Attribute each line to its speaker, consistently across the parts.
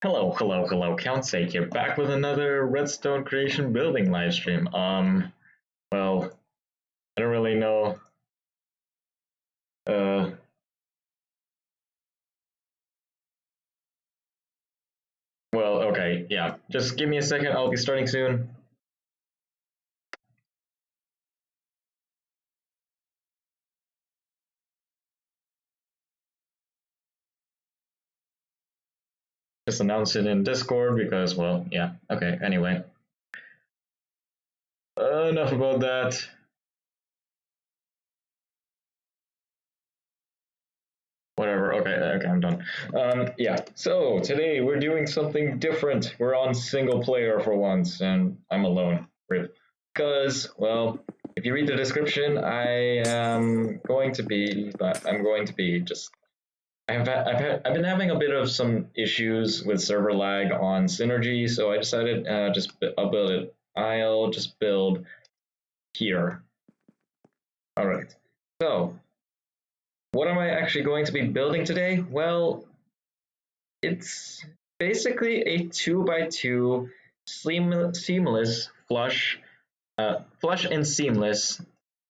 Speaker 1: Hello, CountSake here, back with another Redstone creation building live stream. Well, I don't really know. Uh, okay, yeah. Just give me a second. I'll be starting soon. Just announce it in Discord because, well, yeah. Okay. Anyway, enough about that. Whatever. Okay, I'm done. Yeah. So today we're doing something different. We're on single player for once, and I'm alone. Because, well, if you read the description, I'm going to be just. I've been having a bit of some issues with server lag on Synergy, so I decided I'll just build here. All right. So what am I actually going to be building today? Well, it's basically a 2x2 seamless flush and seamless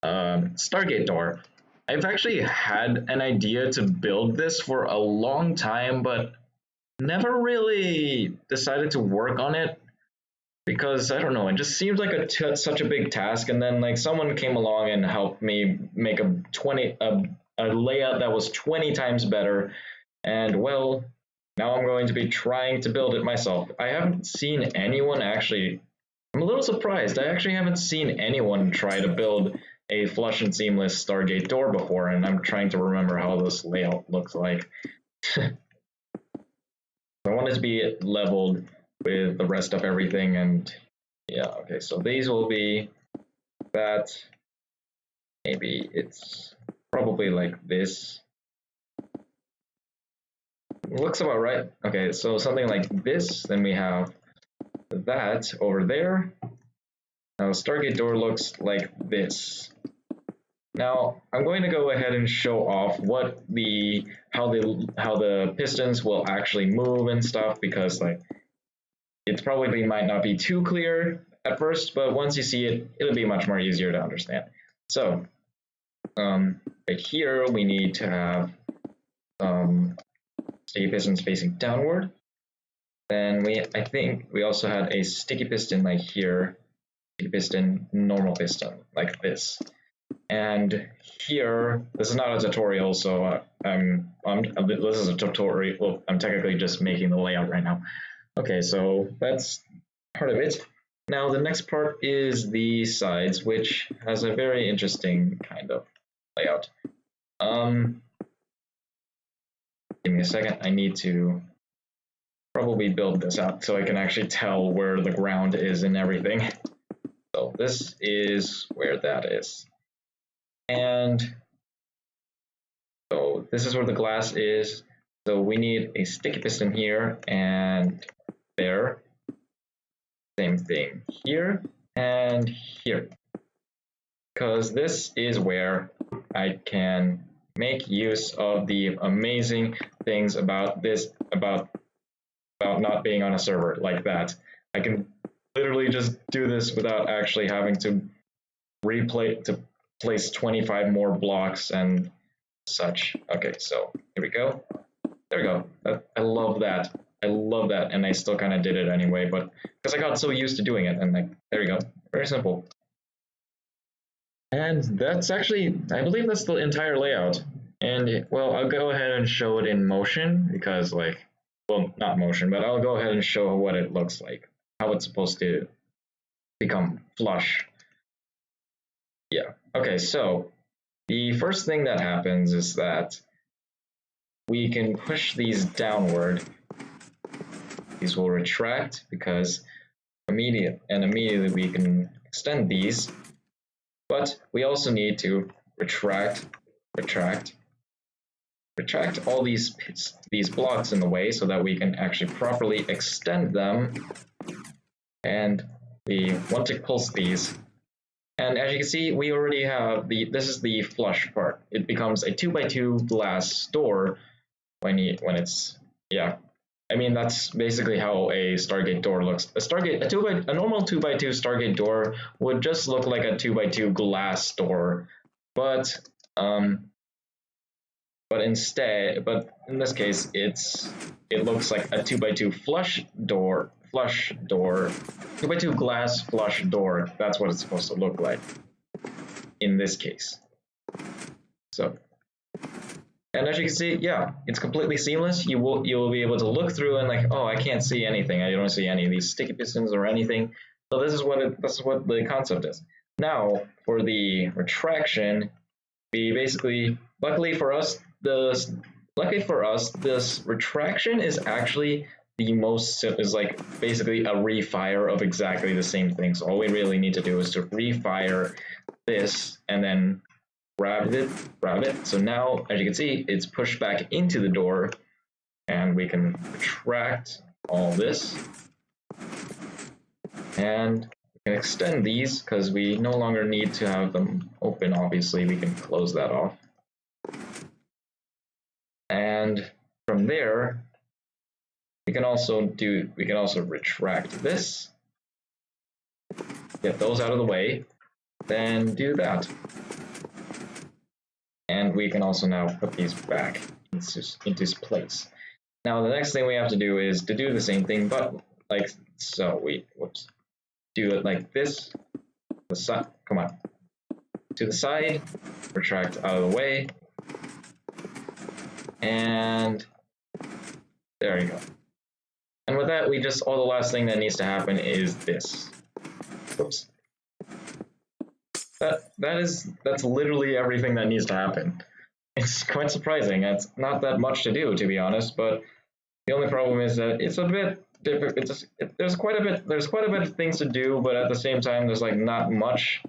Speaker 1: stargate door. I've actually had an idea to build this for a long time, but never really decided to work on it because I don't know, it just seems like such a big task. And then like someone came along and helped me make a layout that was 20 times better. And well, now I'm going to be trying to build it myself. I haven't seen anyone actually. I'm a little surprised. I actually haven't seen anyone try to build a flush and seamless Stargate door before, and I'm trying to remember how this layout looks like. I want it to be leveled with the rest of everything, and yeah, okay, so these will be that. Maybe it's probably like this. Looks about right. Okay, so something like this, then we have that over there. Now the Stargate door looks like this. Now I'm going to go ahead and show off how the pistons will actually move and stuff, because like it probably might not be too clear at first, but once you see it, it'll be much more easier to understand. So right here we need to have sticky pistons facing downward. Then I think we also had a sticky piston like here, sticky piston, normal piston like this. And here, this is not a tutorial, so this is a tutorial. Well, I'm technically just making the layout right now. Okay, so that's part of it. Now the next part is the sides, which has a very interesting kind of layout. Give me a second. I need to probably build this out so I can actually tell where the ground is and everything. So this is where that is. And so this is where the glass is. So we need a sticky piston here and there. Same thing here and here. Because this is where I can make use of the amazing things about not being on a server like that. I can literally just do this without actually having to place 25 more blocks and such. Okay, so here we go. There we go. I love that. I love that, and I still kind of did it anyway, but because I got so used to doing it, and like, there we go. Very simple. And that's actually, I believe that's the entire layout. And well, I'll go ahead and show it in motion because like, well, not motion, but I'll go ahead and show what it looks like, how it's supposed to become flush. Yeah. Okay, so the first thing that happens is that we can push these downward. These will retract because immediately we can extend these, but we also need to retract all these blocks in the way so that we can actually properly extend them. And we want to pulse these. And as you can see, we already have this is the flush part. It becomes a 2x2 glass door when it's, yeah. I mean, that's basically how a Stargate door looks. A normal 2x2 Stargate door would just look like a 2x2 glass door, but um, but in this case, it looks like a 2x2 flush door, 2x2 glass flush door. That's what it's supposed to look like in this case. So. And as you can see, yeah, it's completely seamless. You'll be able to look through and like, oh, I can't see anything. I don't see any of these sticky pistons or anything. So this is what the concept is. Now for the retraction, we basically, luckily for us, this retraction is actually is like basically a refire of exactly the same thing. So all we really need to do is to refire this and then grab it. So now, as you can see, it's pushed back into the door, and we can retract all this, and we can extend these because we no longer need to have them open. Obviously, we can close that off, and from there, we can also retract this, get those out of the way, then do that. And we can also now put these back into place. Now the next thing we have to do is to do the same thing, but like so. Do it like this. The side, come on, to the side, retract out of the way, and there you go. And with that, the last thing that needs to happen is this. Oops. That's literally everything that needs to happen. It's quite surprising. It's not that much to do, to be honest. But the only problem is that it's a bit difficult. There's quite a bit of things to do, but at the same time, there's like not much.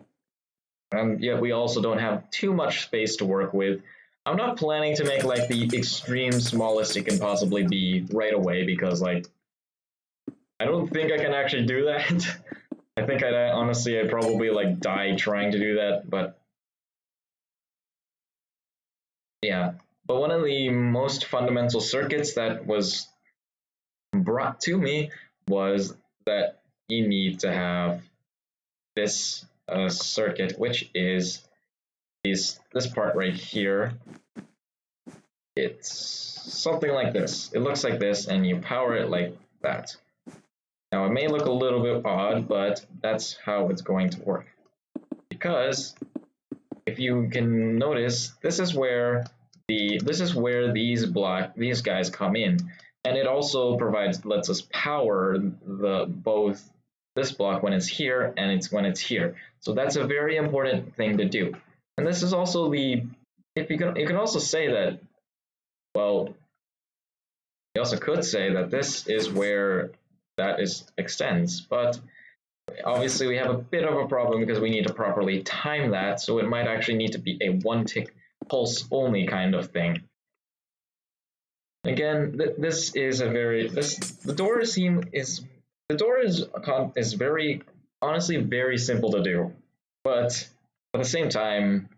Speaker 1: And yet we also don't have too much space to work with. I'm not planning to make like the extreme smallest it can possibly be right away because like I don't think I can actually do that. I think I'd probably like die trying to do that, but yeah. But one of the most fundamental circuits that was brought to me was that you need to have this circuit, which is this part right here. It's something like this. It looks like this, and you power it like that. Now it may look a little bit odd, but that's how it's going to work. Because if you can notice, this is where these guys come in, and it also lets us power both this block when it's here and when it's here. So that's a very important thing to do. And this is also you can also say that, well, you also could say that this is where that extends, but obviously we have a bit of a problem because we need to properly time that, so it might actually need to be a one tick pulse only kind of thing. Again, the door is very, honestly, very simple to do, but at the same time,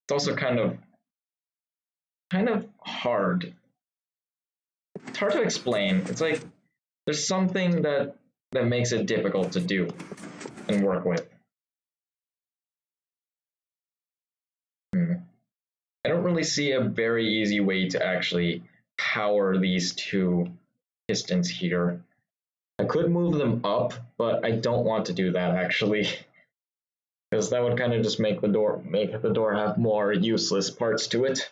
Speaker 1: it's also kind of hard. It's hard to explain. It's like there's something that makes it difficult to do and work with. I don't really see a very easy way to actually power these two pistons here. I could move them up, but I don't want to do that actually, because that would kind of just make the door have more useless parts to it.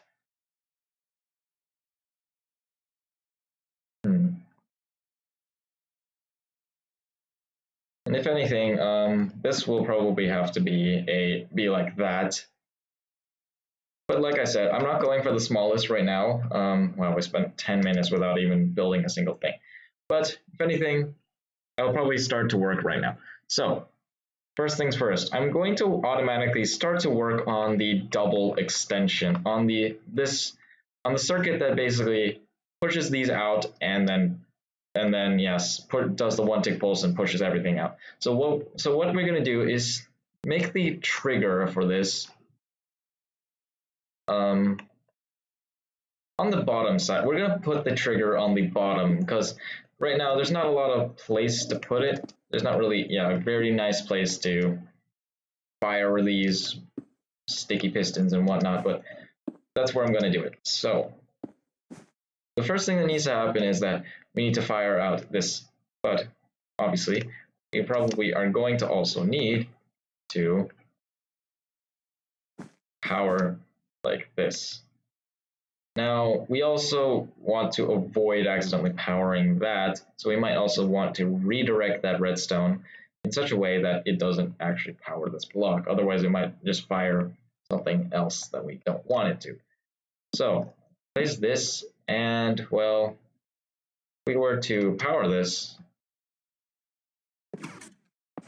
Speaker 1: And if anything, this will probably have to be like that. But like I said, I'm not going for the smallest right now. Well, we spent 10 minutes without even building a single thing. But if anything, I'll probably start to work right now. So first things first, I'm going to automatically start to work on the double extension on the circuit that basically pushes these out and then yes, does the one tick pulse and pushes everything out. So what we're going to do is make the trigger for this on the bottom side, we're gonna put the trigger on the bottom because right now there's not a lot of place to put it. There's not really, yeah, a very nice place to fire these sticky pistons and whatnot, but that's where I'm gonna do it. So the first thing that needs to happen is that we need to fire out this, but obviously we probably are going to also need to power like this. Now, we also want to avoid accidentally powering that, so we might also want to redirect that redstone in such a way that it doesn't actually power this block. Otherwise, it might just fire something else that we don't want it to. So, place this, and, well, if we were to power this,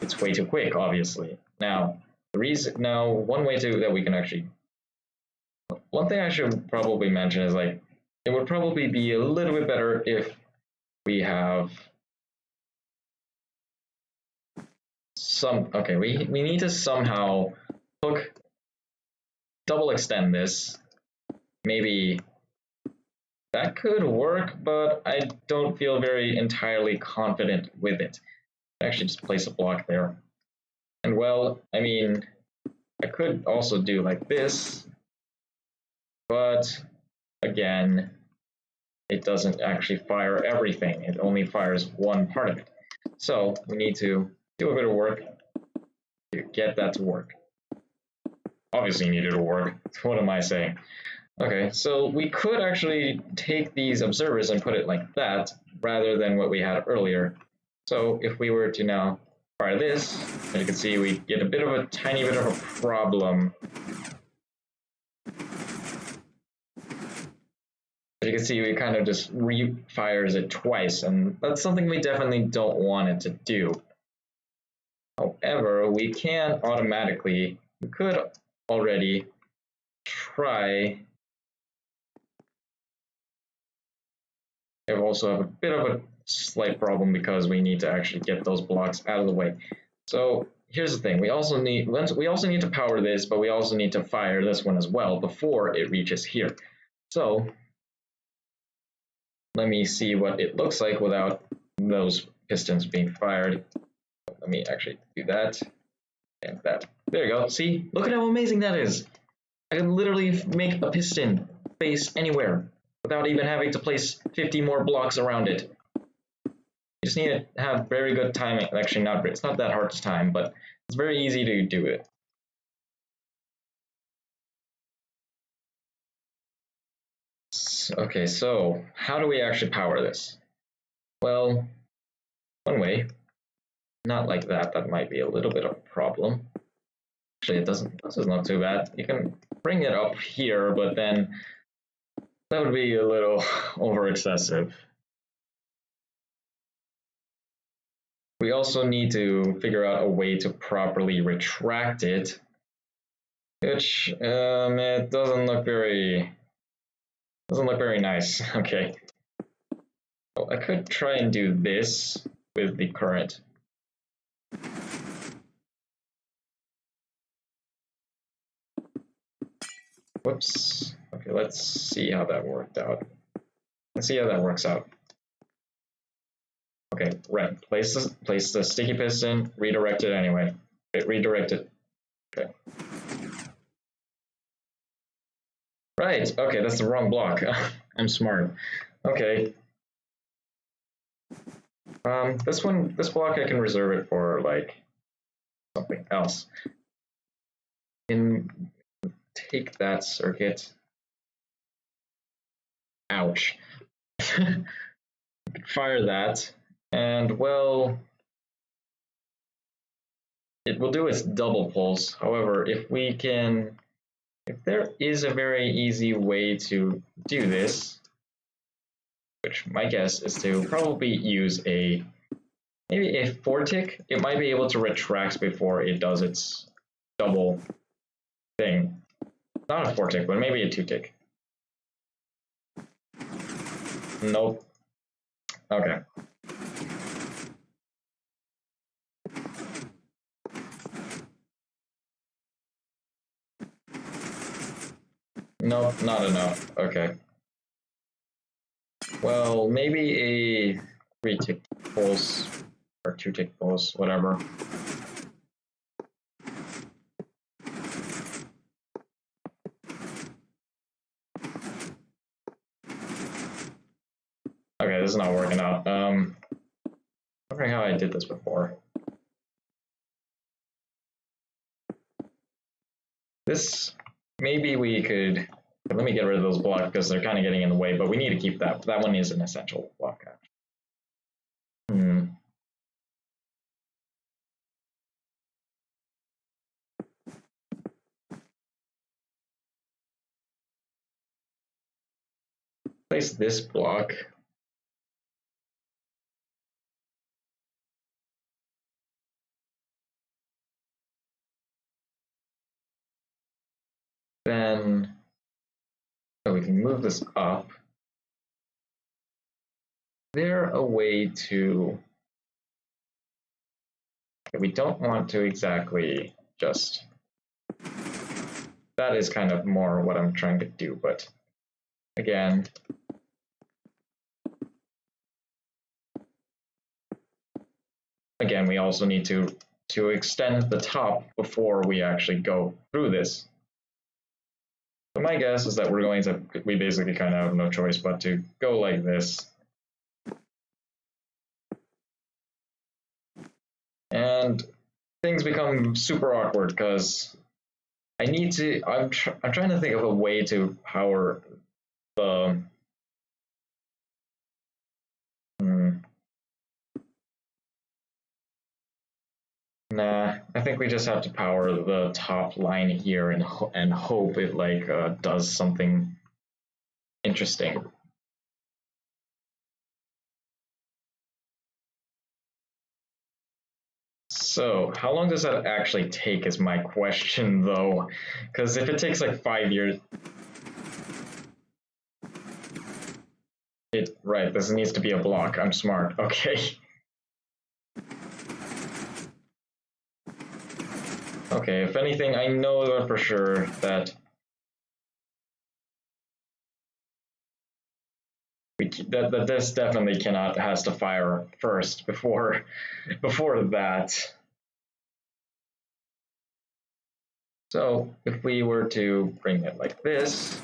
Speaker 1: it's way too quick, obviously. Now, one way that we can actually, one thing I should probably mention is like, it would probably be a little bit better if we have we need to somehow double extend this. Maybe that could work, but I don't feel very entirely confident with it. Actually, just place a block there. And well, I mean, I could also do like this, but again, it doesn't actually fire everything. It only fires one part of it. So we need to do a bit of work to get that to work. Obviously needed to work. What am I saying? Okay, so we could actually take these observers and put it like that rather than what we had earlier. So if we were to now fire this, as you can see, we get a tiny bit of a problem. As you can see, we kind of just re-fires it twice, and that's something we definitely don't want it to do. However, we could already try. We also have a bit of a slight problem because we need to actually get those blocks out of the way. So here's the thing: we also need to power this, but we also need to fire this one as well before it reaches here. So let me see what it looks like without those pistons being fired. Let me actually do that and that. There you go. See, look at how amazing that is. I can literally make a piston face anywhere without even having to place 50 more blocks around it. You just need to have very good timing. Actually, it's not that hard to time, but it's very easy to do it. Okay, so how do we actually power this? Well, one way, not like that. That might be a little bit of a problem. Actually, this is not too bad. You can bring it up here, but then that would be a little over excessive. We also need to figure out a way to properly retract it, which it doesn't look very nice. Okay, well, I could try and do this with the current. Whoops. Okay, let's see how that worked out. Let's see how that works out. Okay, right. Place the sticky piston, redirect it anyway. Redirect it. Okay. Right, okay, that's the wrong block. I'm smart. Okay. This block I can reserve it for like something else. Can take that circuit. Ouch. Fire that, and well, it will do its double pulse. However, if there is a very easy way to do this, which my guess is to probably use maybe a 4-tick, it might be able to retract before it does its double thing. Not a 4-tick, but maybe a 2-tick. Nope. Okay. Nope, not enough. Okay. well, maybe a 3-tick pulse or 2-tick pulse, whatever. Okay, this is not working out. Wondering how I did this before. This, maybe we could, let me get rid of those blocks because they're kind of getting in the way, but we need to keep that. That one is an essential block, actually. Place this block. Then so we can move this up. Is there a way to, we don't want to exactly just, that is kind of more what I'm trying to do, but again, we also need to extend the top before we actually go through this. So my guess is that we basically kind of have no choice but to go like this. And things become super awkward because I'm trying to think of a way to power the, Nah, I think we just have to power the top line here and hope it does something interesting. So, how long does that actually take is my question, though, because if it takes like 5 years, right, this needs to be a block. I'm smart. Okay. Okay, if anything, I know for sure that that this definitely has to fire first before that. So if we were to bring it like this,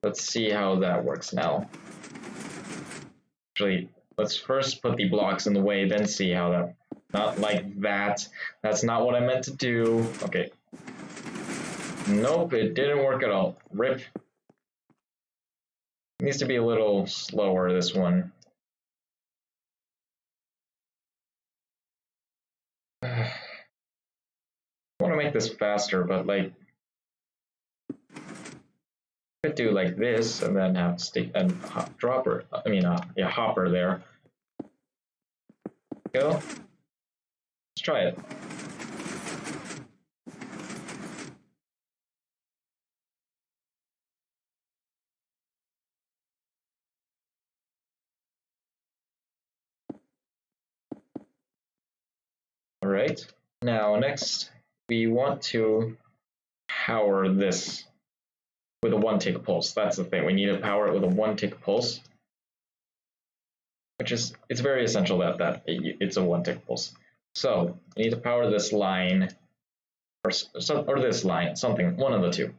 Speaker 1: let's see how that works now. Actually, let's first put the blocks in the way, then see how that, not like that. That's not what I meant to do. Okay. Nope, it didn't work at all. Rip. It needs to be a little slower, this one. I want to make this faster, but like, could do like this and then have stick and dropper. I mean, yeah, hopper there. Go. Let's try it. All right. Now, next, we want to power this with a 1-tick pulse. That's the thing. We need to power it with a 1-tick pulse, which is, it's very essential that it's a 1-tick pulse. So we need to power this line or this line, something, one of the two.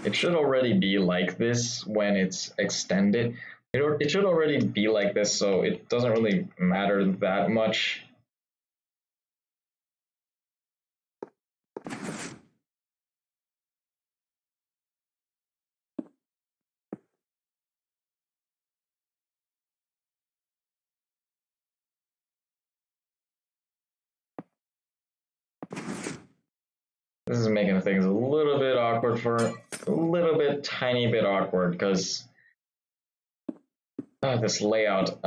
Speaker 1: It should already be like this when it's extended. It should already be like this, so it doesn't really matter that much. This is making things a little bit awkward tiny bit awkward because this layout.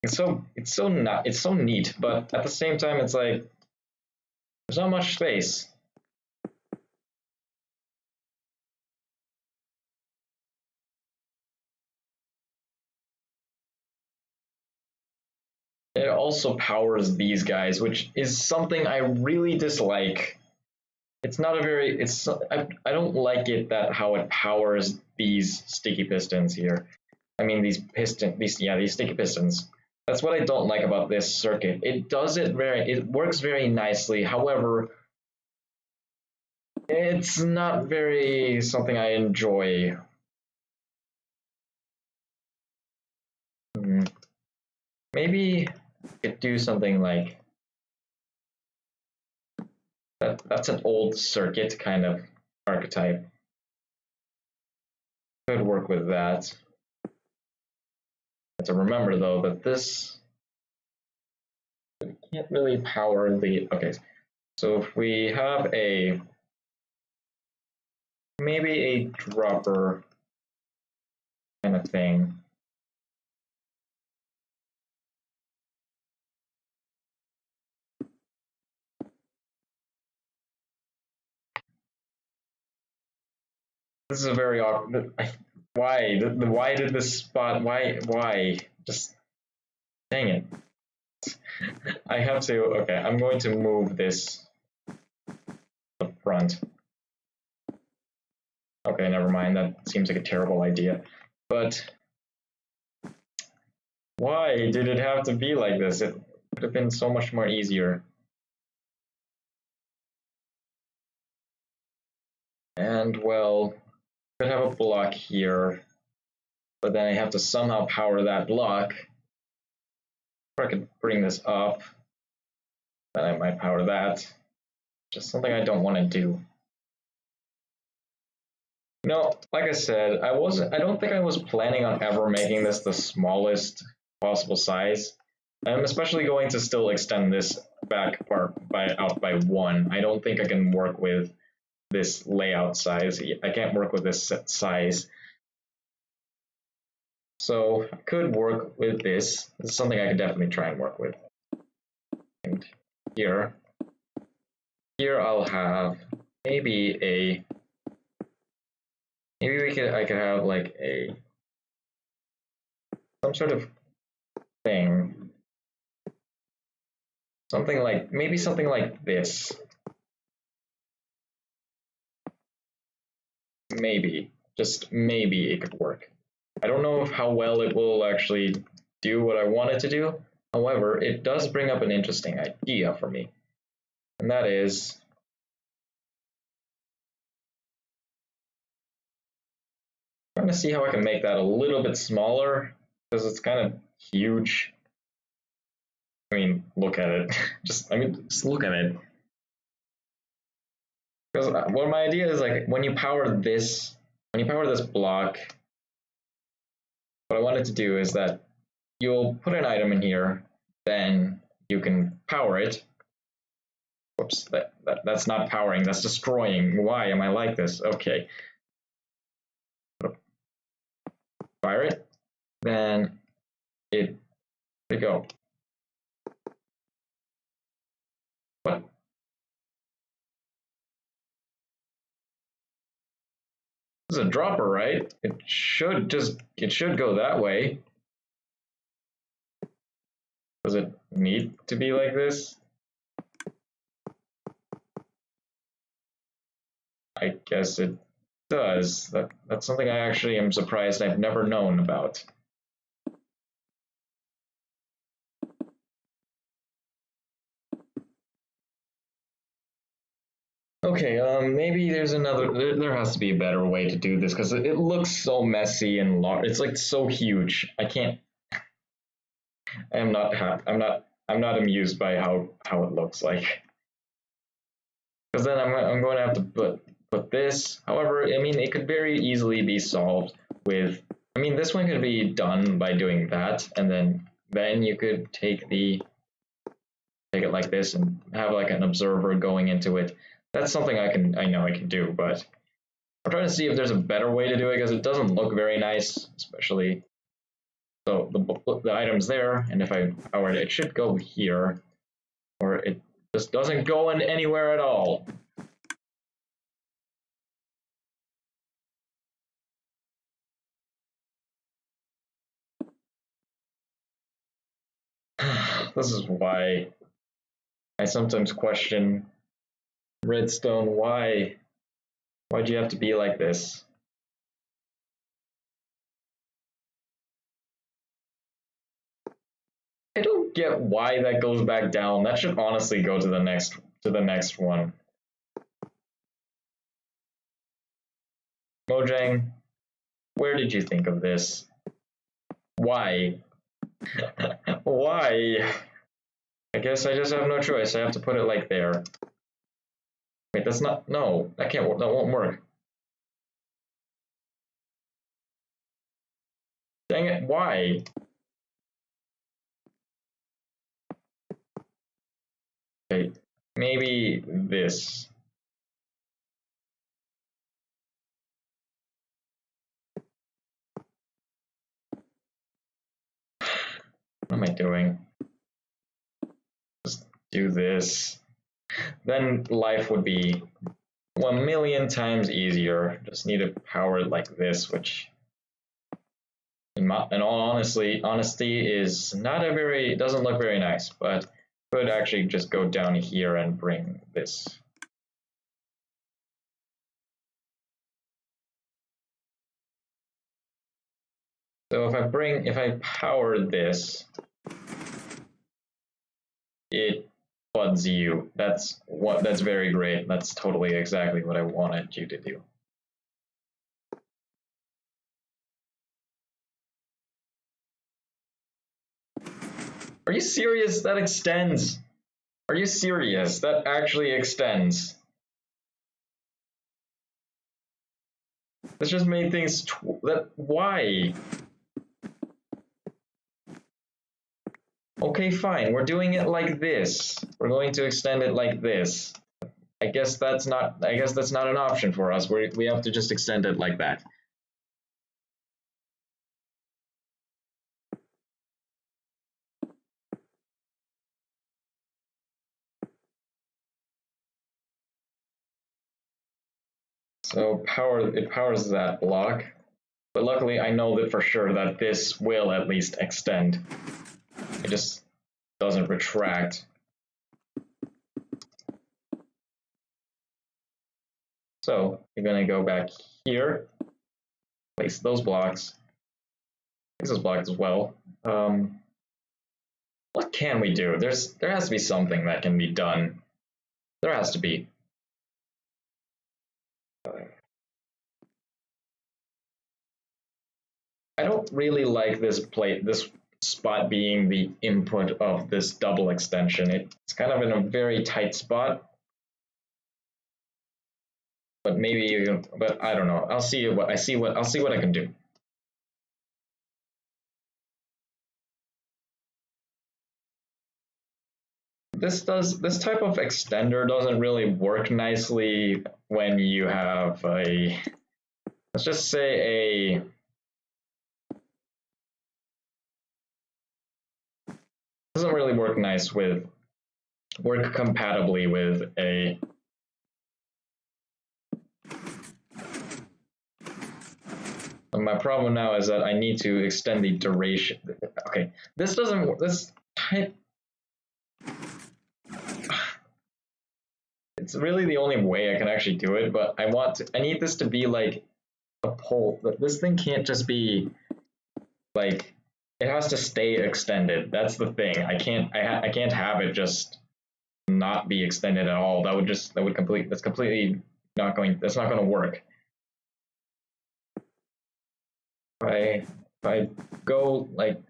Speaker 1: It's so neat, but at the same time, it's like there's not much space. it also powers these guys, which is something I really dislike. It's not a very, I don't like it that how it powers these sticky pistons here. I mean these sticky pistons. That's what I don't like about this circuit. It works very nicely. However, it's not very something I enjoy. Maybe I could do something like that. That's an old circuit kind of archetype. Could work with that. Have to remember though that this can't really power the. Okay, so if we have maybe a dropper kind of thing. This is a very awkward. Why? Why did this spot? Why? Just dang it. I have to. Okay, I'm going to move this up front. Okay, never mind. That seems like a terrible idea. But why did it have to be like this? It would have been so much more easier. And well, I could have a block here, but then I have to somehow power that block. Or I could bring this up, then I might power that. Just something I don't want to do. No, like I said, I don't think I was planning on ever making this the smallest possible size. I'm especially going to still extend this back part out by 1. I don't think I can work with this layout size. I can't work with this size. So I could work with this. This is something I could definitely try and work with. And here I'll have maybe I could have like some sort of thing. Something like this. Maybe, just maybe it could work. I don't know how well it will actually do what I want it to do. However, it does bring up an interesting idea for me. And that is trying to see how I can make that a little bit smaller because it's kind of huge. I mean, look at it. just look at it. Because what my idea is like when you power this block, what I wanted to do is that you'll put an item in here, then you can power it. Whoops, that's not powering, that's destroying. Why am I like this? Okay. Fire it, then there you go. What? This is a dropper, right? It should go that way. Does it need to be like this? I guess it does. That's something I actually am surprised I've never known about. Okay, maybe there's there has to be a better way to do this because it looks so messy and large. It's like so huge. I can't. I'm not amused by how it looks like. Because then I'm going to have to put this. However, I mean, it could very easily be solved with. I mean, this one could be done by doing that, and then you could take it like this and have like an observer going into it. That's something I know I can do, but I'm trying to see if there's a better way to do it because it doesn't look very nice, especially. So the item's there, and if I power it, it should go here, or it just doesn't go in anywhere at all. This is why I sometimes question Redstone. Why'd you have to be like this? I don't get why that goes back down. That should honestly go to the next one. Mojang, where did you think of this? Why? Why? I guess I just have no choice. I have to put it like there. Wait, that's not, no, that can't work. That won't work. Dang it, why? Okay, maybe this. What am I doing? Just do this. Then life would be 1,000,000 times easier. Just need to power it like this, which in all honesty is not a very, doesn't look very nice, but could actually just go down here and bring this. So if I power this, it floods you. That's very great. That's totally exactly what I wanted you to do. Are you serious? That extends. Are you serious? That actually extends. This just made things why? Okay, fine. We're doing it like this. We're going to extend it like this. I guess that's not an option for us. We have to just extend it like that. So it powers that block. But luckily I know that for sure that this will at least extend. It just doesn't retract. So you're gonna go back here, place those blocks, place those blocks as well. What can we do? There has to be something that can be done. There has to be. I don't really like this spot being the input of this double extension. It's kind of in a very tight spot. But maybe, but I don't know. I'll see what I can do. This type of extender doesn't really work nicely when you have a, let's just say doesn't really work compatibly with a. And my problem now is that I need to extend the duration. Okay, this type. It's really the only way I can actually do it, but I need this to be like a pole. This thing can't just be like, it has to stay extended. That's the thing. I can't have it just not be extended at all. That's completely not going, that's not going to work. If I go like,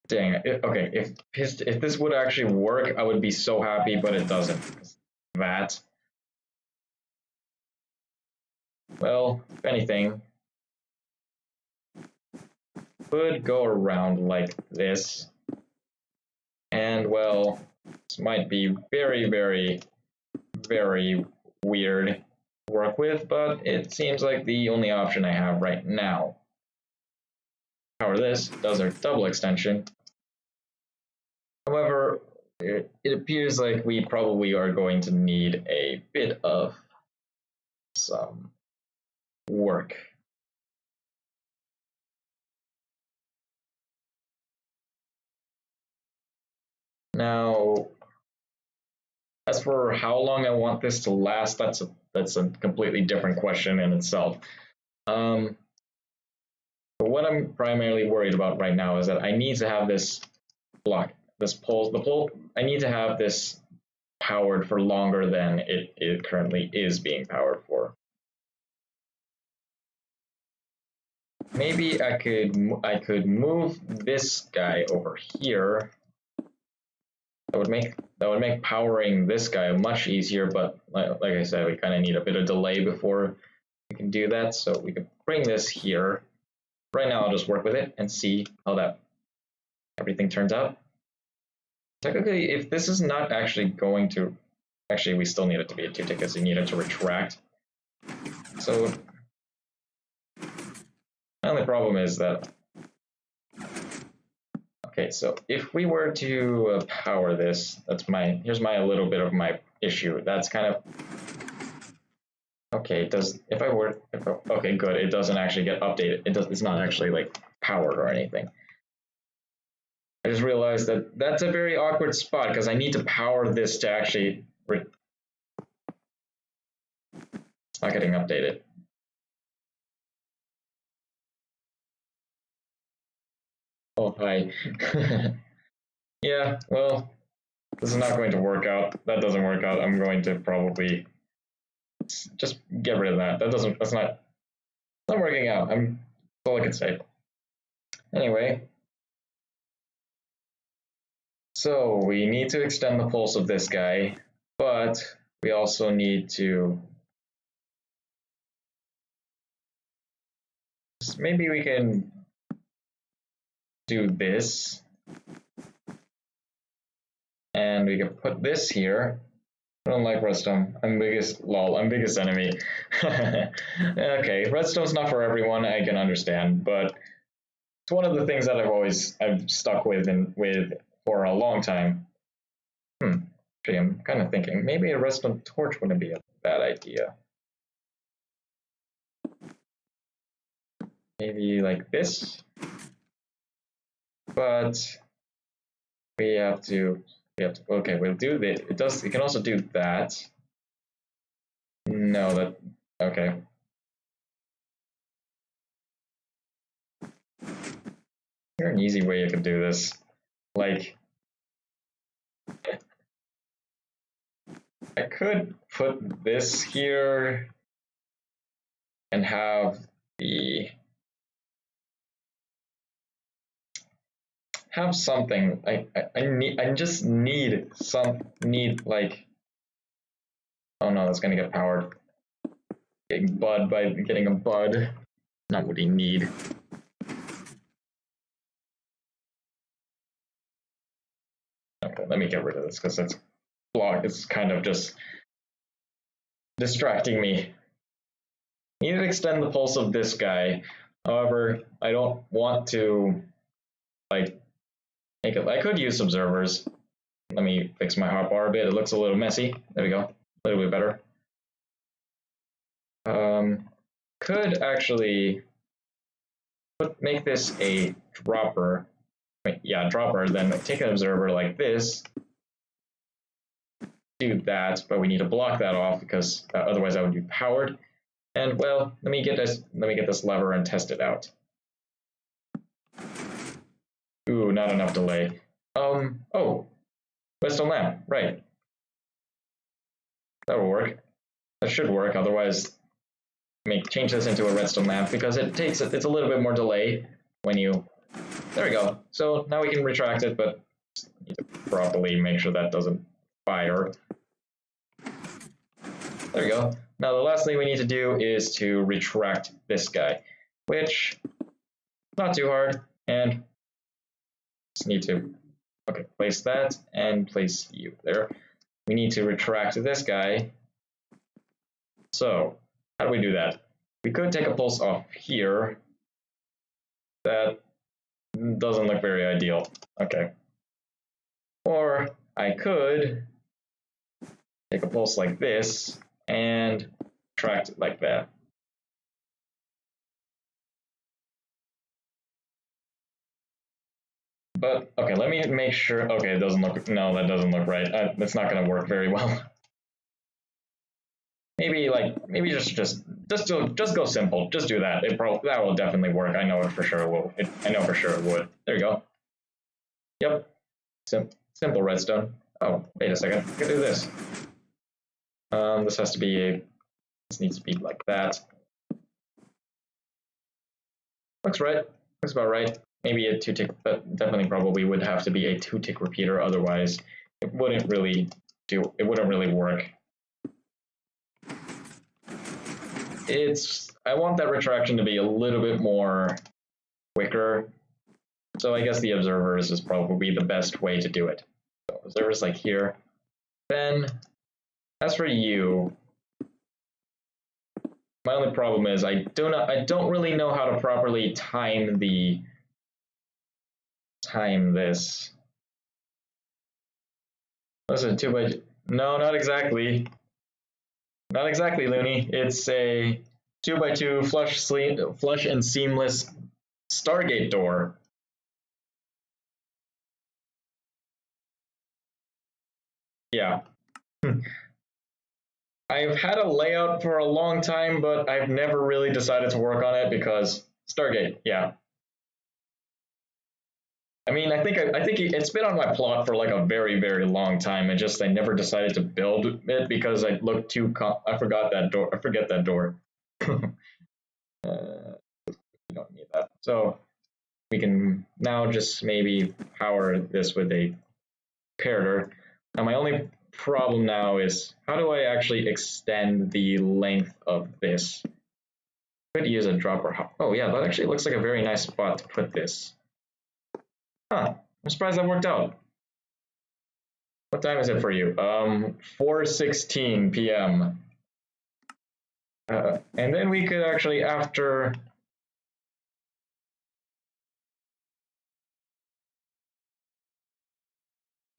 Speaker 1: dang it. Okay, if this would actually work, I would be so happy, but it doesn't. That. Well, if anything, could go around like this. And well, this might be very, very, very weird to work with, but it seems like the only option I have right now. Power this, does our double extension. However, it appears like we probably are going to need a bit of some work. Now, as for how long I want this to last, that's a completely different question in itself. But what I'm primarily worried about right now is that I need to have this block, this pole, the pole. I need to have this powered for longer than it currently is being powered for. Maybe I could move this guy over here. That would make powering this guy much easier, but like I said, we kind of need a bit of delay before we can do that. So we can bring this here. Right now, I'll just work with it and see how everything turns out. Technically, if this is not actually going to, actually, we still need it to be a 2-tick because you need it to retract. So the only problem is that, okay, so if we were to power this, here's a little bit of my issue. That's kind of, okay, okay, good, it doesn't actually get updated. It's not actually like powered or anything. I just realized that that's a very awkward spot because I need to power this to actually, it's not getting updated. Oh, hi. Yeah, well, this is not going to work out. That doesn't work out. I'm going to probably just get rid of that. That's not working out. That's all I can say. Anyway, so we need to extend the pulse of this guy, but we also need to, maybe we can do this, and we can put this here. I don't like redstone. I'm biggest enemy. Okay, redstone's not for everyone, I can understand, but it's one of the things that I've stuck with for a long time. Actually, I'm kind of thinking maybe a redstone torch wouldn't be a bad idea. Maybe like this, but we have to. Okay, we'll do this. It can also do that. No, okay. Is there an easy way you could do this? Like, I could put this here and have something. I just need like, oh no, that's gonna get powered. Getting bud by getting a bud. Not what you need. Okay, let me get rid of this because it's kind of just distracting me. Need to extend the pulse of this guy. However, I don't want to like make it. I could use observers. Let me fix my hotbar a bit. It looks a little messy. There we go. A little bit better. Could actually make this a dropper. Yeah, dropper. Then take an observer like this. Do that, but we need to block that off because otherwise that would be powered. And well, let me get this lever and test it out. Ooh, not enough delay. Oh, redstone lamp, right. That will work. That should work, otherwise change this into a redstone lamp because it's a little bit more delay when you, there we go. So now we can retract it, but need to properly make sure that doesn't fire. There we go. Now the last thing we need to do is to retract this guy, which is not too hard, and just need to, okay, place that and place you there. We need to retract this guy. So how do we do that? We could take a pulse off here. That doesn't look very ideal. Okay. Or I could take a pulse like this and retract it like that. But okay, let me make sure. Okay, it doesn't look. No, that doesn't look right. That's not going to work very well. Maybe just go simple. Just do that. That will definitely work. I know it for sure. It will. I know for sure it would. There you go. Yep. Simple redstone. Oh, wait a second. I can do this. This has to be a. This needs to be like that. Looks right. Looks about right. Maybe a 2-tick, but definitely probably would have to be a 2-tick repeater. Otherwise, it wouldn't really work. I want that retraction to be a little bit more quicker. So I guess the observers is probably the best way to do it. So observers like here. Then, as for you, my only problem is I don't really know how to properly time this. Listen, 2 by no, not exactly. Not exactly, Looney. It's a 2 by 2 flush and seamless stargate door. Yeah. I've had a layout for a long time, but I've never really decided to work on it because Stargate, yeah. I mean, I think it's been on my plot for like a very, very long time. I never decided to build it because I looked too. I forgot that door. I forget that door. You don't need that. So we can now just maybe power this with a comparator. Now my only problem now is how do I actually extend the length of this? Could use a dropper. Oh yeah, that actually looks like a very nice spot to put this. Huh, I'm surprised that worked out. What time is it for you? 4:16 p.m. And then we could actually after.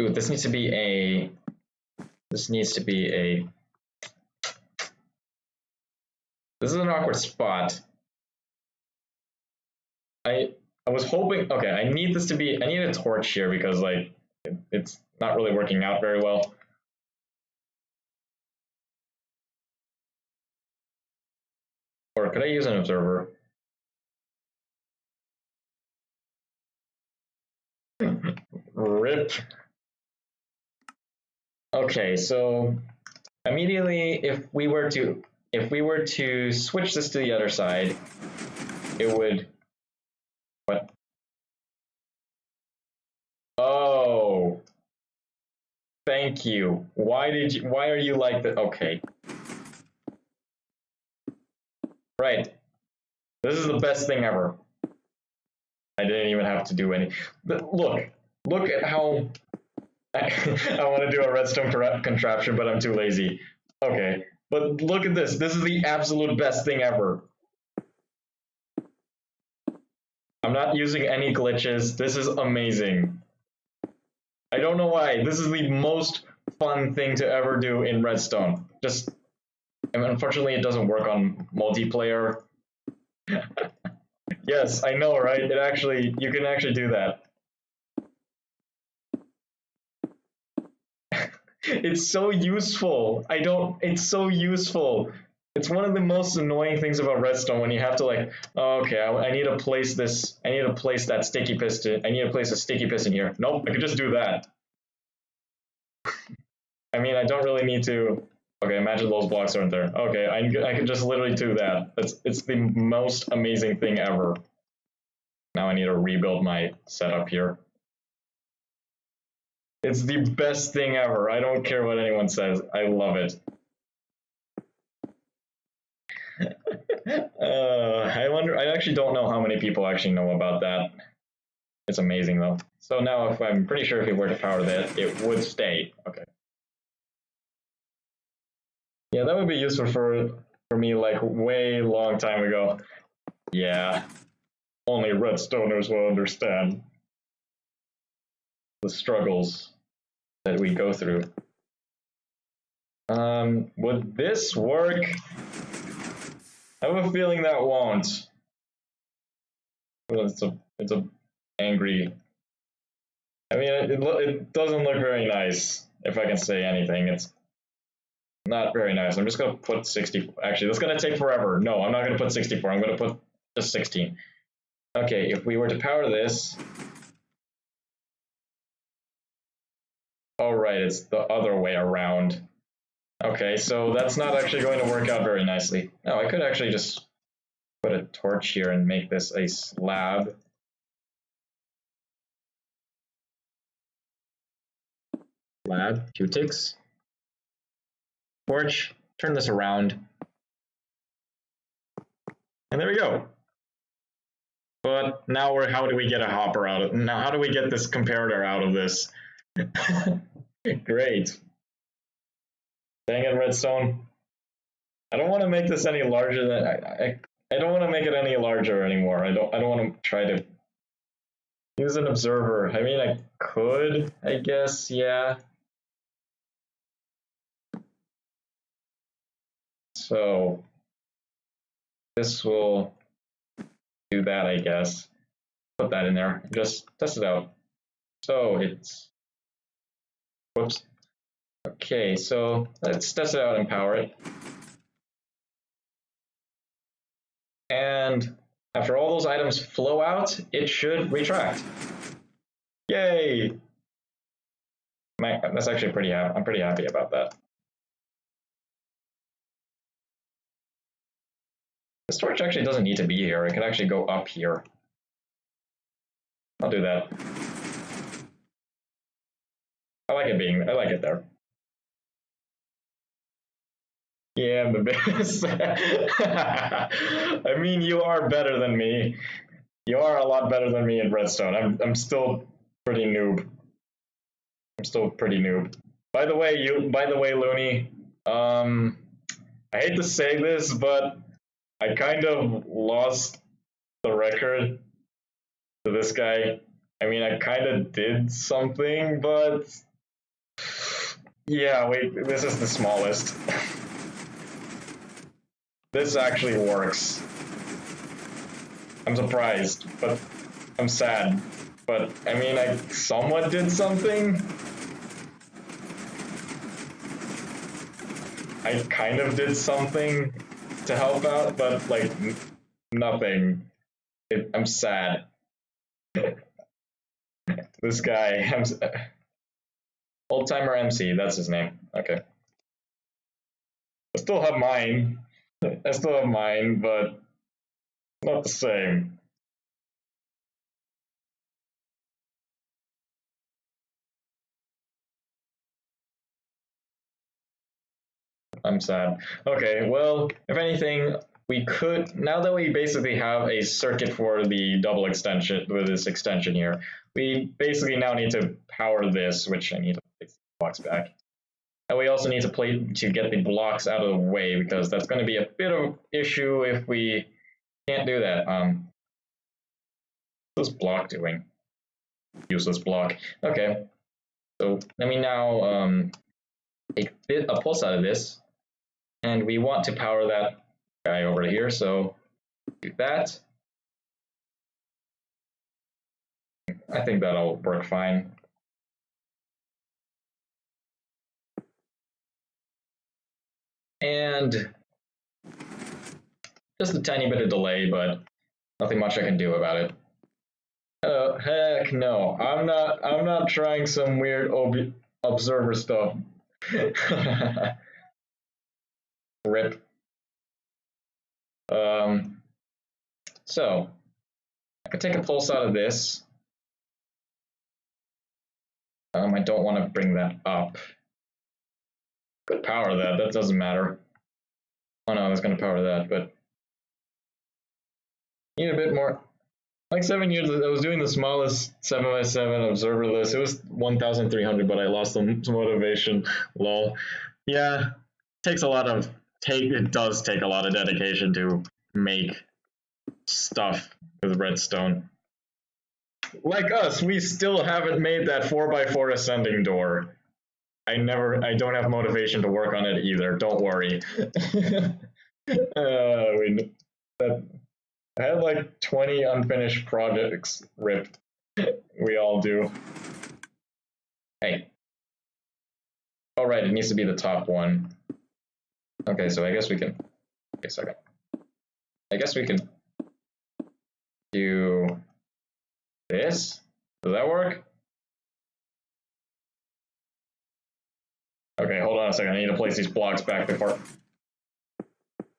Speaker 1: Ooh, this needs to be a. This is an awkward spot. I was hoping. Okay, I need a torch here because like it's not really working out very well. Or could I use an observer? Rip. Okay, so immediately if we were to switch this to the other side, it would what? Oh. Thank you. Why are you like that? Okay. Right. This is the best thing ever. I didn't even have to do any. But look at how I want to do a redstone contraption, but I'm too lazy. Okay, but look at this. This is the absolute best thing ever. I'm not using any glitches. This is amazing. I don't know why. This is the most fun thing to ever do in Redstone. Unfortunately, it doesn't work on multiplayer. Yes, I know, right? You can actually do that. It's so useful. It's so useful. It's one of the most annoying things about Redstone when you have to like, oh, okay, I need to place this, I need to place that sticky piston, I need to place a sticky piston here. Nope, I could just do that. I mean, I don't really need to, okay, imagine those blocks aren't there. Okay, I can just literally do that. It's the most amazing thing ever. Now I need to rebuild my setup here. It's the best thing ever. I don't care what anyone says. I love it. I actually don't know how many people actually know about that. It's amazing though. So now I'm pretty sure if we were to power that, it would stay. Okay. Yeah, that would be useful for me like way long time ago. Yeah. Only Redstoners will understand the struggles that we go through. Would this work? I have a feeling that won't. Well, it's a angry I mean, it doesn't look very nice, if I can say anything. It's not very nice. I'm just going to put 60. Actually, that's going to take forever. No, I'm not going to put 64. I'm going to put just 16. Okay, if we were to power this... Oh, right, it's the other way around. Okay, so that's not actually going to work out very nicely. No, I could actually just put a torch here and make this a slab. Slab, 2 ticks. Torch, turn this around. And there we go. But now how do we get a hopper out of now? How do we get this comparator out of this? Great. Dang it, Redstone. I don't want to make this any larger than I don't want to make it any larger anymore. I don't want to try to use an observer. I mean, I could, I guess, yeah. So this will do that, I guess. Put that in there. Just test it out. So it's, whoops. Okay, so let's test it out and power it. And after all those items flow out, it should retract. Yay! That's actually I'm pretty happy about that. The storage actually doesn't need to be here. It could actually go up here. I'll do that. I like it there. Yeah, I'm the best. I mean, you are better than me. You are a lot better than me in Redstone. I'm still pretty noob. I'm still pretty noob. By the way, Looney, I hate to say this, but I kind of lost the record to this guy. I mean, I kind of did something, but yeah, wait, this is the smallest. This actually works. I'm surprised, but I'm sad. But I mean, I somewhat did something. I kind of did something to help out, but like nothing. I'm sad. This guy, Old Timer MC, that's his name. Okay. I still have mine. But not the same. I'm sad. Okay, well, if anything, we could, now that we basically have a circuit for the double extension, with this extension here, we basically now need to power this, which I need to place the blocks back. And we also need to get the blocks out of the way, because that's going to be a bit of an issue if we can't do that. What's this block doing? Useless block. Okay, so let me now take a pulse out of this, and we want to power that guy over here, so do that. I think that'll work fine. And just a tiny bit of delay, but nothing much I can do about it. Oh, heck no. I'm not trying some weird observer stuff. Rip. So I could take a pulse out of this. I don't want to bring that up. Could power that. That doesn't matter. Oh no, I was going to power that, but need a bit more. Like 7 years, I was doing the smallest 7x7 observer list. It was 1,300, but I lost some motivation. Lol. Yeah, it does take a lot of dedication to make stuff with redstone. Like us, we still haven't made that 4x4 ascending door. I don't have motivation to work on it either. Don't worry. I had like 20 unfinished projects. Rip. We all do. Hey. Oh, right, it needs to be the top one. Okay, so I guess we can... Wait a second. I guess we can do this. Does that work? Okay, hold on a second. I need to place these blocks back before...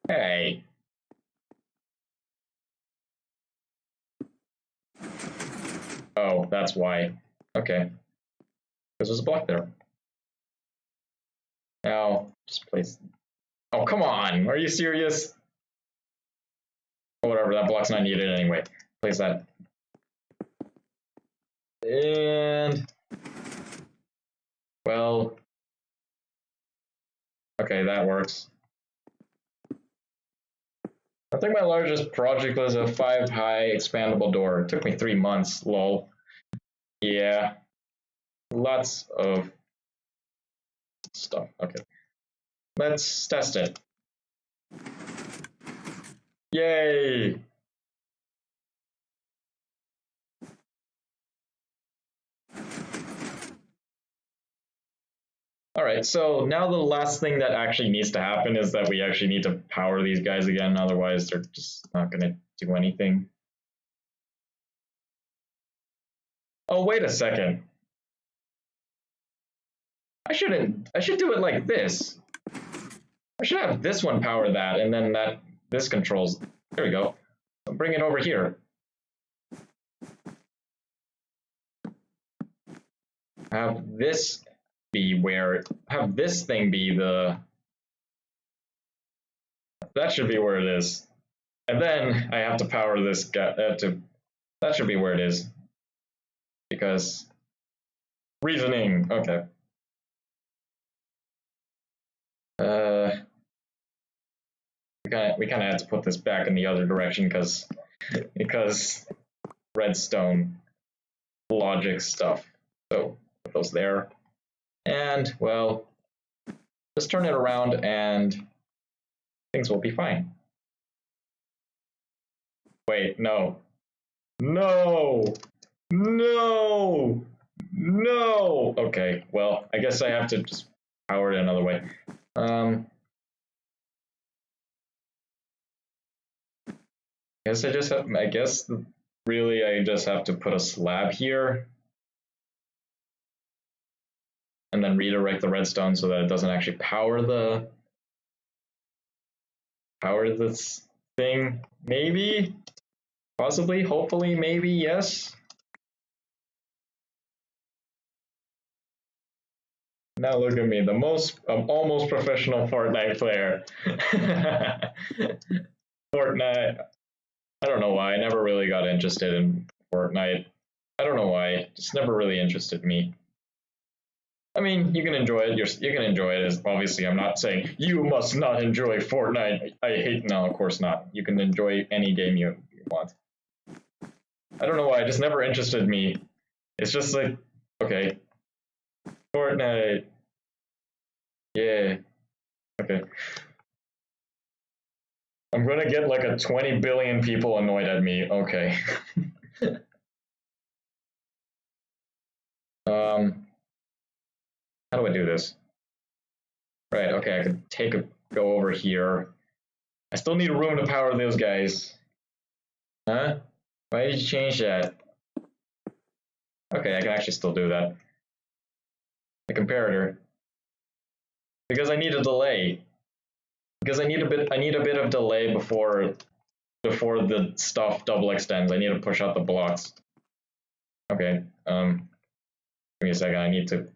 Speaker 1: Hey. Oh, that's why. Okay. Because there's a block there. Now, just place... Oh, come on! Are you serious? Whatever, that block's not needed anyway. Place that. And... Well... Okay, that works. I think my largest project was a 5-high expandable door. It took me 3 months, lol. Yeah. Lots of stuff. Okay. Let's test it. Yay! Alright, so now the last thing that actually needs to happen is that we actually need to power these guys again, otherwise they're just not going to do anything. Oh, wait a second. I should do it like this. I should have this one power that, and then this controls. There we go. I'll bring it over here. Have this thing be the, that should be where it is. And then I have to power this guy, that should be where it is. Because, reasoning, okay. We kind of had to put this back in the other direction because redstone logic stuff. So put those there. And, well, just turn it around and things will be fine. Wait, no. No! No! No! Okay, well, I guess I have to just power it another way. I guess really I just have to put a slab here and then redirect the redstone so that it doesn't actually power this thing. Maybe, possibly, hopefully, maybe, yes. Now look at me, the almost professional Fortnite player. Fortnite. I don't know why. I never really got interested in Fortnite. I don't know why. It just never really interested me. I mean, you can enjoy it. You can enjoy it. Obviously, I'm not saying you must not enjoy Fortnite. No, of course not. You can enjoy any game you want. I don't know why. It just never interested me. It's just like, okay, Fortnite. Yeah. Okay. I'm gonna get like a 20 billion people annoyed at me. Okay. How do I do this? Right, okay, I could go over here. I still need room to power those guys. Huh? Why did you change that? Okay, I can actually still do that. The comparator. Because I need a delay. Because I need a bit of delay before the stuff double extends. I need to push out the blocks. Okay, give me a second. I need to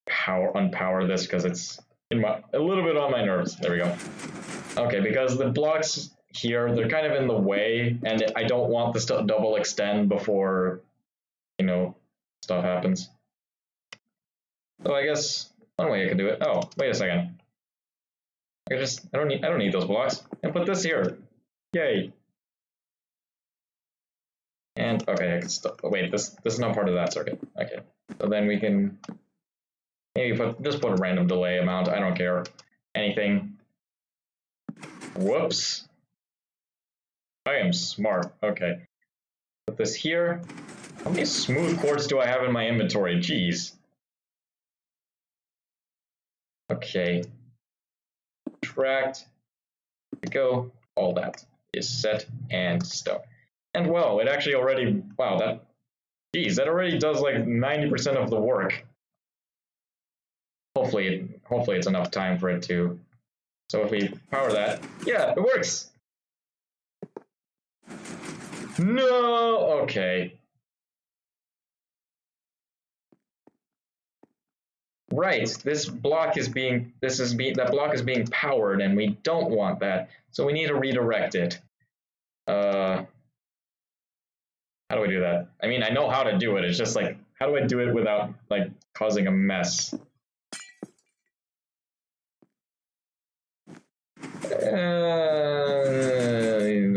Speaker 1: unpower this because it's a little bit on my nerves. There we go. Okay, because the blocks here, they're kind of in the way, and I don't want this to double extend before, stuff happens. So I guess one way I can do it. Oh, wait a second. I don't need those blocks. And put this here. Yay. And okay, I can wait, this is not part of that circuit. Okay. So then we can maybe just put a random delay amount. I don't care. Anything. Whoops. I am smart. Okay. Put this here. How many smooth quartz do I have in my inventory? Jeez. Okay. Tracked. Go. All that is set and stone. And well, it actually already, wow, that already does like 90% of the work. Hopefully it's enough time for it to. So if we power that, yeah, it works. No, okay. Right, that block is being powered, and we don't want that, so we need to redirect it. How do I do that? I mean, I know how to do it. It's just like, how do I do it without like causing a mess?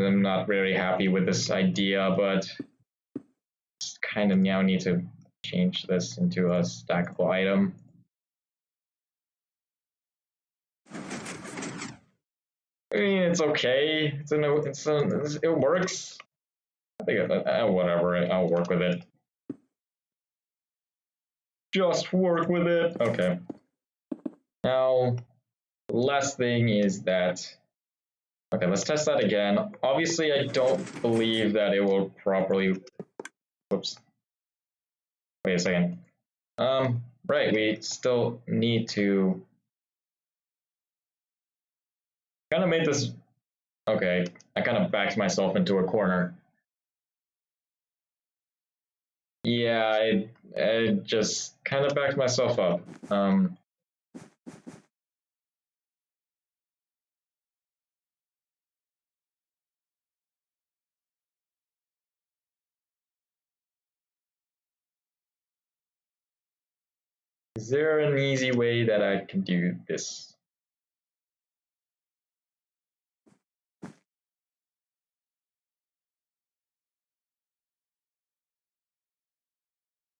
Speaker 1: I'm not very happy with this idea, but kind of now need to change this into a stackable item. I mean, it's okay. It works. I think whatever. I'll work with it. Just work with it. Okay. Now, the last thing is that. Okay, let's test that again. Obviously, I don't believe that it will properly. Whoops. Wait a second. Right, we still need to kind of make this. Okay, I kind of backed myself into a corner. Yeah, I just kind of backed myself up. Is there an easy way that I can do this?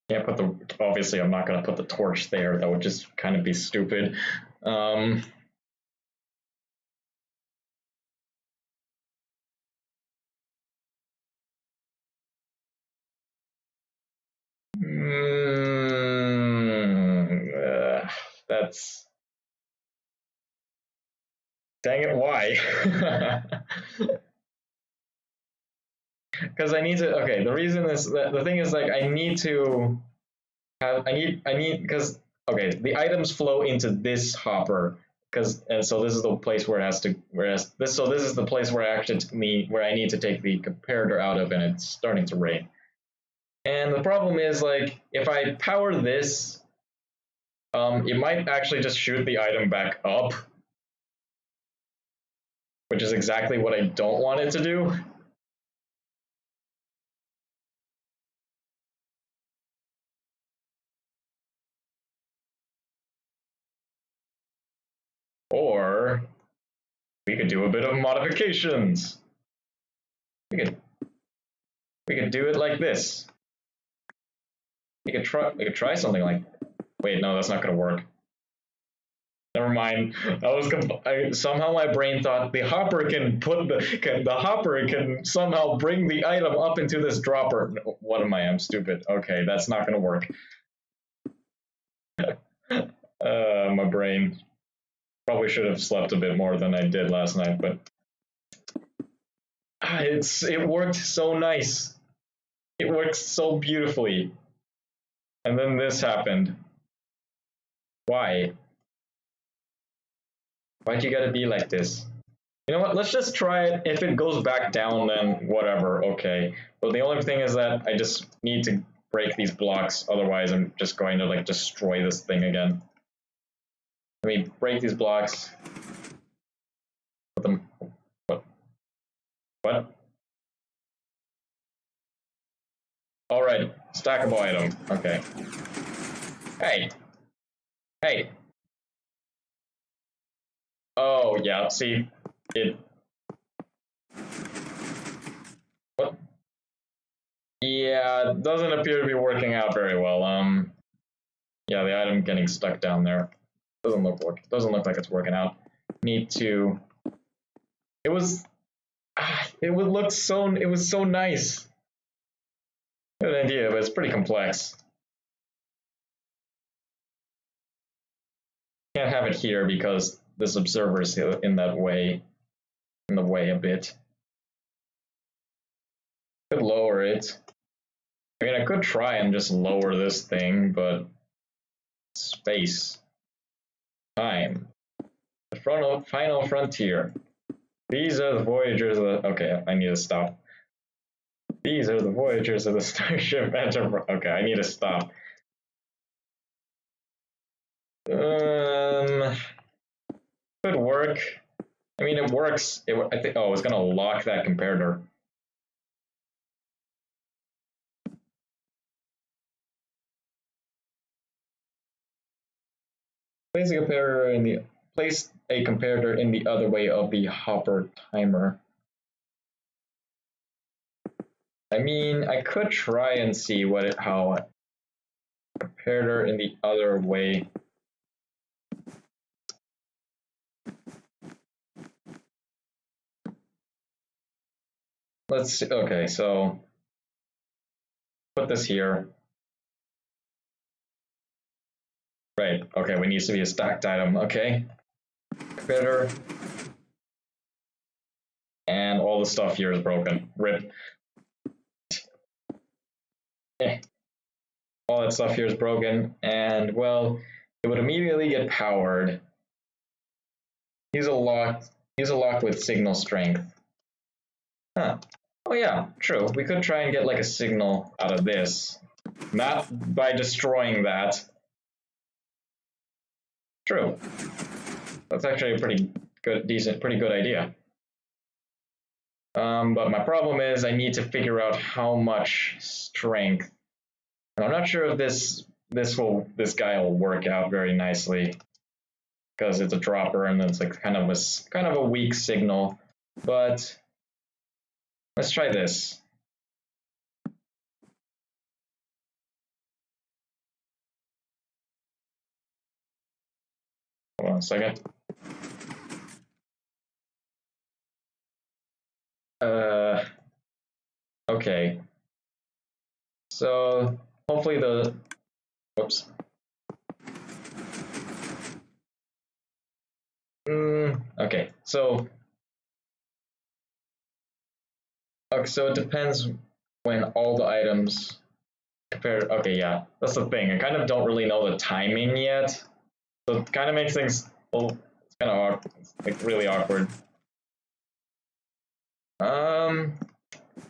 Speaker 1: Can't put the, obviously I'm not going to put the torch there. That would just kind of be stupid. That's, dang it, why? Because I need to, okay, the reason is, the thing is like I need to have, because, okay, the items flow into this hopper, and so this is the place where it has to, so this is the place where where I need to take the comparator out of, and it's starting to rain. And the problem is, like, if I power this, it might actually just shoot the item back up, which is exactly what I don't want it to do. Or we could do a bit of modifications. We could do it like this. We could try something like. Wait, no, that's not going to work. Never mind. Somehow my brain thought the hopper can somehow bring the item up into this dropper. No, what am I? I'm stupid. Okay, that's not going to work. My brain. Probably should have slept a bit more than I did last night, but it worked so nice. It worked so beautifully. And then this happened. Why? Why'd you gotta be like this? You know what? Let's just try it. If it goes back down, then whatever. Okay. But the only thing is that I just need to break these blocks. Otherwise, I'm just going to like destroy this thing again. Let me break these blocks. Put them. What? All right. Stackable item. Okay. Hey. Hey. Oh yeah. See it. What? Yeah, it doesn't appear to be working out very well. Yeah, the item getting stuck down there. Doesn't look like it's working out. Need to. It was. It was so nice. Good idea, but it's pretty complex. can't have it here because this observer is in that way, in the way a bit. Could lower it. I mean, I could try and just lower this thing, but space, time, the final frontier. These are the voyagers of the. Okay, I need to stop. These are the voyagers of the Starship Enterprise. Okay, I need to stop. Could work. I mean, it works. I think. Oh, it's gonna lock that comparator. Place a comparator in the other way of the hopper timer. I mean, I could try and see how comparator in the other way. Let's see. Okay, so put this here. Right. Okay, it needs to be a stacked item. Okay. Comparator. And all the stuff here is broken. Rip. All that stuff here is broken, and well, it would immediately get powered. He's a lock with signal strength. Huh. Oh yeah, true. We could try and get like a signal out of this. Not by destroying that. True. That's actually a pretty good idea. But my problem is I need to figure out how much strength. And I'm not sure if this guy will work out very nicely because it's a dropper and it's like kind of a weak signal. But let's try this. Hold on a second. Okay. So hopefully whoops. Okay, so it depends when all the items compare. Okay, yeah, that's the thing. I kind of don't really know the timing yet, so it kind of makes things it's kind of awkward, like really awkward.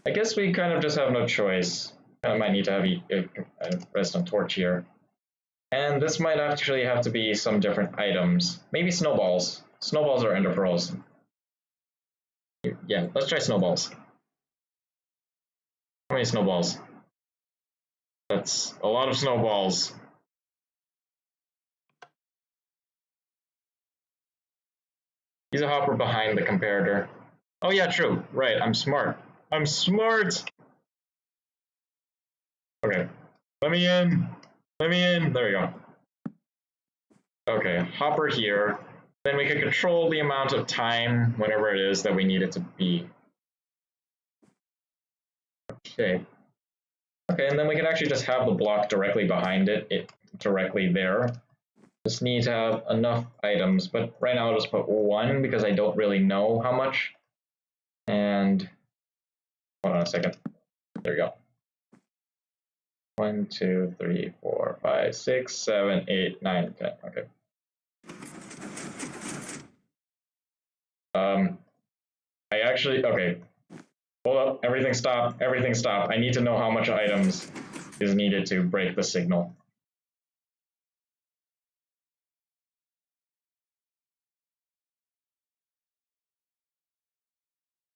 Speaker 1: I guess we kind of just have no choice. I might need to have a redstone torch here. And this might actually have to be some different items. Maybe snowballs. Snowballs are ender pearls. Yeah, let's try snowballs. How many snowballs? That's a lot of snowballs. He's a hopper behind the comparator. Oh yeah, true. Right, I'm smart. I'm smart! Okay, let me in. Let me in. There we go. Okay, hopper here. Then we can control the amount of time, whatever it is that we need it to be. Okay. Okay, and then we can actually just have the block directly behind it directly there. Just need to have enough items, but right now I'll just put one because I don't really know how much. And hold on a second. There we go. 1, 2, 3, 4, 5, 6, 7, 8, 9, 10. Okay. Okay. Hold up, everything stop, everything stop. I need to know how much items is needed to break the signal.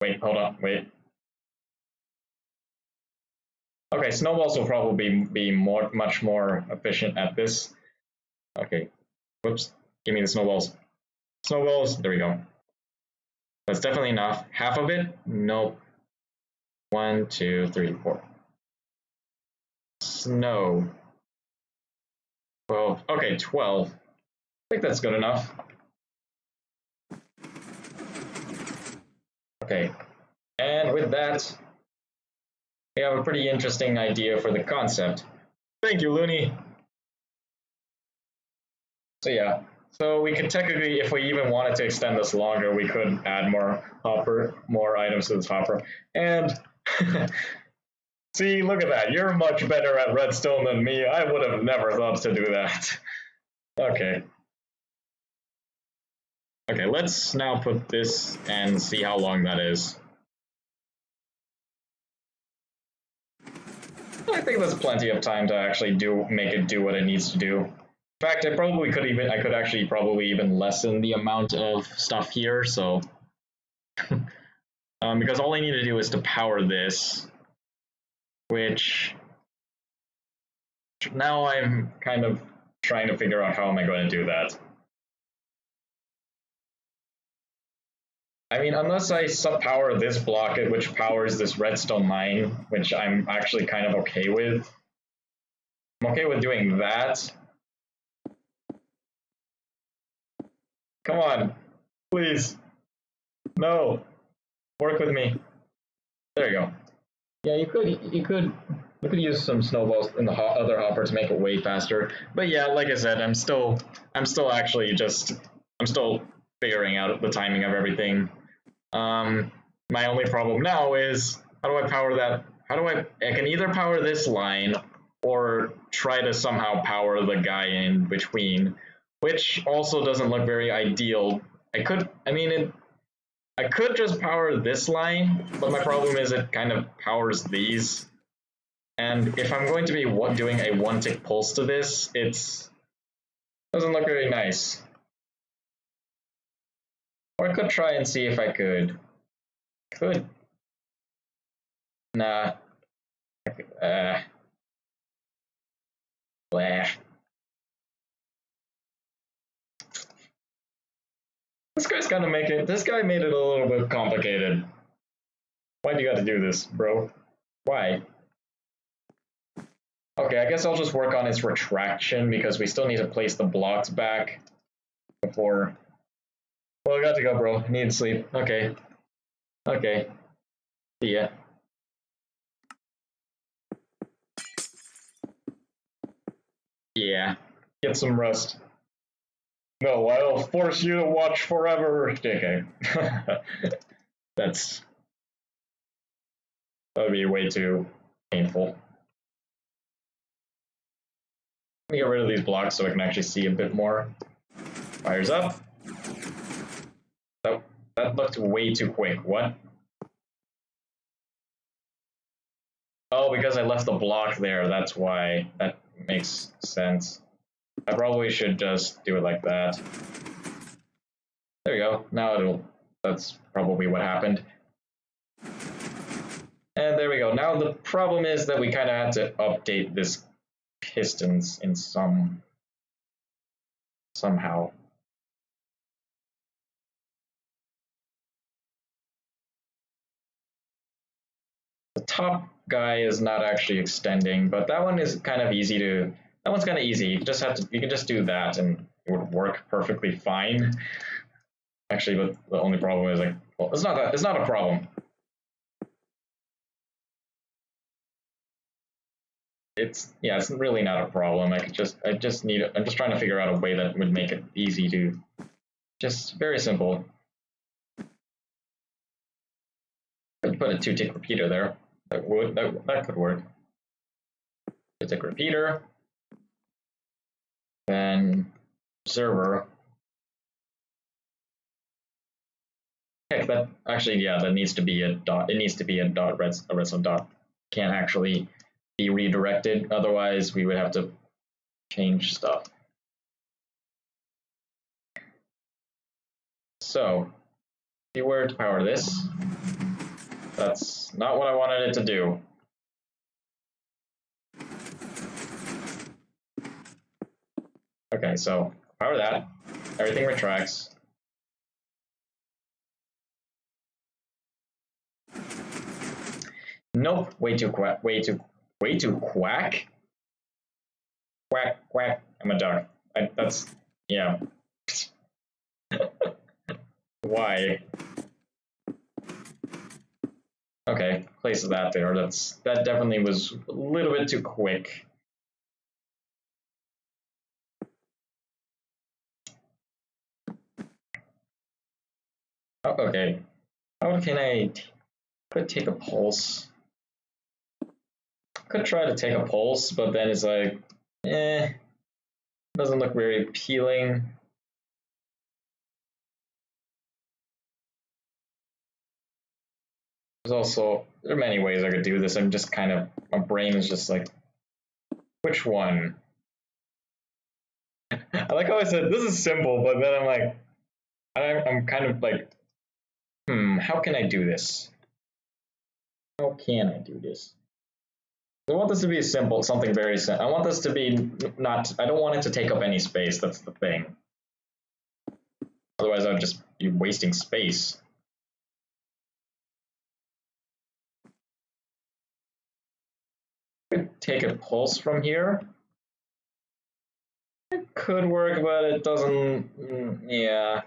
Speaker 1: Wait, hold on, wait. Okay, snowballs will probably be much more efficient at this. Okay, whoops, give me the snowballs. Snowballs, there we go. That's definitely enough. Half of it? Nope. 1, 2, 3, 4. Snow. 12. Okay, 12. I think that's good enough. Okay, and with that, we have a pretty interesting idea for the concept. Thank you, Looney. So yeah, So we could technically, if we even wanted to extend this longer, we could add more items to this hopper. And see, look at that. You're much better at redstone than me. I would have never thought to do that. Okay. Okay, let's now put this and see how long that is. I think that's plenty of time to actually make it do what it needs to do. In fact, I could actually probably even lessen the amount of stuff here, so because all I need to do is to power this, which now I'm kind of trying to figure out how am I going to do that. I mean, unless I sub-power this block, which powers this redstone mine, which I'm actually kind of okay with. I'm okay with doing that. Come on, please. No, work with me. There you go. Yeah, you could use some snowballs in the other hopper to make it way faster. But yeah, like I said, I'm still figuring out the timing of everything. My only problem now is how do I power that? I can either power this line or try to somehow power the guy in between, which also doesn't look very ideal. I could just power this line, but my problem is it kind of powers these. And if I'm going to be doing a one-tick pulse to this, it doesn't look very nice. Or I could try and see if I could. Nah. Blah. This guy made it a little bit complicated. Why do you got to do this, bro? Why? Okay, I guess I'll just work on its retraction because we still need to place the blocks back before. Well, I got to go, bro. I need to sleep. Okay. Okay. See ya. Yeah. Get some rest. No, I'll force you to watch forever. Okay. That would be way too painful. Let me get rid of these blocks so I can actually see a bit more. Fires up. Oh, that looked way too quick. What? Oh, because I left the block there. That's why. That makes sense. I probably should just do it like that. There we go. Now that's probably what happened. And there we go. Now the problem is that we kind of had to update this pistons in somehow. The top guy is not actually extending, but that one is kind of easy to. That one's kind of easy. You can just do that, and it would work perfectly fine. Actually, but the only problem is well, it's not a problem. It's really not a problem. I'm just trying to figure out a way that would make it easy to, just very simple. Could put a 2-tick repeater there. That could work. 2-tick repeater, then server. Heck, that needs to be a dot. It needs to be a redstone dot. Can't actually be redirected. Otherwise, we would have to change stuff. So, if you were to power this, that's not what I wanted it to do. Okay, so power that. Everything retracts. Nope, way too quack. Quack, quack. I'm a duck. Yeah. Why? Okay, places that there. That definitely was a little bit too quick. Oh, okay. How can I could take a pulse? Could try to take a pulse, but then it's like, doesn't look very appealing. There's also, there are many ways I could do this. I'm just kind of, my brain is just like, which one? I like how I said, this is simple, but then I'm like, I'm kind of like, how can I do this? How can I do this? I want this to be simple, something very simple. I want this to be not, I don't want it to take up any space, that's the thing. Otherwise I'd just be wasting space. Could take a pulse from here. It could work, but it doesn't, yeah.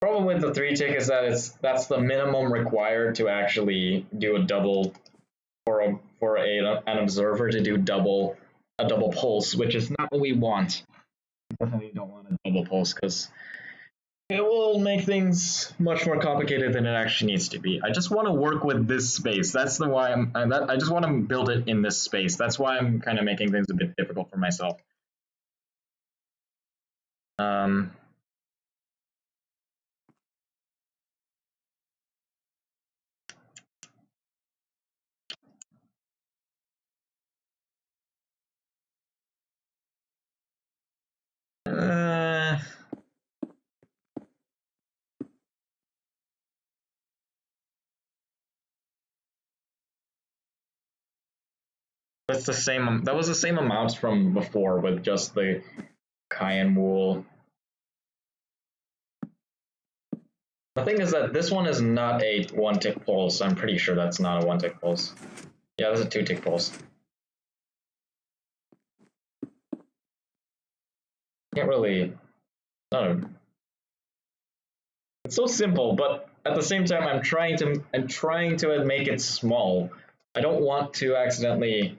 Speaker 1: Problem with the 3 tick is that that's the minimum required to actually do a double for an observer to do a double pulse, which is not what we want. Definitely don't want a double pulse because it will make things much more complicated than it actually needs to be. I just want to work with this space. That's the why I just want to build it in this space. That's why I'm kind of making things a bit difficult for myself. That's the same. That was the same amounts from before with just the cayenne wool. The thing is that this one is not a 1 tick pulse. I'm pretty sure that's not a 1 tick pulse. Yeah, that's a 2 tick pulse. Can't really. No. It's so simple, but at the same time, I'm trying to make it small. I don't want to accidentally.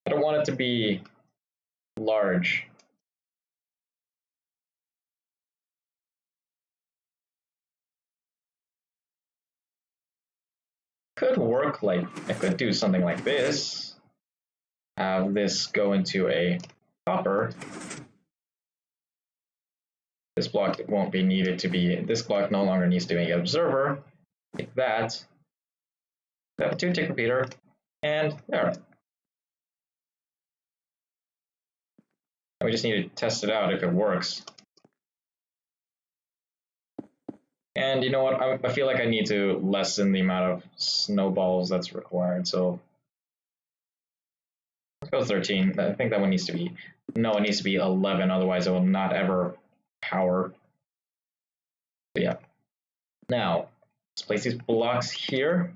Speaker 1: I don't want it to be large. Could work like I could do something like this. Have this go into a copper. This block won't be needed to be. This block no longer needs to be an observer. Like that. Have a 2 tick repeater, and there. We just need to test it out if it works. And you know what? I feel like I need to lessen the amount of snowballs that's required. So let's go 13. I think that one needs to be, no, it needs to be 11. Otherwise, it will not ever power. So yeah. Now, let's place these blocks here.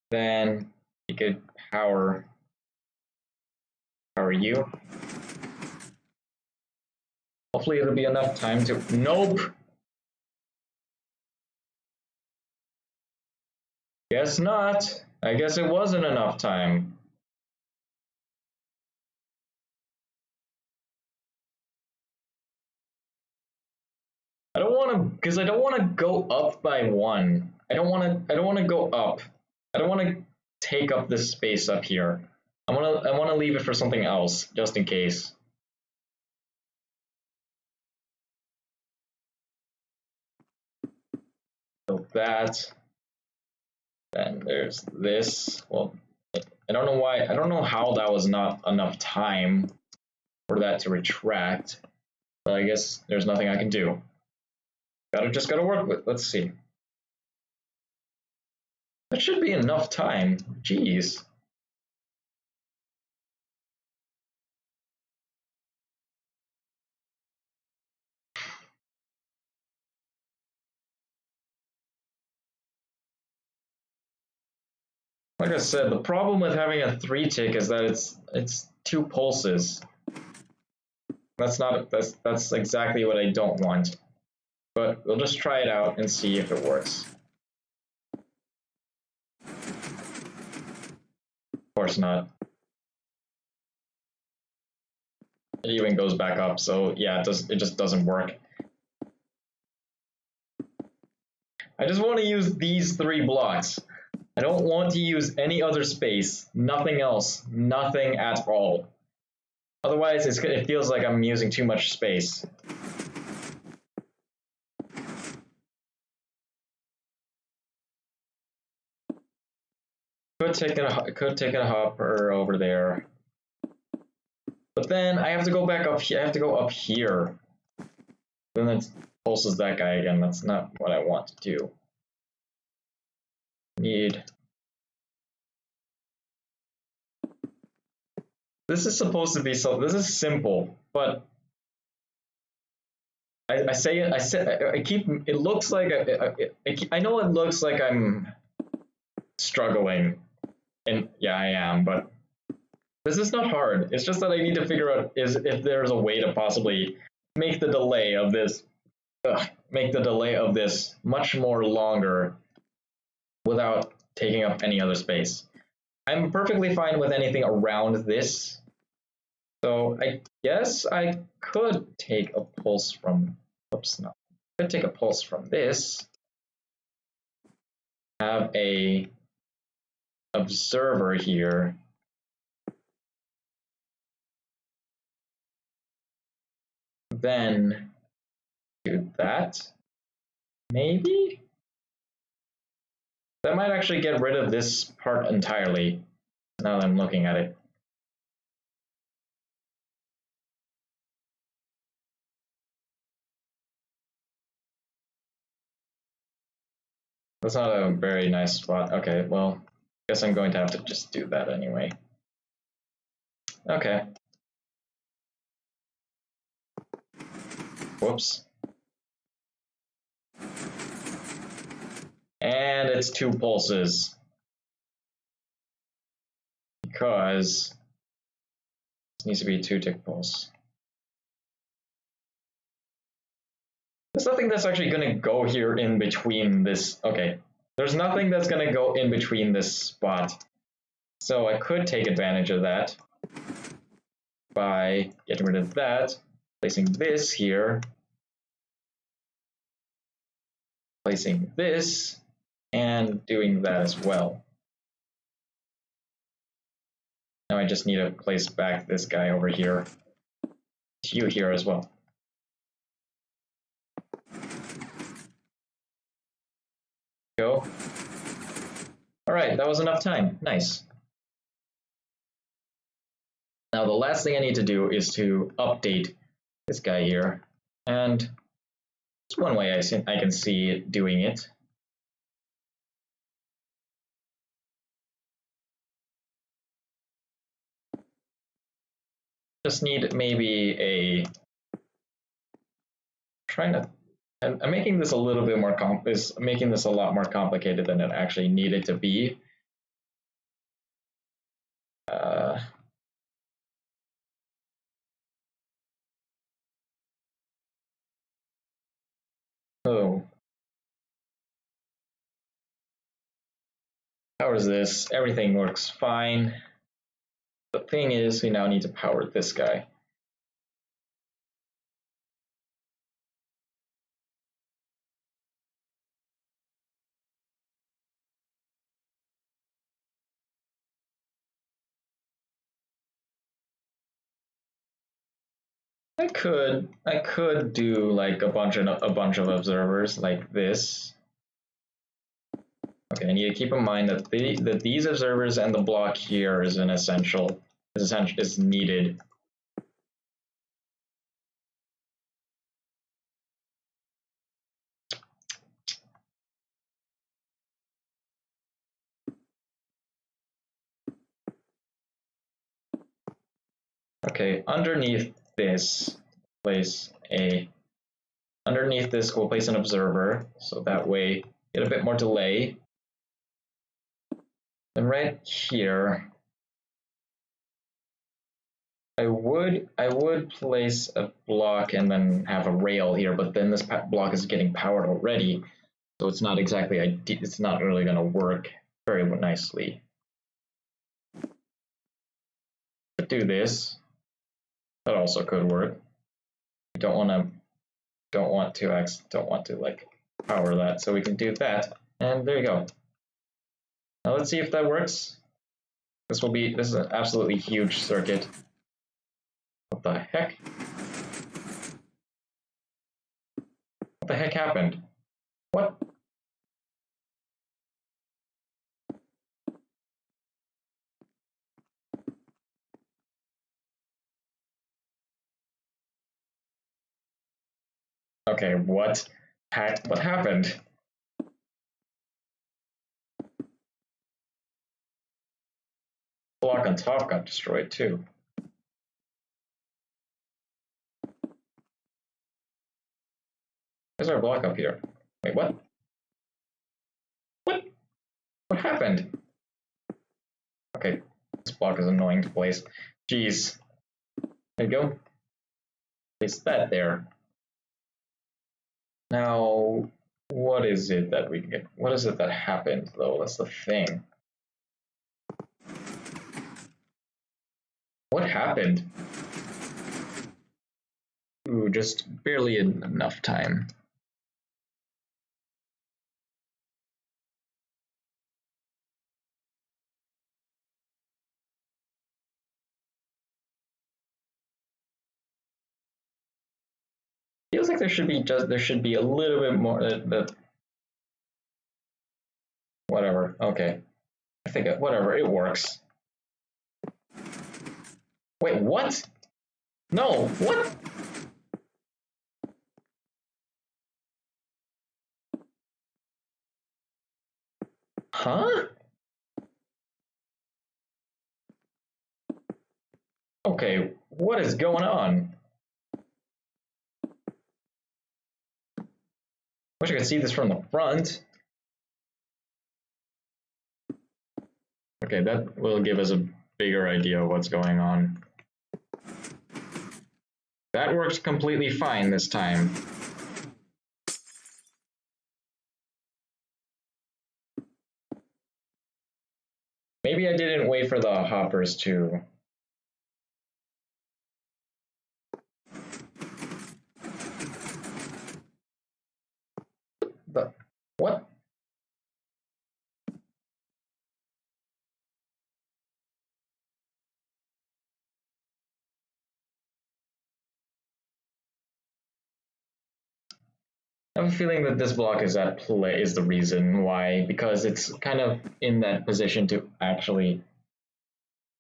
Speaker 1: Then you could power you. Hopefully it'll be enough time to, nope. Guess not. I guess it wasn't enough time. I don't want to, because I don't want to go up by 1. I don't want to go up. I don't want to take up this space up here. I want to leave it for something else, just in case. So that. Then there's this. Well, I don't know why. I don't know how that was not enough time for that to retract. But I guess there's nothing I can do. Just gotta work with. Let's see. That should be enough time. Jeez. Like I said, the problem with having a 3 tick is that it's 2 pulses. That's exactly what I don't want. But we'll just try it out and see if it works. Of course not. it even goes back up. So yeah, it just doesn't work. I just want to use these 3 blocks. I don't want to use any other space, nothing else, nothing at all. Otherwise, it feels like I'm using too much space. Could take a hopper over there. But then I have to go back up here. I have to go up here. Then that pulses that guy again. That's not what I want to do. Need. This is supposed to be so. This is simple, but I say it. I keep. It looks like I know it looks like I'm struggling, and yeah, I am. But this is not hard. It's just that I need to figure out if there's a way to possibly make the delay of this. Make the delay of this much more longer without taking up any other space. I'm perfectly fine with anything around this. So I guess I could take a pulse from, oops, no. I could take a pulse from this, have a observer here, then do that, maybe? That might actually get rid of this part entirely, now that I'm looking at it. That's not a very nice spot. Okay, well, I guess I'm going to have to just do that anyway. Okay. Whoops. And it's 2 pulses. Because it needs to be a 2-tick pulse. There's nothing that's actually going to go here in between this. Okay, there's nothing that's going to go in between this spot. So I could take advantage of that by getting rid of that, placing this here, placing this, and doing that as well. Now I just need to place back this guy over here. You here as well. Go. All right, that was enough time. Nice. Now the last thing I need to do is to update this guy here, and it's one way I can see it doing it. Just need maybe a. I'm making this a little bit more making this a lot more complicated than it actually needed to be. Oh. Powers this. Everything works fine. The thing is, we now need to power this guy. I could do like a bunch of observers like this. Okay, I need to keep in mind that these observers and the block here is is needed. Okay, underneath this, we'll place an observer, so that way get a bit more delay. And right here, I would place a block and then have a rail here, but then this block is getting powered already, so it's not exactly it's not really going to work very nicely. Could do this. That also could work. We don't want to like power that, so we can do that. And there you go. Now let's see if that works. This is an absolutely huge circuit. What the heck? What the heck happened? What? Okay, what happened? Block on top got destroyed too. There's our block up here. Wait, what? What? What happened? Okay, this block is annoying to place. Jeez. There you go. Place that there. Now, what is it that we can get? What is it that happened though? That's the thing. What happened? Ooh, just barely enough time. Feels like there should be a little bit more. Whatever. Okay. I think whatever. It works. Wait, what? No. What? Huh? Okay. What is going on? Wish I could see this from the front. Okay, that will give us a bigger idea of what's going on. That works completely fine this time. Maybe I didn't wait for the hoppers to. What? I have a feeling that this block is at play is the reason why, because it's kind of in that position to actually.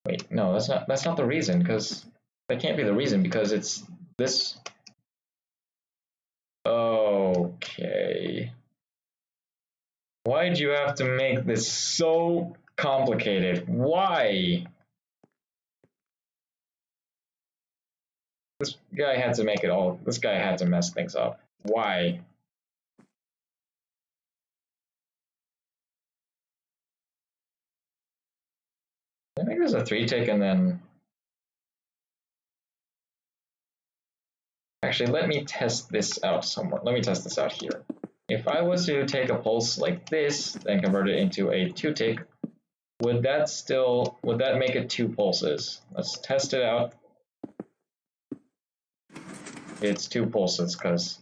Speaker 1: Wait, no, that's not the reason, because that can't be the reason, because it's this. Okay. Why'd you have to make this so complicated? Why? This guy had to make it all. This guy had to mess things up. Why? I think there's a 3-tick and then. Actually, let me test this out somewhere. Let me test this out here. If I was to take a pulse like this, then convert it into a 2-tick, would that make it 2 pulses? Let's test it out. It's 2 pulses, because.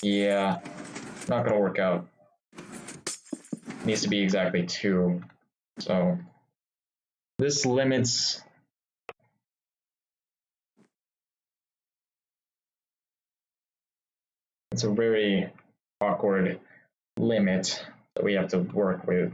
Speaker 1: Yeah, not gonna work out. Needs to be exactly 2. So this limits. It's a very awkward limit that we have to work with.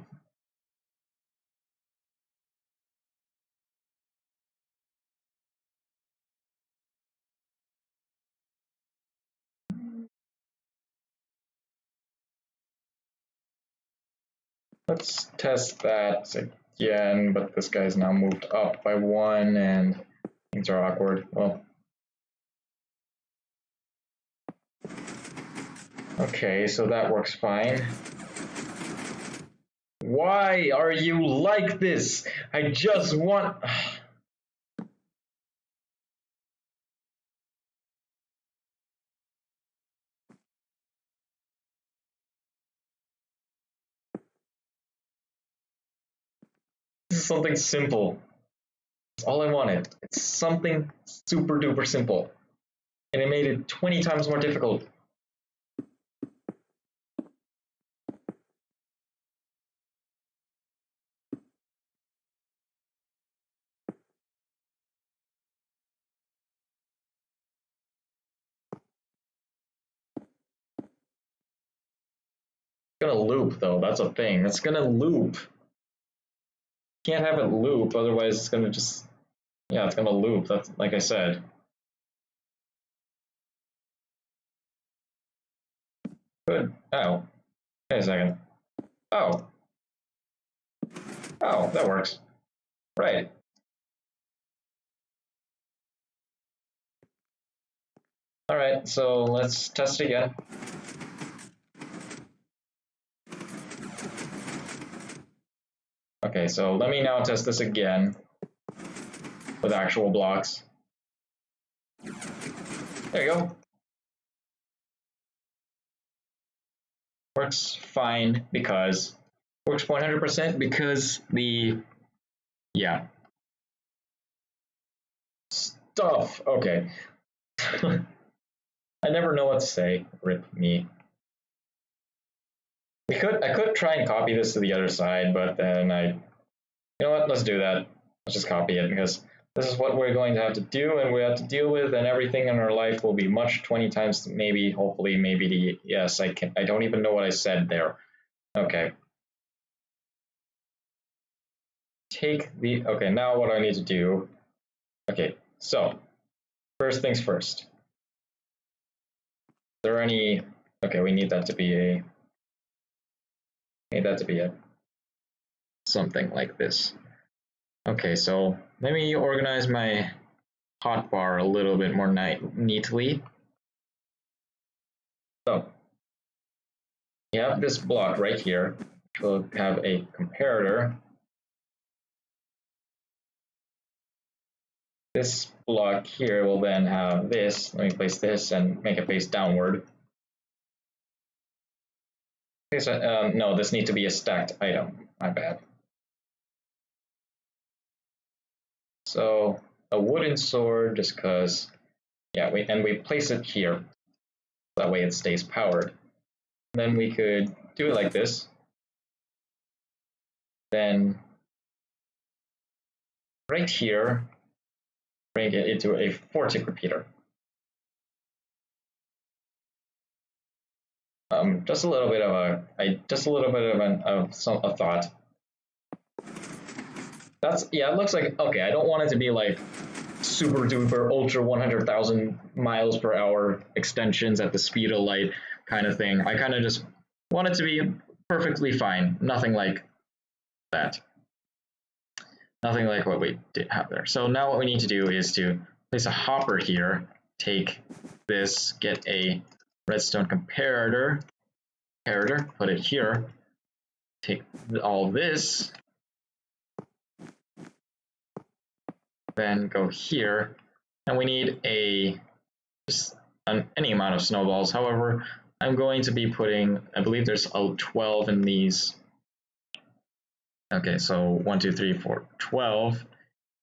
Speaker 1: Let's test that again, but this guy's now moved up by 1 and things are awkward. Well, okay, so that works fine. Why are you like this? I just want. This is something simple. That's all I wanted. It's something super duper simple. And it made it 20 times more difficult. It's gonna loop though, that's a thing. It's gonna loop. Can't have it loop, otherwise it's gonna just, yeah, it's gonna loop. That's like I said. Good. Oh. Wait a second. Oh. Oh, that works. Right. Alright, so let's test it again. Okay, so let me now test this again with actual blocks. There you go. Works fine because, works 100% because the, yeah. Stuff, okay. I never know what to say, rip me. I could try and copy this to the other side, but then you know what, let's do that. Let's just copy it because this is what we're going to have to do and we have to deal with, and everything in our life will be much 20 times, maybe, hopefully, maybe the, yes, I don't even know what I said there. Okay. Okay, now what I need to do, okay, so, first things first. Is there any, okay, we need that to be something like this. Okay, so let me organize my hotbar a little bit more neatly. So, you have this block right here, which will have a comparator. This block here will then have this. Let me place this and make it face downward. Okay, so, no, this needs to be a stacked item. My bad. So a wooden sword, just because, yeah, we place it here. That way it stays powered. Then we could do it like this. Then right here, bring it into a 4-tick repeater. Just a little bit of a thought. That's, yeah, it looks like, okay, I don't want it to be like super duper ultra 100,000 miles per hour extensions at the speed of light kind of thing. I kind of just want it to be perfectly fine. Nothing like that. Nothing like what we did have there. So now what we need to do is to place a hopper here, take this, get a redstone comparator, put it here, take all this, then go here, and we need just any amount of snowballs. However, I'm going to be putting, I believe there's 12 in these. Okay, so 1, 2, 3, 4, 12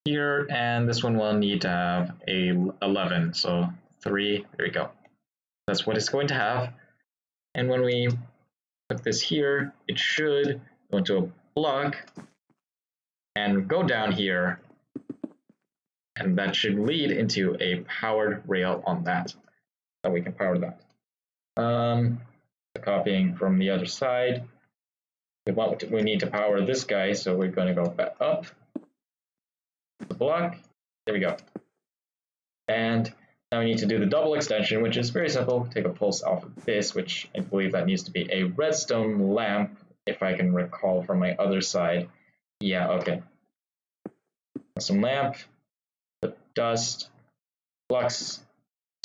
Speaker 1: here, and this one will need to have a 11, so 3, there we go. That's what it's going to have. And when we put this here, it should go into a block and go down here, and that should lead into a powered rail on that. So we can power that. Copying from the other side, we need to power this guy, so we're going to go back up the block. There we go. And now we need to do the double extension, which is very simple. Take a pulse off of this, which I believe that needs to be a redstone lamp, if I can recall from my other side. Yeah, okay. Some lamp, put dust, flux,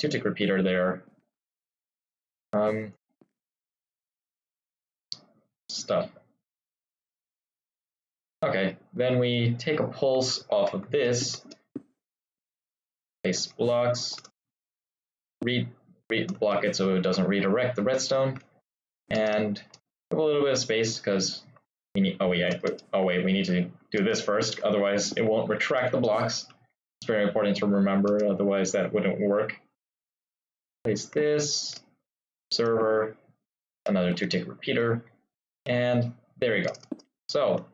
Speaker 1: 2-tick repeater there. Stuff. Okay, then we take a pulse off of this, place blocks, block it so it doesn't redirect the redstone, and give a little bit of space because We need, oh wait, we need to do this first, otherwise it won't retract the blocks. It's very important to remember, otherwise that wouldn't work. Place this, server, another 2-tick repeater, and there we go. So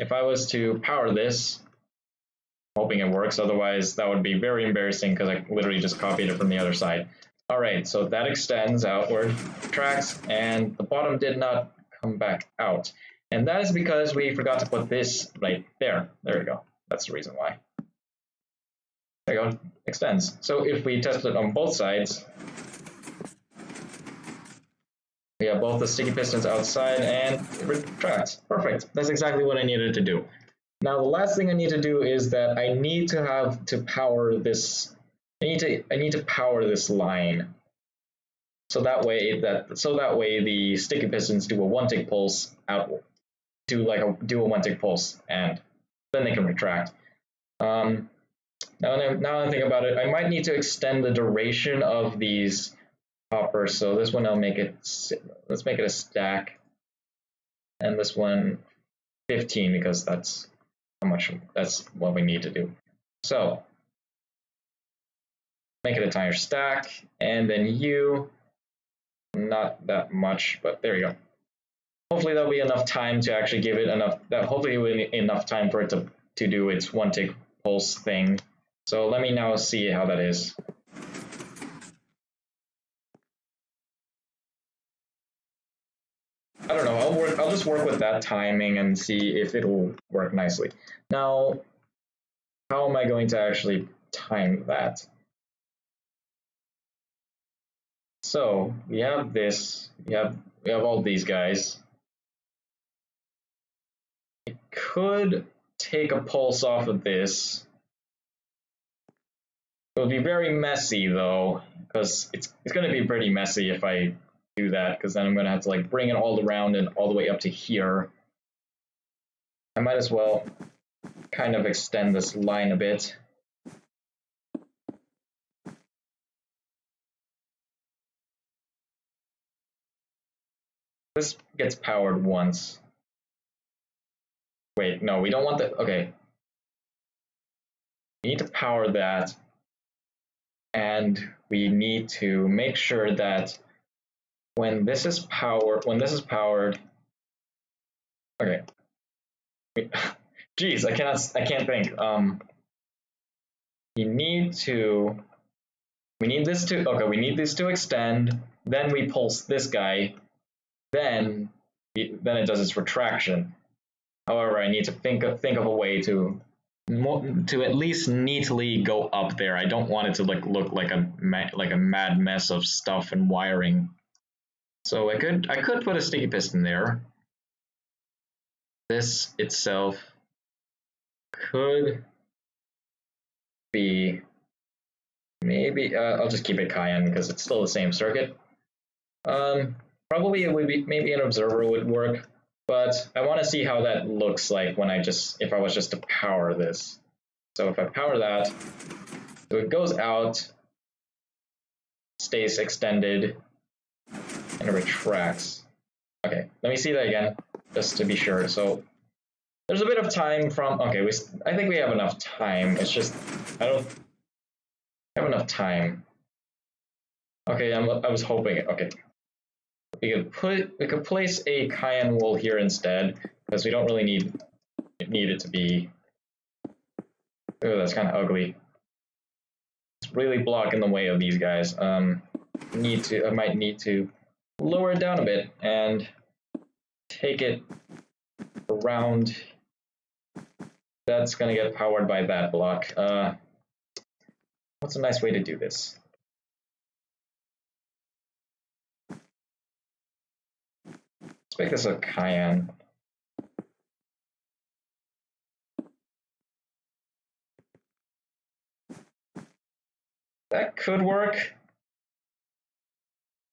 Speaker 1: if I was to power this, hoping it works, otherwise that would be very embarrassing because I literally just copied it from the other side. All right, so that extends outward, tracks, and the bottom did not come back out. And that is because we forgot to put this right there. There we go. That's the reason why. There you go, extends. So if we test it on both sides, we have both the sticky pistons outside and it retracts. Perfect. That's exactly what I needed to do. Now the last thing I need to do is that I need to power this. I need to power this line. So that way the sticky pistons do a 1-tick pulse out, do a 1-tick pulse, and then they can retract. Now I think about it, I might need to extend the duration of these hoppers. So this one let's make it a stack, and this one 15 because that's what we need to do. So make it a tinier stack, and then not that much, but there you go. Hopefully that'll be enough time to actually give it enough time for it to do its 1-tick pulse thing. So let me now see how that is. I don't know, I'll just work with that timing and see if it'll work nicely. Now, how am I going to actually time that? So we have this, we have all these guys. It could take a pulse off of this. It would be very messy though, because it's going to be pretty messy if I do that, because then I'm going to have to like bring it all around and all the way up to here. I might as well kind of extend this line a bit. This gets powered once. Wait, no, we don't want that. Okay. We need to power that. And we need to make sure that when this is powered, okay. Geez, I can't think. We need this to extend, then we pulse this guy, then it does its retraction. However, I need to think of a way to at least neatly go up there. I don't want it to look like a mad mess of stuff and wiring. So I could put a sticky piston there. This itself could be maybe I'll just keep it cayenne because it's still the same circuit. Probably it would be maybe an observer would work, but I want to see how that looks like when if I was just to power this. So if I power that, so it goes out, stays extended, and it retracts. Okay, let me see that again, just to be sure. So there's a bit of time from, okay, I think we have enough time. It's just, I don't have enough time. Okay, I was hoping, okay. We could place a cayenne wool here instead, because we don't really need it to be, oh, that's kind of ugly. It's really blocking the way of these guys. I might need to lower it down a bit and take it around. That's gonna get powered by that block. What's a nice way to do this? Let's make this a cayenne. That could work,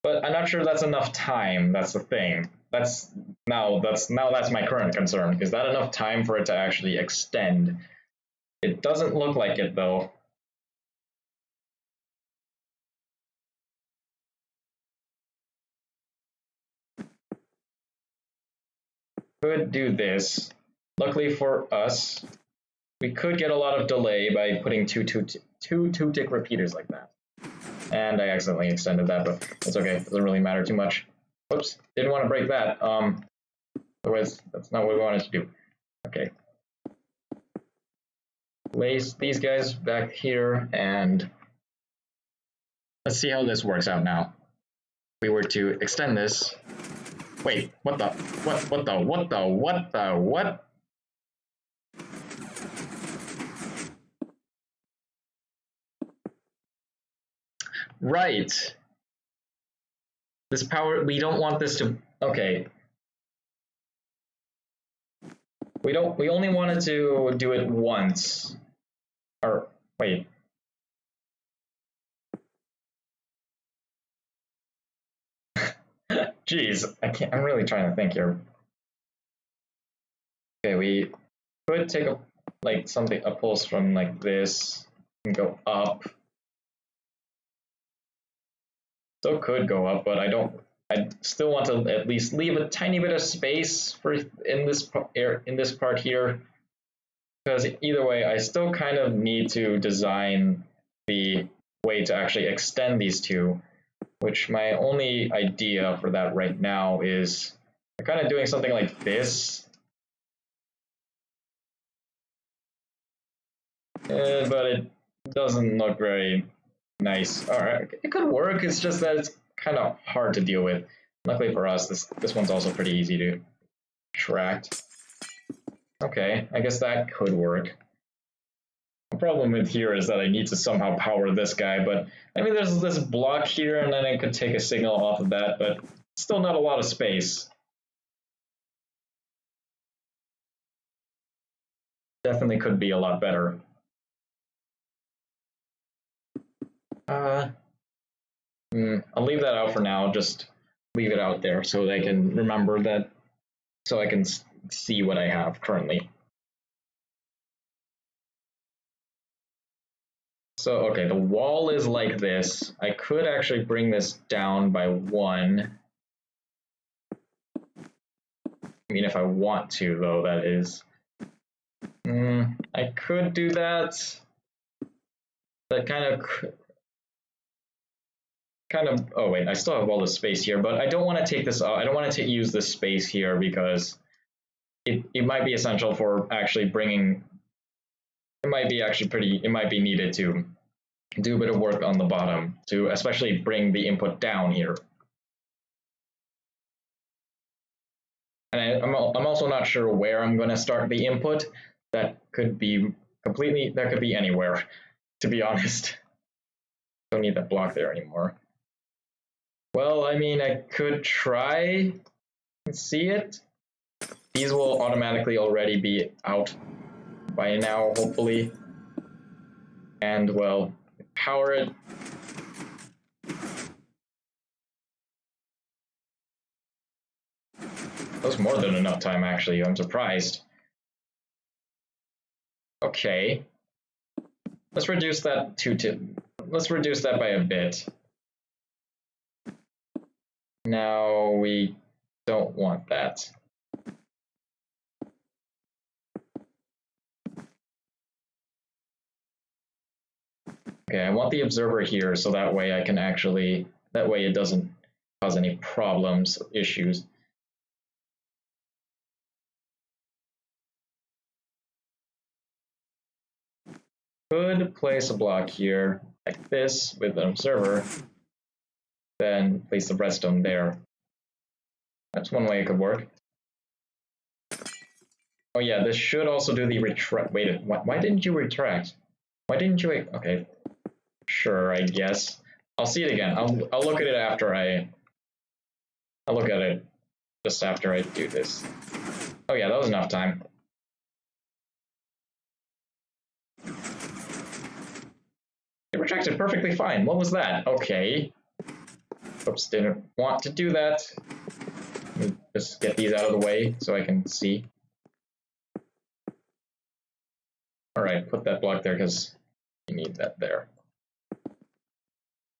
Speaker 1: but I'm not sure that's enough time. That's the thing. That's my current concern. Is that enough time for it to actually extend? It doesn't look like it though. could do this. Luckily for us, we could get a lot of delay by putting two tick repeaters like that. And I accidentally extended that, but it's okay. It doesn't really matter too much. Whoops, didn't want to break that. Otherwise, that's not what we wanted to do. Okay. Place these guys back here, and let's see how this works out now. If we were to extend this. Wait, what the? What? Right. This power, we don't want this to, okay. We only wanted to do it once. Or, wait. Jeez, I'm really trying to think here. Okay, we could take a pulse from like this and go up. Still could go up, but I still want to at least leave a tiny bit of space for in this part here, because either way, I still kind of need to design the way to actually extend these two. Which my only idea for that right now is kind of doing something like this. But it doesn't look very nice. All right, it could work. It's just that it's kind of hard to deal with. Luckily for us, this one's also pretty easy to extract. Okay, I guess that could work. The problem with here is that I need to somehow power this guy, but I mean there's this block here and then I could take a signal off of that, but still not a lot of space. Definitely could be a lot better. I'll leave that out for now, just leave it out there so they can remember that, so I can see what I have currently. So, okay, the wall is like this. I could actually bring this down by 1. I mean, if I want to, though, that is. I could do that. That kind of, oh wait, I still have all the space here, but I don't want to take this out. I don't want to use this space here because it might be essential for actually bringing, it might be needed to do a bit of work on the bottom to especially bring the input down here. And I'm also not sure where I'm going to start the input. That could be anywhere, to be honest. Don't need that block there anymore. Well, I mean, I could try and see it. These will automatically already be out by now, hopefully. And, well, power it. That was more than enough time, actually. I'm surprised. Okay. Let's reduce that by a bit. Now we don't want that. Okay, I want the observer here so that way I can actually, that way it doesn't cause any problems, issues. Could place a block here like this with an observer, then place the redstone there. That's one way it could work. Oh yeah, this should also do the retract. Wait, why didn't you retract? Why didn't you? Okay, sure, I guess. I'll see it again. I'll look at it after I'll look at it just after I do this. Oh yeah, that was enough time. It retracted perfectly fine. What was that? Okay. Oops, didn't want to do that. Let me just get these out of the way so I can see. All right, put that block there because you need that there.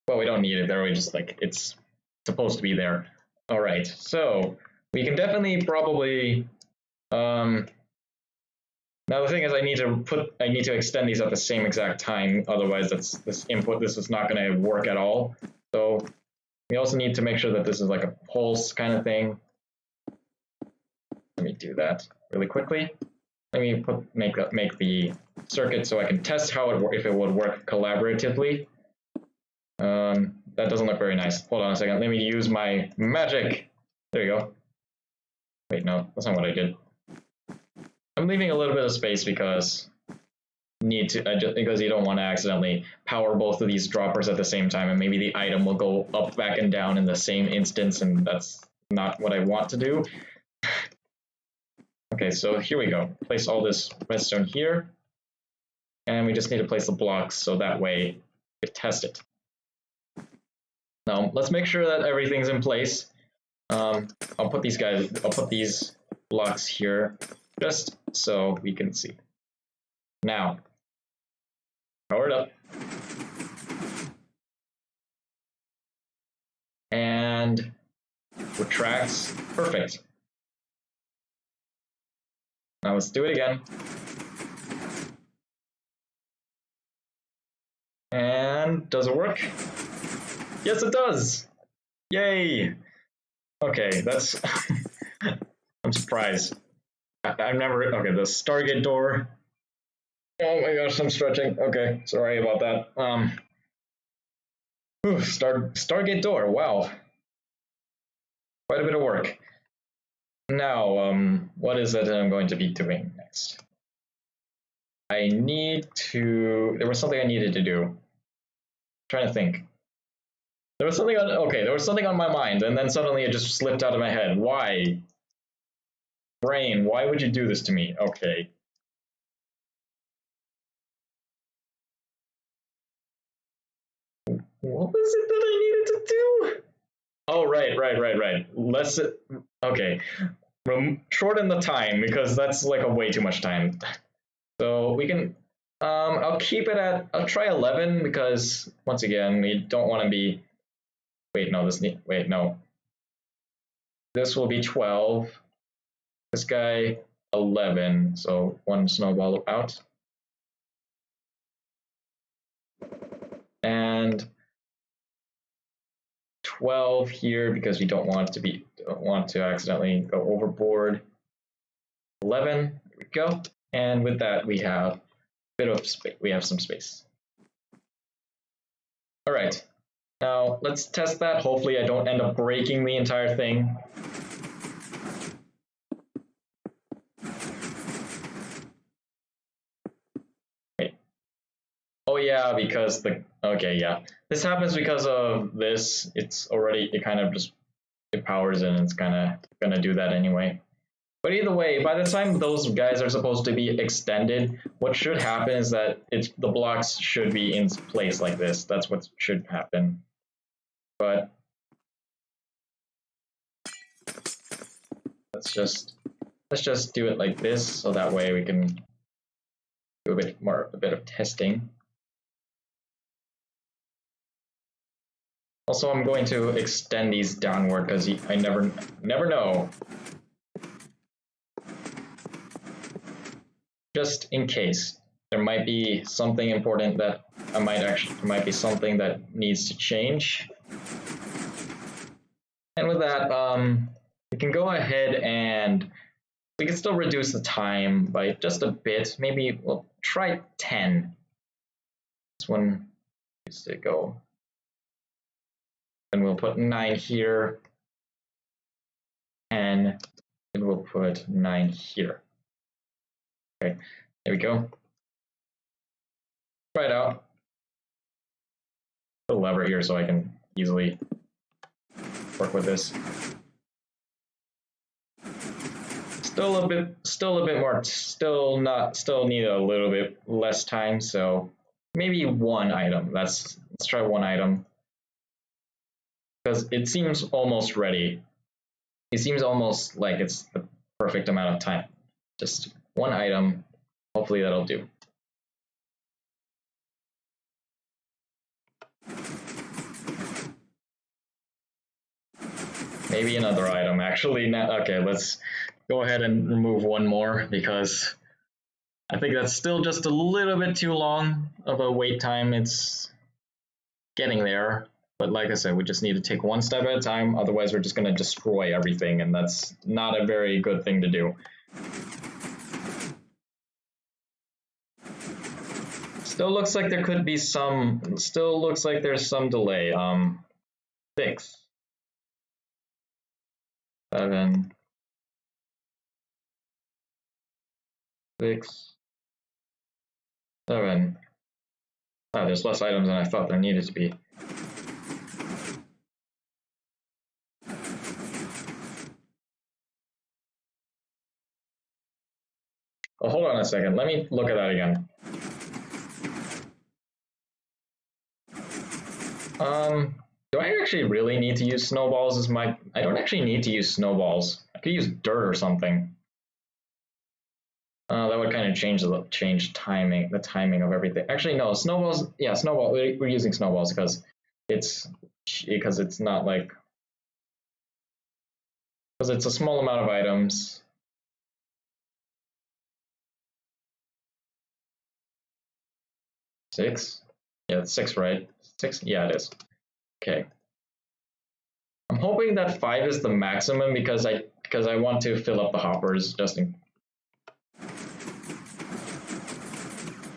Speaker 1: Well, we don't need it there. We just it's supposed to be there. All right, so we can definitely probably Now the thing is, I need to extend these at the same exact time. Otherwise, this is not going to work at all. So we also need to make sure that this is like a pulse kind of thing. Let me do that really quickly. Let me make the circuit so I can test if it would work collaboratively. That doesn't look very nice. Hold on a second. Let me use my magic. There you go. Wait, no, that's not what I did. I'm leaving a little bit of space because you don't want to accidentally power both of these droppers at the same time, and maybe the item will go up, back, and down in the same instance, and that's not what I want to do. Okay, so here we go. Place all this redstone here, and we just need to place the blocks so that way we can test it. Now let's make sure that everything's in place. I'll put these blocks here just so we can see. Now, power it up. And retracts. Perfect. Now let's do it again. And does it work? Yes, it does. Yay. Okay, that's I'm surprised. I've never okay, the stargate door. Oh my gosh, I'm stretching. Okay, sorry about that. Stargate door, wow. Quite a bit of work. Now, what is it that I'm going to be doing next? There was something I needed to do. I'm trying to think. There was something on my mind, and then suddenly it just slipped out of my head. Why? Brain, why would you do this to me? Okay. What was it that I needed to do? Oh, right. Okay. Shorten the time, because that's like a way too much time. So we can, I'll try 11, because once again, we don't want to be, no. This will be 12. This guy, 11. So one snowball out. And 12 here, because we don't want to accidentally go overboard. 11, there we go. And with that, we have a bit of space. We have some space. All right. Now let's test that. Hopefully I don't end up breaking the entire thing. Wait. Oh yeah, because this happens because of this. It kind of just, it powers in, it's kind of gonna do that anyway. But either way, by the time those guys are supposed to be extended, what should happen is that the blocks should be in place like this. That's what should happen. But let's just do it like this, so that way we can do a bit of testing. Also, I'm going to extend these downward because I never know. Just in case there might be something important that there might be something that needs to change. And with that, we can go ahead and we can still reduce the time by just a bit. Maybe we'll try 10. This one needs to go. And we'll put 9 here. And we'll put 9 here. Okay, there we go. Try it out. Put a lever here so I can easily work with this. Still need a little bit less time, so maybe one item. Let's try one item. Because it seems almost ready. It seems almost like it's the perfect amount of time. Just one item. Hopefully that'll do. Maybe another item. Actually, okay. go ahead and remove one more because I think that's still just a little bit too long of a wait time. It's getting there. But like I said, we just need to take one step at a time. Otherwise, we're just going to destroy everything. And that's not a very good thing to do. Still looks like there could be some, still looks like there's some delay. 6, 7, 6, 7. Oh, there's less items than I thought there needed to be. Oh, hold on a second. Let me look at that again. Do I actually really need to use snowballs as my... I don't actually need to use snowballs. I could use dirt or something. That would kind of change the timing of everything. Actually, no, snowballs. Yeah, snowball. We're using snowballs because it's not like, because it's a small amount of items. Six? Yeah, it's 6, right? 6? Yeah, it is. Okay. I'm hoping that 5 is the maximum because I want to fill up the hoppers just in.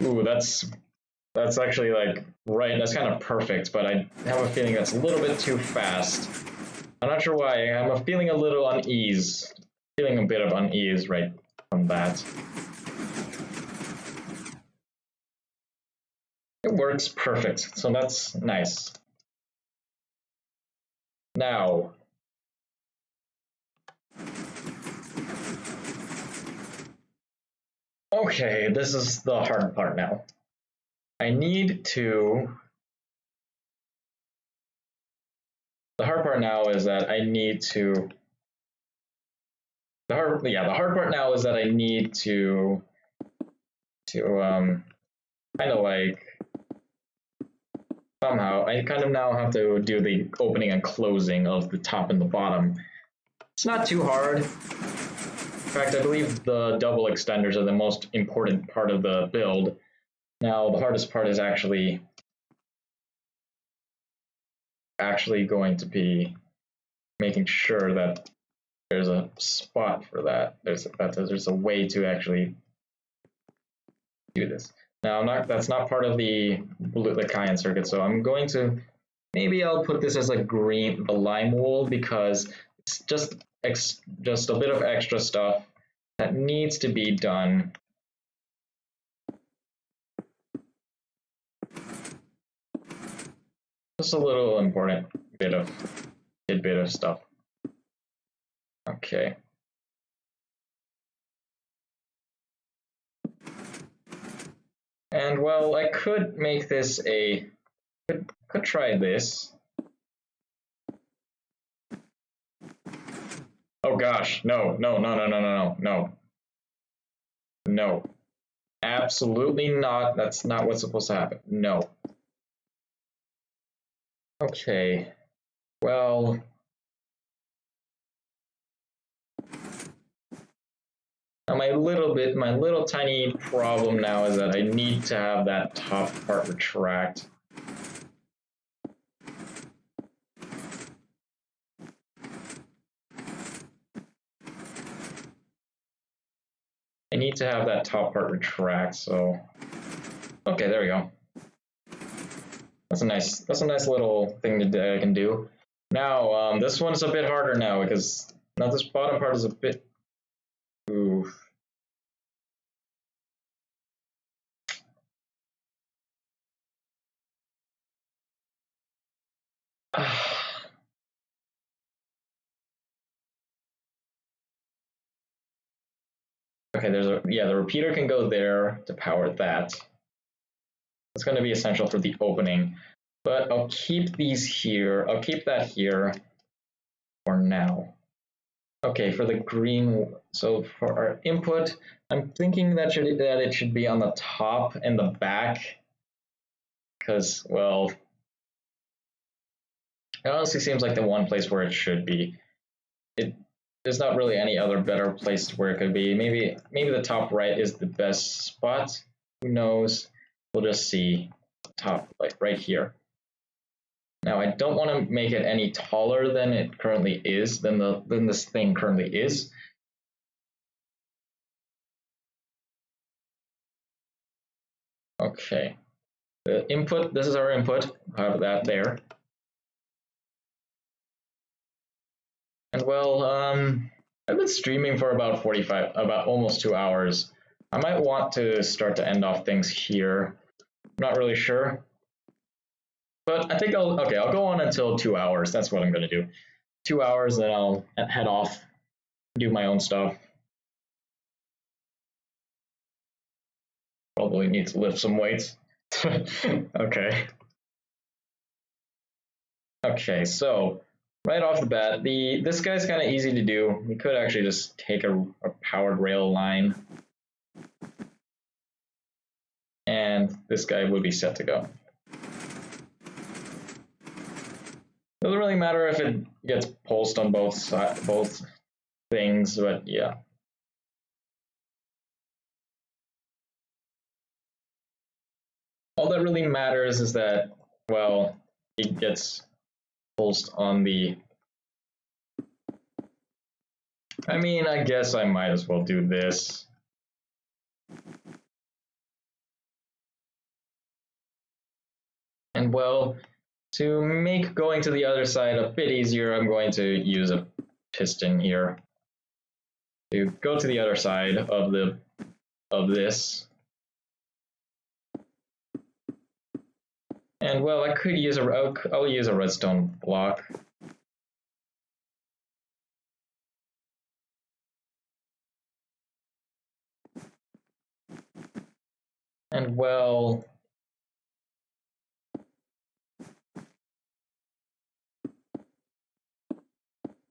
Speaker 1: Ooh, that's actually like right. That's kind of perfect, but I have a feeling that's a little bit too fast. I'm not sure why. I'm feeling a little unease. Feeling a bit of unease right from that. It works perfect, so that's nice. Now, okay, this is the hard part now. I need to... The hard part now is that I need to... The hard part now is that I need to kind of like somehow I kind of now have to do the opening and closing of the top and the bottom. It's not too hard. In fact, I believe the double extenders are the most important part of the build. Now, the hardest part is actually going to be making sure that there's a spot for that. There's a way to actually do this. Now, that's not part of the cayenne circuit, so I'm going to, maybe I'll put this as a green, the lime wool, because it's just a bit of extra stuff that needs to be done. Just a little important tidbit of stuff. Okay. And well, I could make this could try this. Oh gosh, no. No. Absolutely not. That's not what's supposed to happen. No. Okay. Well, now my little tiny problem now is that I need to have that top part retract. I need to have that top part retract, so okay, there we go. That's a nice little thing that I can do. Now, this one's a bit harder now because now this bottom part is a bit. Oof. Okay, the repeater can go there to power that. It's going to be essential for the opening, but I'll keep these here. I'll keep that here for now. Okay, for the green, so for our input, I'm thinking that it should be on the top and the back, because, well, it honestly seems like the one place where it should be. there's not really any other better place where it could be. Maybe the top right is the best spot. Who knows? We'll just see top, like right here. Now I don't want to make it any taller than it currently is, than this thing currently is. Okay. The input, this is our input. I'll have that there. And well, I've been streaming for about almost 2 hours. I might want to start to end off things here. I'm not really sure. But I think I'll go on until 2 hours. That's what I'm going to do. 2 hours, then I'll head off, do my own stuff. Probably need to lift some weights. Okay. Okay, so right off the bat, this guy's kind of easy to do. We could actually just take a powered rail line, and this guy would be set to go. Doesn't really matter if it gets pulsed on both things, but yeah. All that really matters is that, well, it gets pulsed on the... I mean, I guess I might as well do this. And well, to make going to the other side a bit easier, I'm going to use a piston here to go to the other side of this. And well, I could use I'll use a redstone block. And well,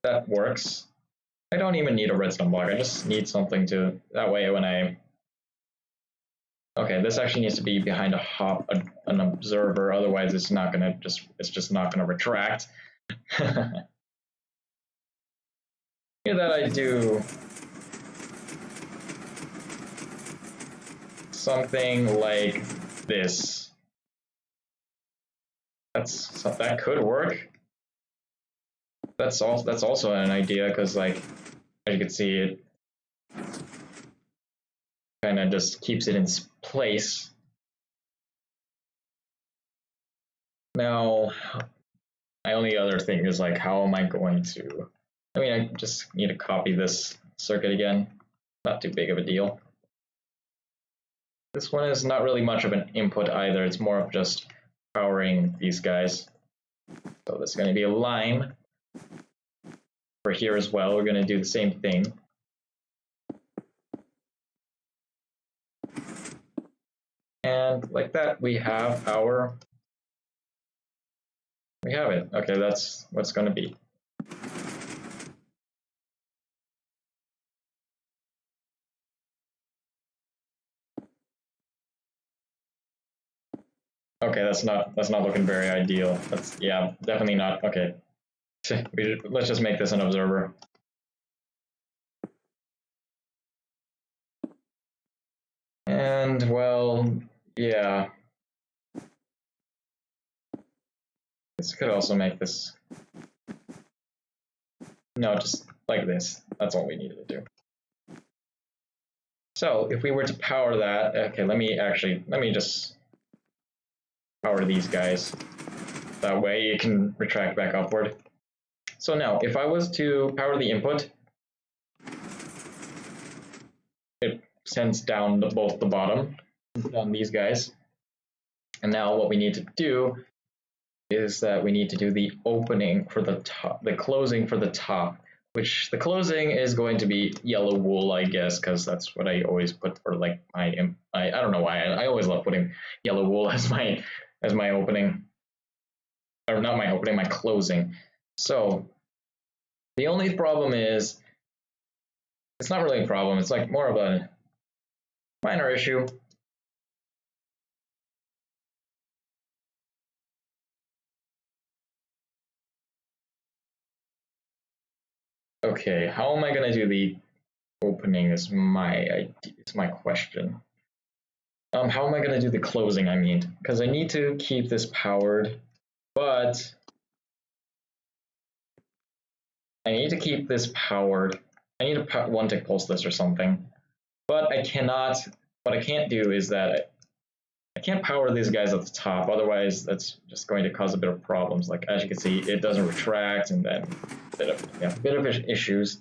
Speaker 1: that works. I don't even need a redstone block. I just need something to, that way when I... Okay, this actually needs to be behind an observer, otherwise it's just not gonna retract. Here that I do something like this. That could work. That's also an idea, because like, as you can see, it kind of just keeps it in place. Now, my only other thing is like, how am I going to... I mean, I just need to copy this circuit again. Not too big of a deal. This one is not really much of an input either. It's more of just powering these guys. So there's going to be a line for here as well. We're going to do the same thing. And like that, we have it. Okay, that's what's going to be. Okay, that's not looking very ideal. That's, yeah, definitely not. Okay, let's just make this an observer. And well, yeah. This could also make this... No, just like this. That's all we needed to do. So if we were to power that, okay, let me just power these guys. That way it can retract back upward. So now, if I was to power the input, it sends down both the bottom, down these guys. And now what we need to do is that we need to do the opening for the top, the closing for the top, which the closing is going to be yellow wool, I guess, because that's what I always put for like I don't know why, I always love putting yellow wool as my opening, or not my opening, my closing. So the only problem is, it's not really a problem, it's like more of a minor issue. Okay, how am I gonna do the opening is my question. How am I gonna do the closing, I mean? Because I need to keep this powered, but I need to keep this powered. I need to one tick pulse this or something. But I cannot, what I can't do is that I can't power these guys at the top, otherwise that's just going to cause a bit of problems. Like, as you can see, it doesn't retract, and then a bit of issues.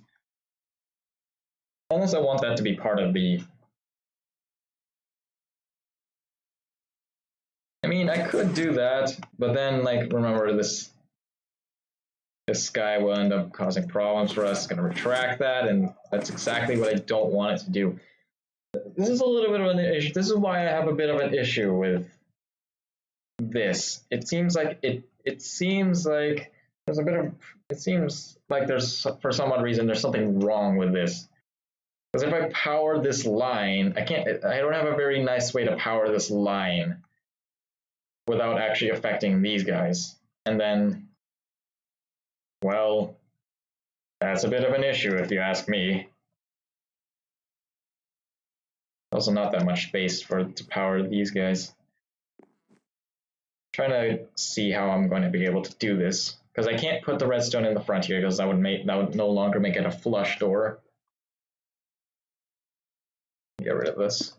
Speaker 1: Unless I want that to be part of the... I mean, I could do that, but then, like, remember this guy will end up causing problems for us. It's going to retract that, and that's exactly what I don't want it to do. This is a little bit of an issue. This is why I have a bit of an issue with this. It seems like there's a bit of, it seems like there's, for some odd reason, there's something wrong with this. Because if I power this line, I don't have a very nice way to power this line without actually affecting these guys. And then, well, that's a bit of an issue if you ask me. Also not that much space to power these guys. Trying to see how I'm going to be able to do this, because I can't put the redstone in the front here, because that would no longer make it a flush door. Get rid of this.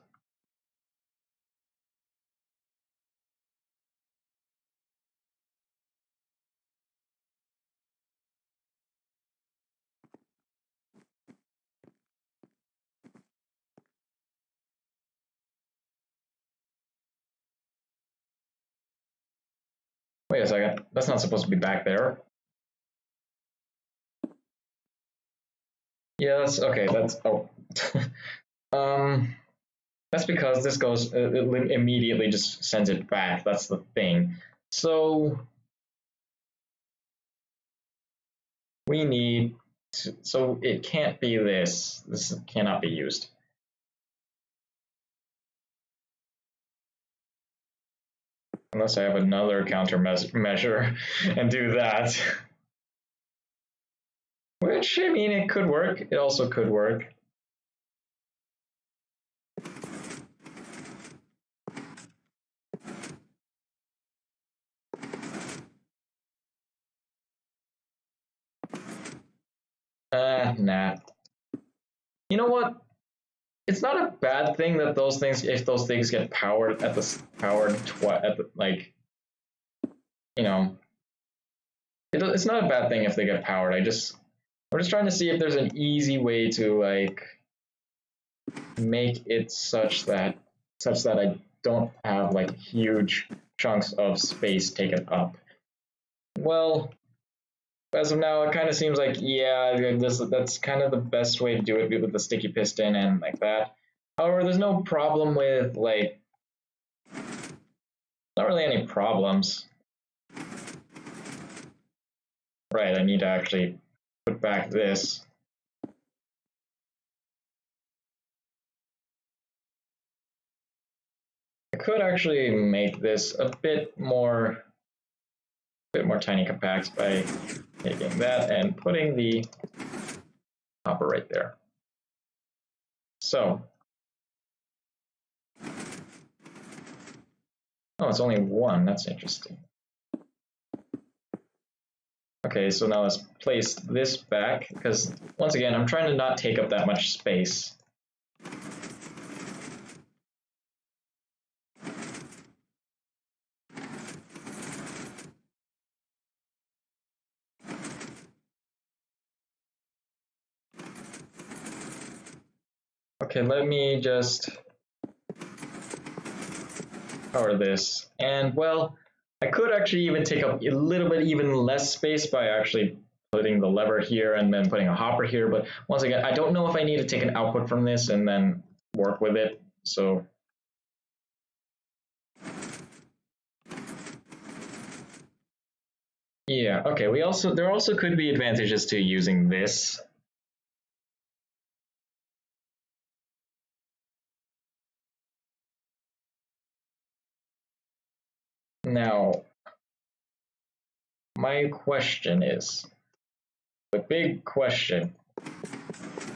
Speaker 1: Wait a second, that's not supposed to be back there. Yeah, that's okay. That's that's because this goes it immediately just sends it back. That's the thing. So we need so it can't be this. This cannot be used. Unless I have another countermeasure and do that. Which, I mean, it could work. It also could work. Nah. You know what? It's not a bad thing that those things, if those things get powered at the like, you know, it's not a bad thing if they get powered. We're just trying to see if there's an easy way to like make it such that I don't have like huge chunks of space taken up. Well, as of now, it kind of seems like, yeah, that's kind of the best way to do it with the sticky piston and like that. However, there's no problem with like, not really any problems. Right, I need to actually put back this. I could actually make this a bit more tiny compact by taking that and putting the hopper right there. So, oh, it's only one. That's interesting. Okay, so now let's place this back, because once again, I'm trying to not take up that much space. Okay, let me just power this. And well, I could actually even take up a little bit even less space by actually putting the lever here and then putting a hopper here. But once again, I don't know if I need to take an output from this and then work with it. So yeah, okay. There also could be advantages to using this. Now, my question is, the big question.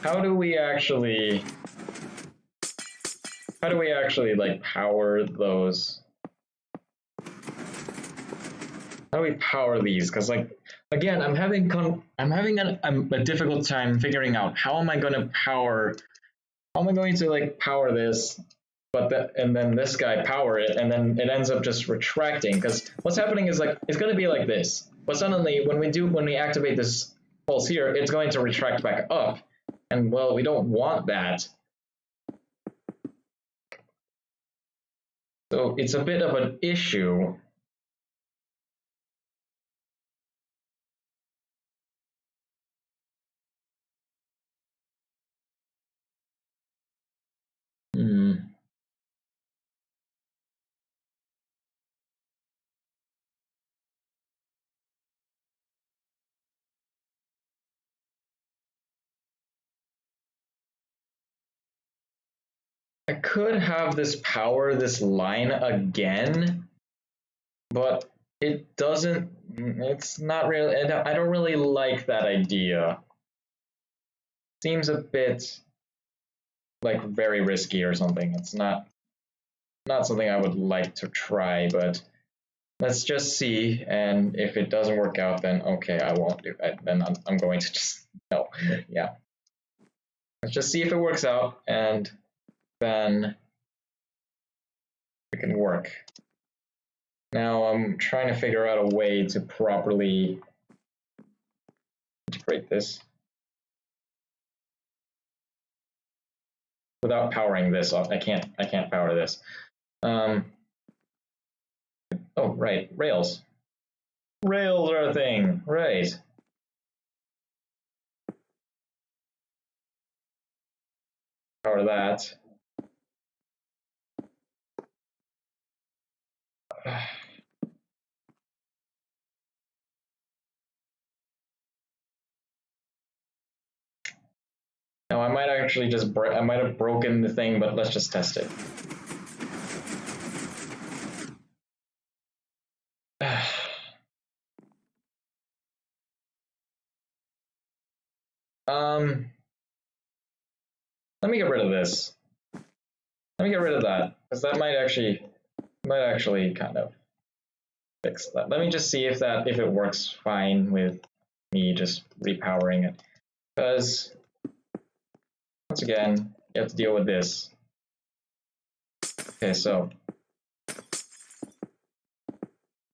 Speaker 1: How do we actually like power those? How do we power these? Because like again, I'm having a difficult time figuring out how am I going to power like power this, but and then this guy power it, and then it ends up just retracting. Because what's happening is like it's going to be like this, but suddenly when we activate this pulse here, it's going to retract back up, and well, we don't want that. So it's a bit of an issue. I could have this power this line again, but it doesn't, it's not really, I don't really like that idea. Seems a bit like very risky or something. It's not something I would like to try, but let's just see. And if it doesn't work out, then okay, I won't do it. Then I'm going to just, no, yeah. Let's just see if it works out, and then it can work. Now I'm trying to figure out a way to properly integrate this without powering this off. I can't power this. Oh right, rails. Rails are a thing, right? Power that. Now I might actually just I might have broken the thing, but let's just test it. Let me get rid of this. Let me get rid of that, because that might actually kind of fix that. Let me just see if it works fine with me just repowering it. Because once again, you have to deal with this. Okay, so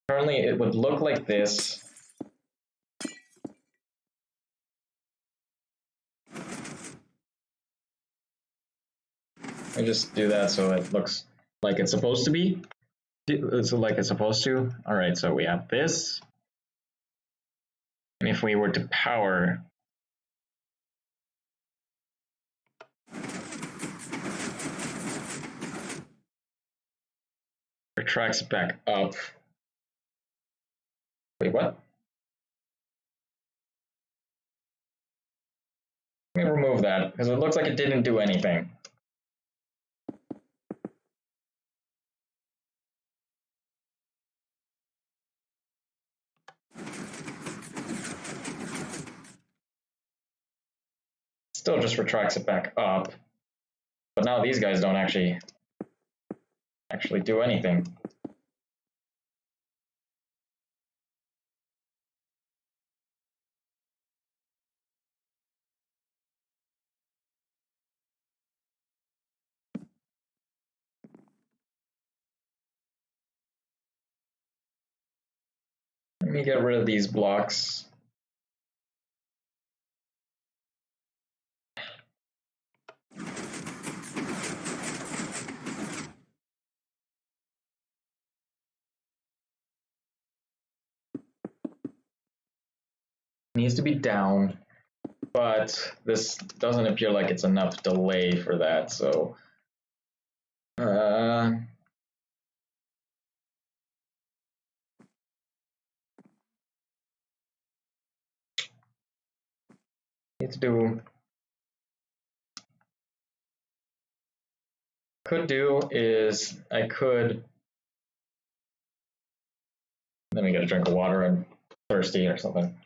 Speaker 1: currently it would look like this. I just do that so it looks like it's supposed to be. So like it's supposed to. All right, so we have this. And if we were to power, retracts back up. Wait, what? Let me remove that because it looks like it didn't do anything. Still just retracts it back up. But now these guys don't actually do anything. Let me get rid of these blocks. Needs to be down, but this doesn't appear like it's enough delay for that, so need to do could do is I could let me get a drink of water. I'm thirsty or something.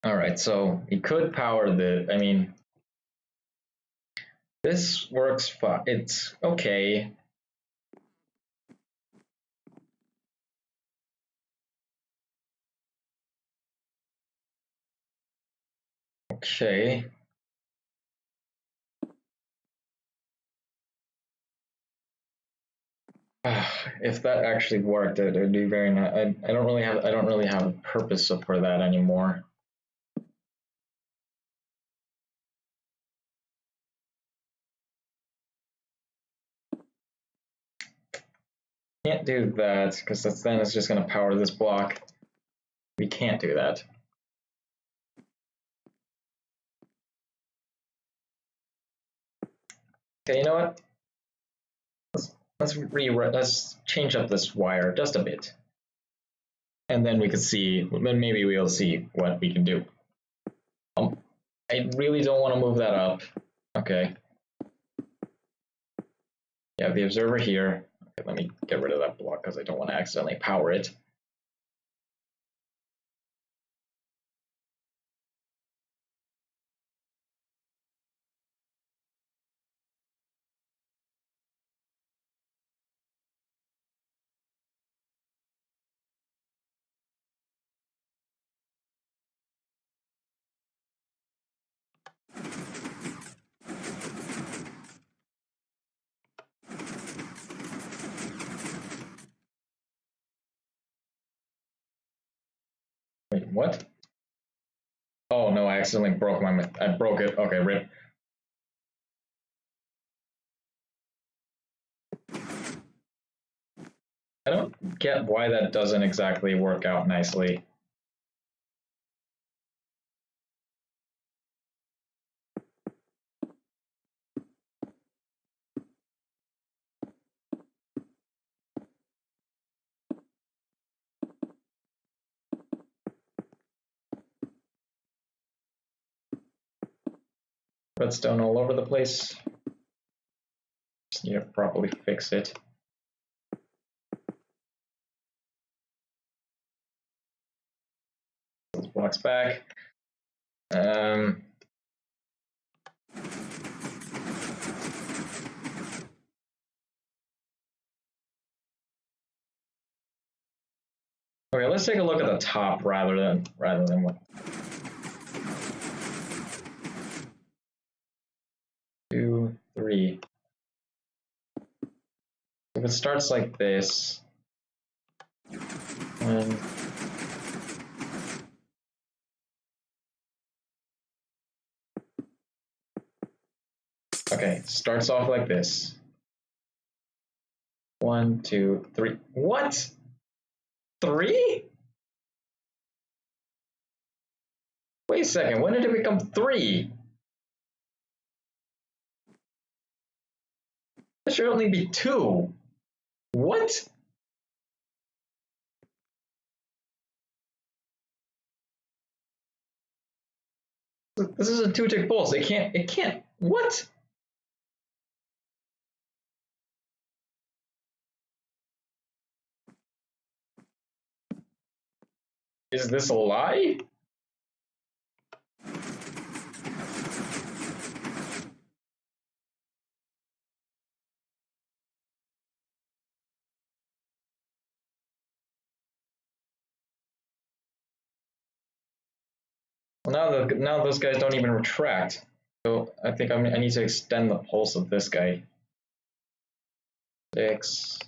Speaker 1: All right, so we could power the. I mean, this works fine. It's okay. Okay. If that actually worked, it would be very nice. I don't really have a purpose for that anymore. Can't do that because then it's just going to power this block. We can't do that. Okay, you know what? Let's change up this wire just a bit, and then we can see. Then maybe we'll see what we can do. I really don't want to move that up. Okay. You have the observer here. Okay, let me get rid of that block because I don't want to accidentally power it. Wait, what? Oh no, I accidentally broke I broke it. Okay, rip. I don't get why that doesn't exactly work out nicely. Redstone all over the place. Just need to properly fix it. Those blocks back. Okay, let's take a look at the top rather than what. 2, 3. If it starts like this, and okay, starts off like this. 1, 2, 3. What? 3? Wait a second. When did it become 3? It should only be 2. What? This is a 2-tick pulse. It can't. What? Is this a lie? Well, now those guys don't even retract. So I think I need to extend the pulse of this guy. 6.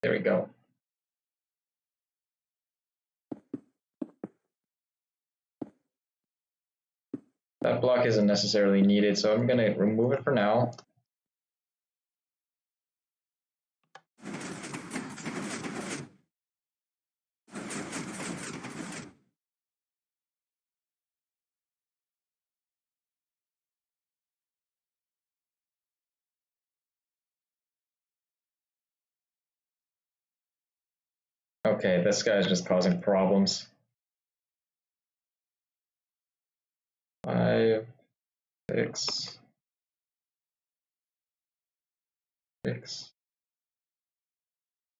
Speaker 1: There we go. That block isn't necessarily needed, so I'm going to remove it for now. Okay, this guy's just causing problems. 5, 6, 6.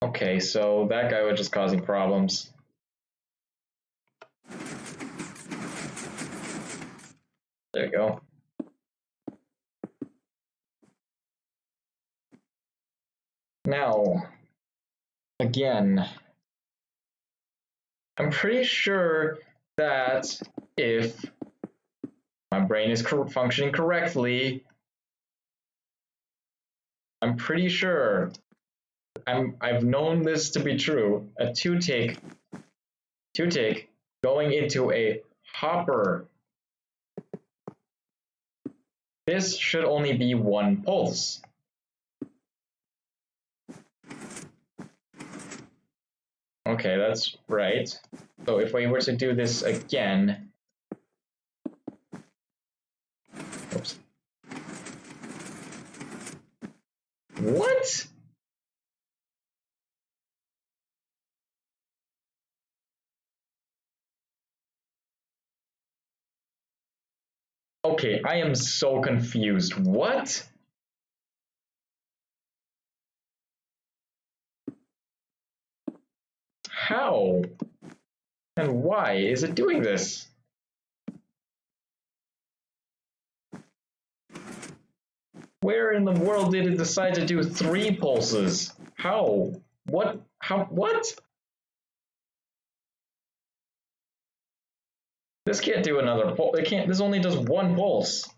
Speaker 1: Okay, so that guy was just causing problems. There you go. Now, again, I'm pretty sure that if my brain is functioning correctly, I'm pretty sure I've known this to be true. A two-tick going into a hopper. This should only be one pulse. Okay, that's right. So if we were to do this again, oops. What? Okay, I am so confused. What? How? And why is it doing this? Where in the world did it decide to do 3 pulses? How? What? How? What? This can't do another pulse. It can't. This only does 1 pulse.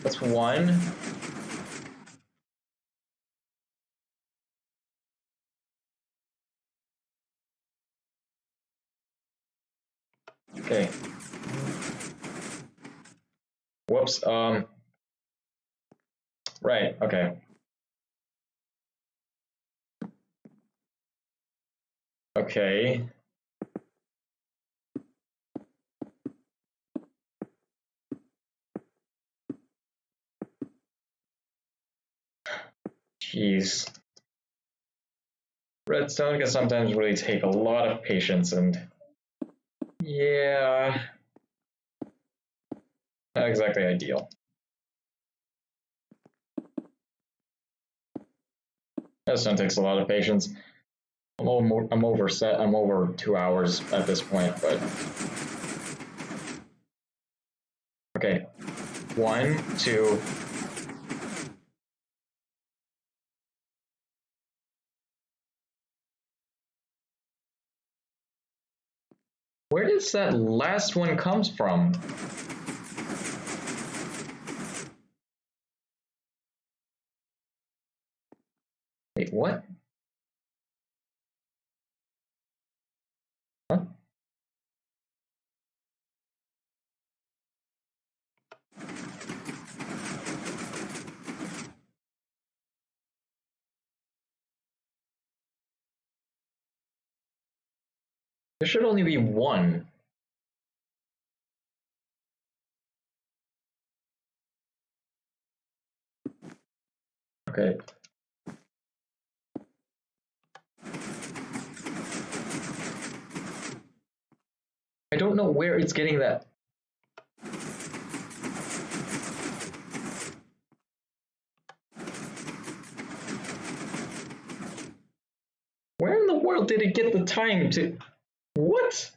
Speaker 1: That's 1. Okay. Whoops. Right. Okay. Okay. Jeez. Redstone can sometimes really take a lot of patience, and yeah, not exactly ideal. Redstone takes a lot of patience. I'm over 2 hours at this point, but okay. 1, 2. Where does that last one comes from? Wait, what? Huh? There should only be 1. Okay. I don't know where it's getting that. Where in the world did it get the time to... What?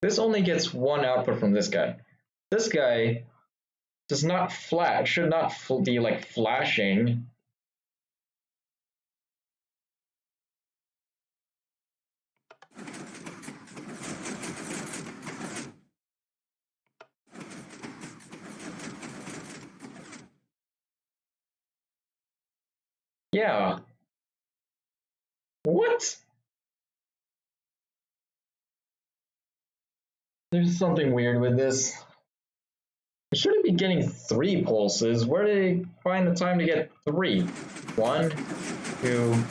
Speaker 1: This only gets 1 output from this guy. This guy does not flash, should not be like flashing. Yeah. What? There's something weird with this. It shouldn't be getting 3 pulses. Where did they find the time to get 3? 1, 2.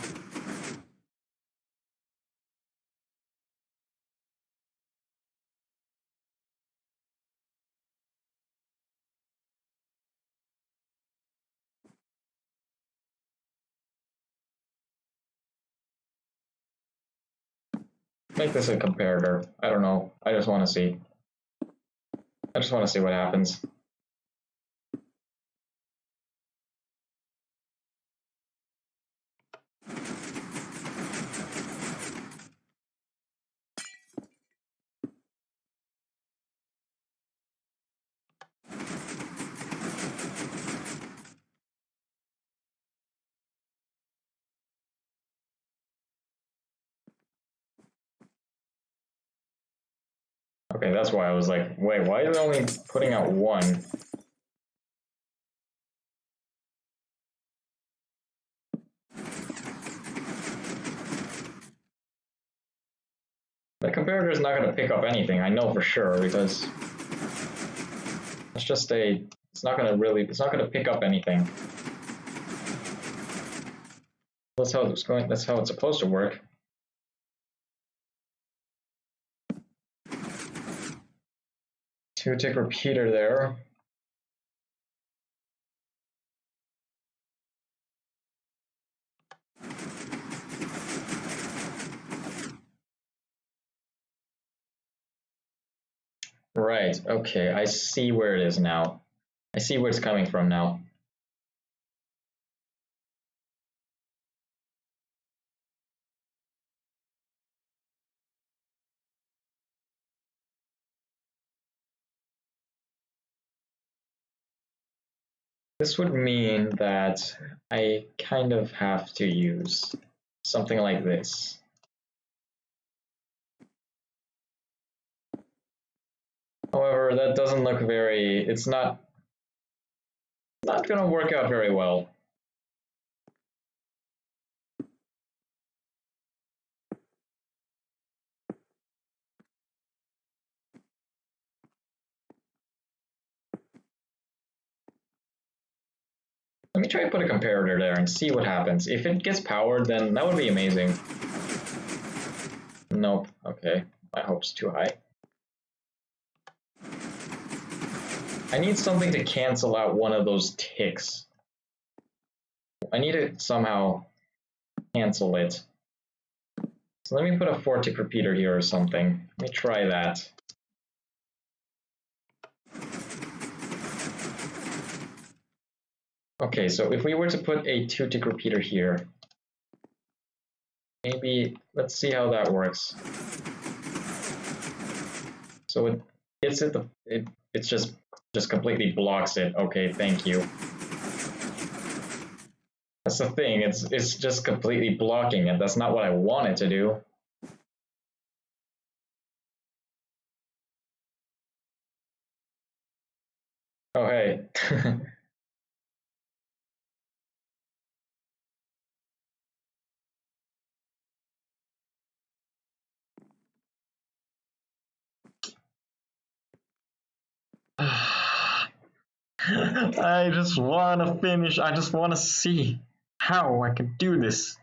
Speaker 1: Make this a comparator. I don't know. I just want to see. I just want to see what happens. Okay, that's why I was like, wait, why are they only putting out one? The comparator is not going to pick up anything, I know for sure, because it's just it's not going to pick up anything. That's how it's supposed to work. Two-tick repeater there. Right, okay, I see where it is now. I see where it's coming from now. This would mean that I kind of have to use something like this. However, that doesn't look very, it's not going to work out very well. Let me try to put a comparator there and see what happens. If it gets powered, then that would be amazing. Nope, okay, my hope's too high. I need something to cancel out one of those ticks. I need to somehow cancel it. So let me put a 4-tick repeater here or something. Let me try that. Okay, so if we were to put a 2-tick repeater here, maybe let's see how that works. So it hits it, it's just completely blocks it. Okay, thank you. That's the thing, it's just completely blocking it. That's not what I want it to do. Oh, hey. I just want to finish. I just want to see how I can do this.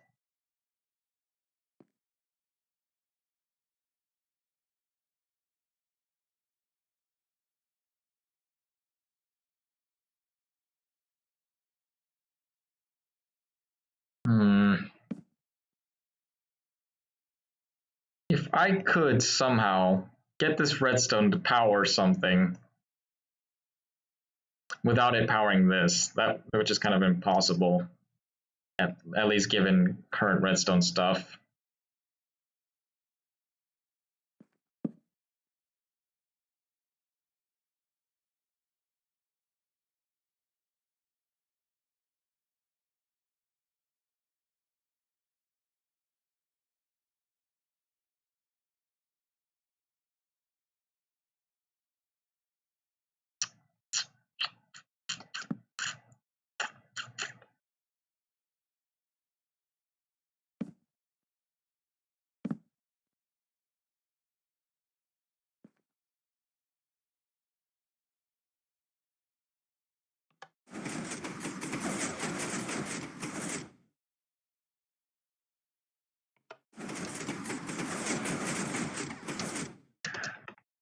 Speaker 1: If I could somehow get this redstone to power something without it powering this, that which is kind of impossible, at least given current redstone stuff.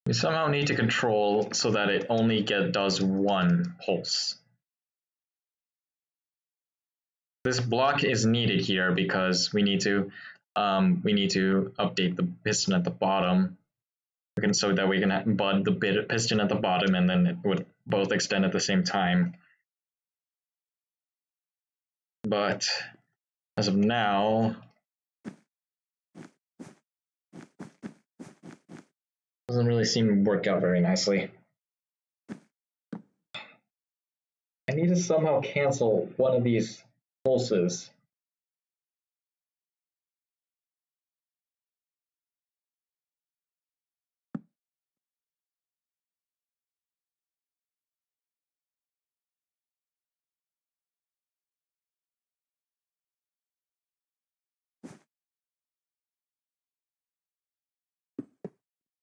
Speaker 1: We somehow need to control so that it only does one pulse. This block is needed here because we need to update the piston at the bottom. So that we can bud the piston at the bottom, and then it would both extend at the same time. But as of now, doesn't really seem to work out very nicely. I need to somehow cancel one of these pulses.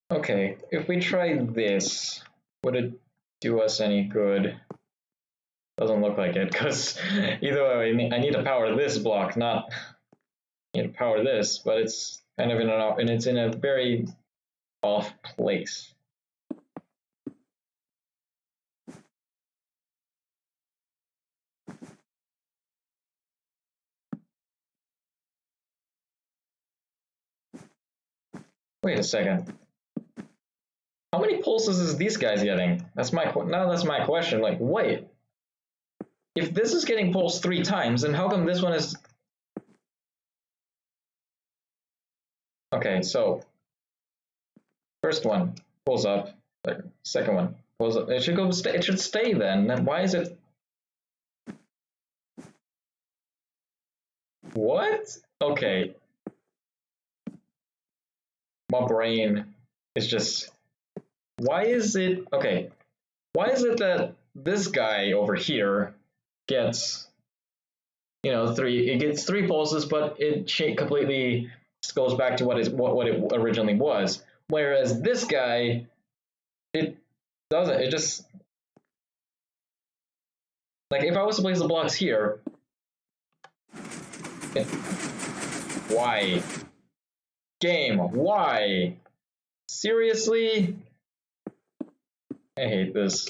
Speaker 1: Okay, if we try this, would it do us any good? Doesn't look like it, because either way, I need to power this block, not I need to power this, but it's kind of in an off, and it's in a very off place. Wait a second. How many pulses is these guys getting? That's my question. Like, wait, if this is getting pulsed 3 times, then how come this one is? Okay, so first one pulls up, second one pulls up. It should go. It should stay then. Then why is it? What? Okay, my brain is just. Why is it? Okay, why is it that this guy over here gets, you know, it gets 3 pulses, but it completely goes back to what it originally was, whereas this guy, it doesn't. It just, like, if I was to place the blocks here, why? Game, why? Seriously? I hate this.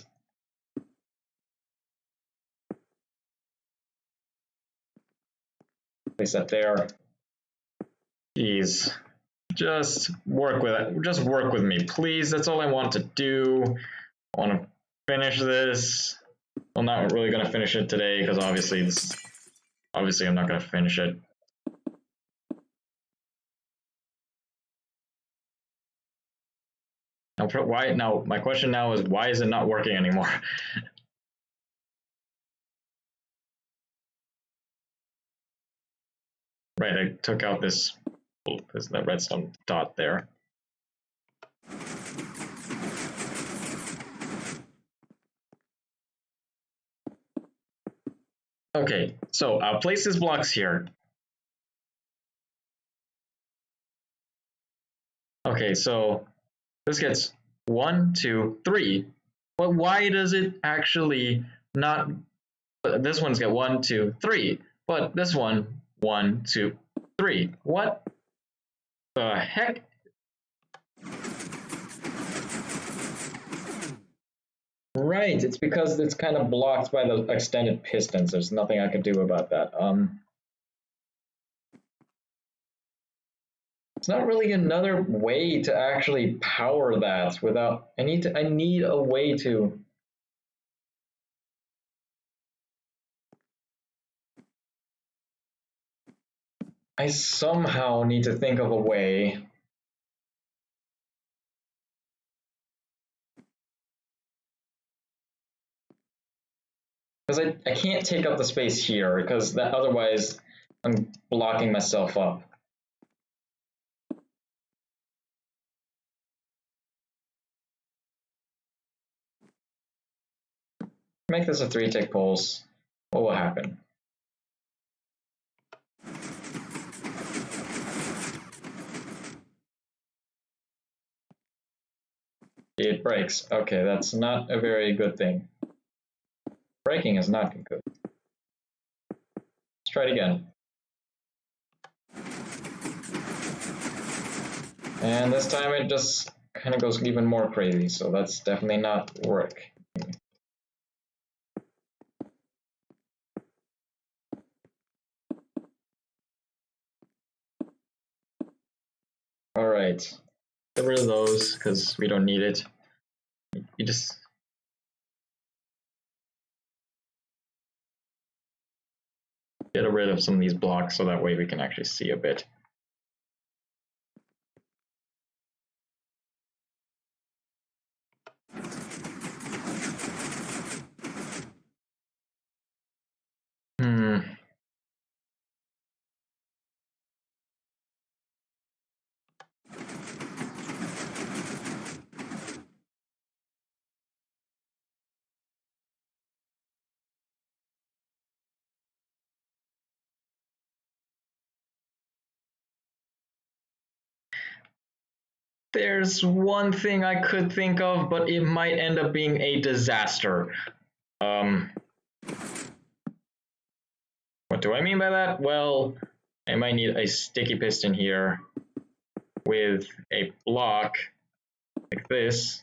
Speaker 1: Place that there. Jeez. Just work with it. Just work with me, please. That's all I want to do. I want to finish this. I'm not really going to finish it today because obviously I'm not going to finish it. Now my question now is, why is it not working anymore? Right, I took out this because that redstone dot there. Okay, so I'll place these blocks here. Okay, so this gets 1, 2, 3. But why does it actually not? This one's got 1, 2, 3. But this one, 1, 2, 3. What the heck? Right, it's because it's kind of blocked by the extended pistons. There's nothing I can do about that. It's not really another way to actually power that without. I need a way to. I somehow need to think of a way. Because I can't take up the space here because that otherwise I'm blocking myself up. Make this a 3-tick pulse. What will happen? It breaks. Okay, that's not a very good thing. Breaking is not good. Let's try it again. And this time it just kind of goes even more crazy, so that's definitely not work. All right, get rid of those because we don't need it. You just get rid of some of these blocks so that way we can actually see a bit. There's one thing I could think of, but it might end up being a disaster. What do I mean by that? Well, I might need a sticky piston here with a block like this,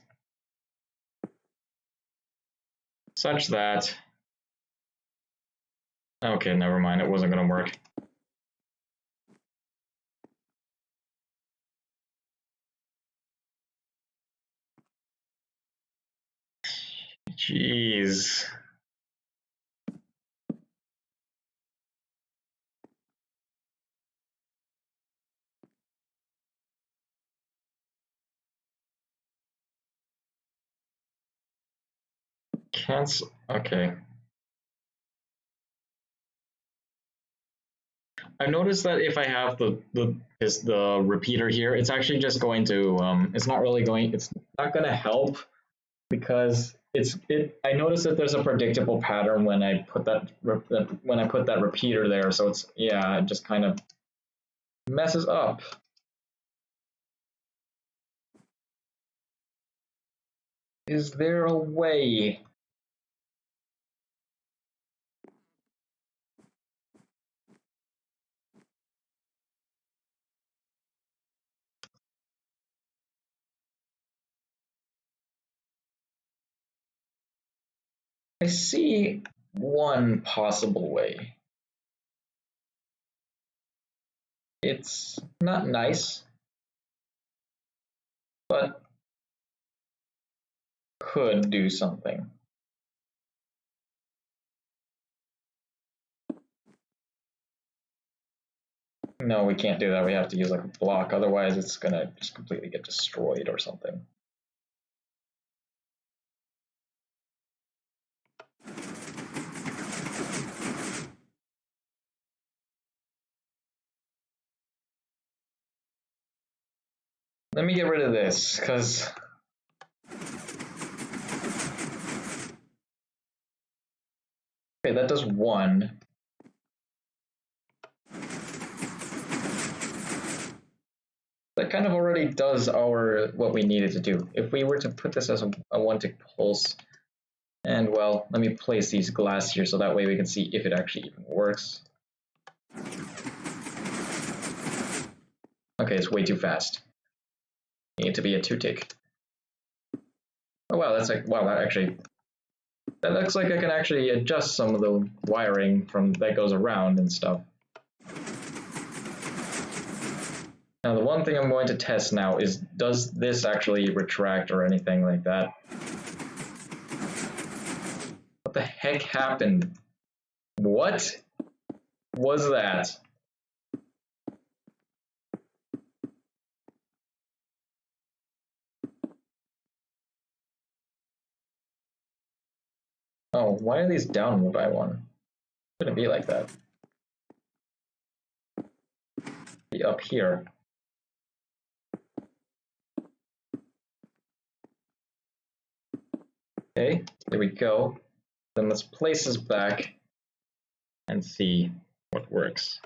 Speaker 1: such that... Okay, never mind, it wasn't gonna work. Jeez. Cancel. Okay. I noticed that if I have the repeater here, it's actually just going to it's not really going. It's not going to help because I noticed that there's a predictable pattern when I put that repeater there. So it's, yeah, it just kind of messes up. Is there a way? I see one possible way. It's not nice, but could do something. No, we can't do that. We have to use like a block. Otherwise, it's gonna just completely get destroyed or something. Let me get rid of this, because okay, that does one. That kind of already does what we needed to do. If we were to put this as a one-tick pulse, and well, let me place these glass here so that way we can see if it actually even works. Okay, it's way too fast. You need to be a two-tick. Oh wow, that's like, wow, that looks like I can actually adjust some of the wiring from that goes around and stuff. Now the one thing I'm going to test now is, does this actually retract or anything like that? What the heck happened? What was that? Oh, why are these down one by one? Shouldn't be like that. Be up here. Okay, there we go. Then let's place this back and see what works.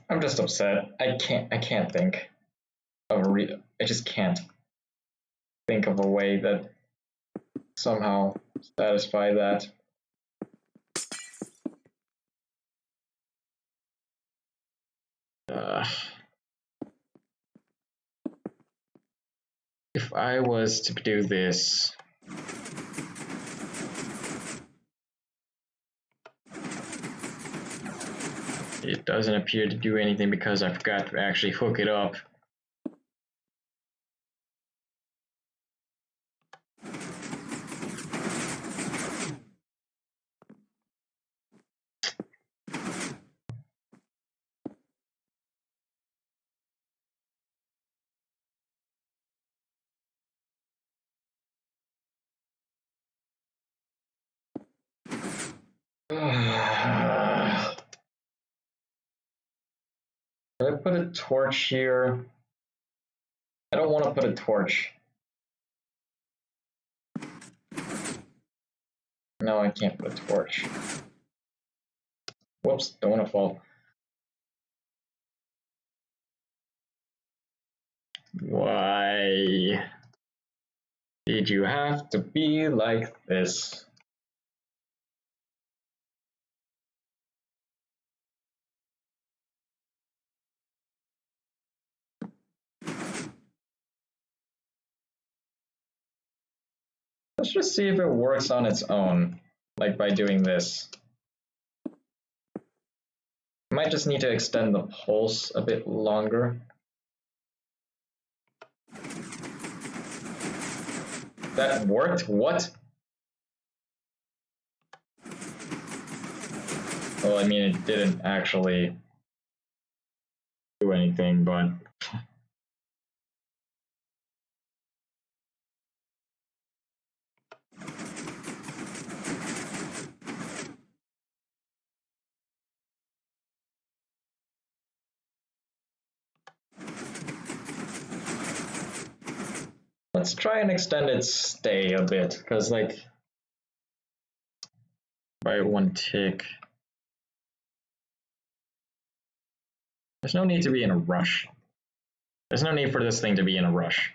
Speaker 1: I'm just upset. I can't think of I just can't think of a way that somehow satisfy that. If I was to do this, it doesn't appear to do anything because I forgot to actually hook it up. Did I put a torch here? I don't want to put a torch. No, I can't put a torch. Whoops, don't want to fall. Why did you have to be like this? Let's just see if it works on its own, like by doing this. I might just need to extend the pulse a bit longer. That worked? What? Well, I mean, it didn't actually do anything, but... Let's try and extend its stay a bit, because, like, by one tick. There's no need to be in a rush. There's no need for this thing to be in a rush.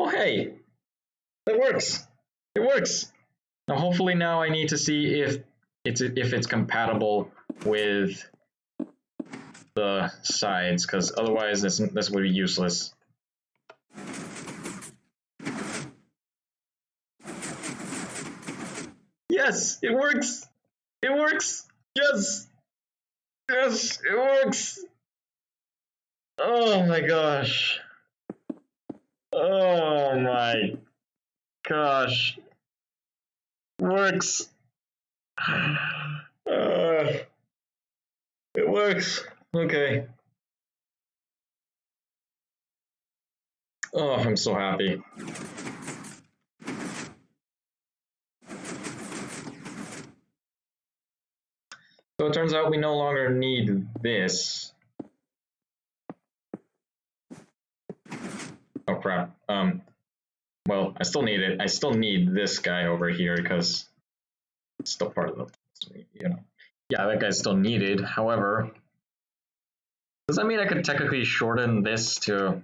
Speaker 1: Oh, hey, it works. It works. Now, hopefully, now I need to see if it's compatible with the sides, because otherwise, this would be useless. Yes, it works. It works. Yes. Yes, it works. Oh my gosh. Oh my gosh. Works. It works. Okay. Oh, I'm so happy. So it turns out we no longer need this. Oh crap. Well, I still need it. I still need this guy over here because it's still part of the, you know. Yeah, that guy's still needed. However, does that mean I could technically shorten this to?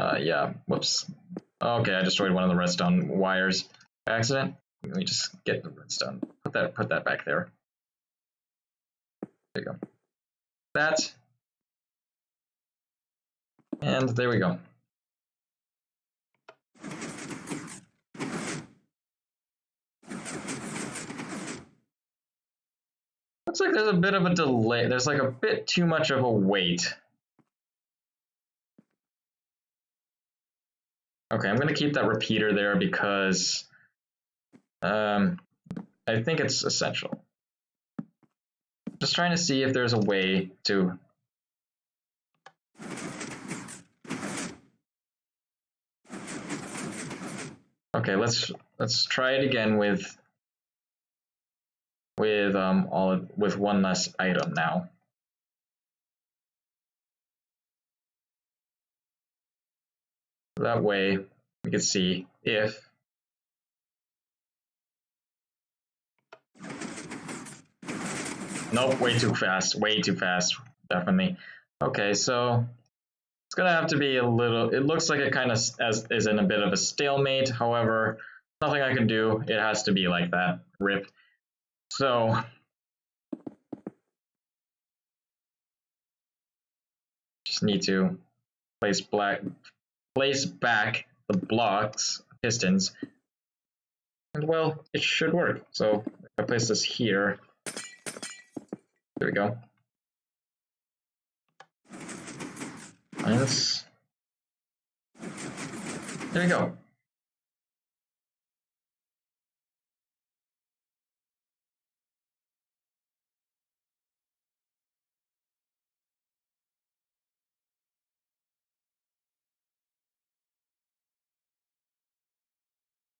Speaker 1: Yeah. Whoops. Okay, I destroyed one of the redstone wires by accident. Let me just get the redstone. Put that back there. There you go. That. And there we go. Looks like there's a bit of a delay. There's like a bit too much of a wait. Okay, I'm gonna keep that repeater there because I think it's essential. Just trying to see if there's a way to. Okay, let's try it again with one less item now. That way we can see if nope, way too fast, definitely. Okay, so it's gonna have to be a little. It looks like it kind of is in a bit of a stalemate. However, nothing I can do. It has to be like that. Rip. So just need to place back the blocks, pistons, and well, it should work. So if I place this here, there we go. Minus. There we go.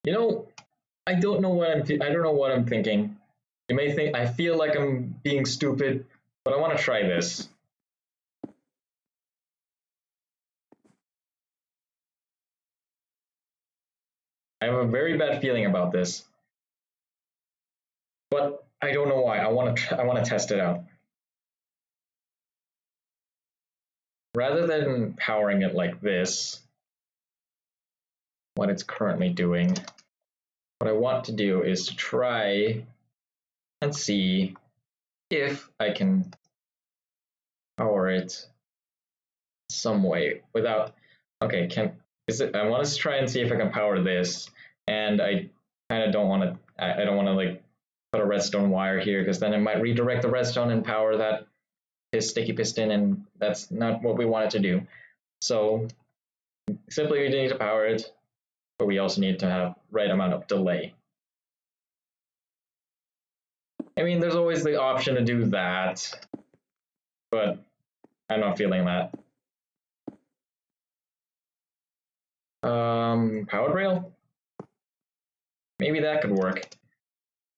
Speaker 1: You know, I don't know what I don't know what I'm thinking. You may think I feel like I'm being stupid, but I want to try this. I have a very bad feeling about this, but I don't know why. I want to test it out. Rather than powering it like this, what it's currently doing, what I want to do is to try and see if I can power it some way without. Okay, I want to try and see if I can power this, and I kind of don't want to. I don't want to like put a redstone wire here because then it might redirect the redstone and power that sticky piston, and that's not what we want it to do. So simply we need to power it, but we also need to have right amount of delay. I mean, there's always the option to do that, but I'm not feeling that. Powered rail? Maybe that could work.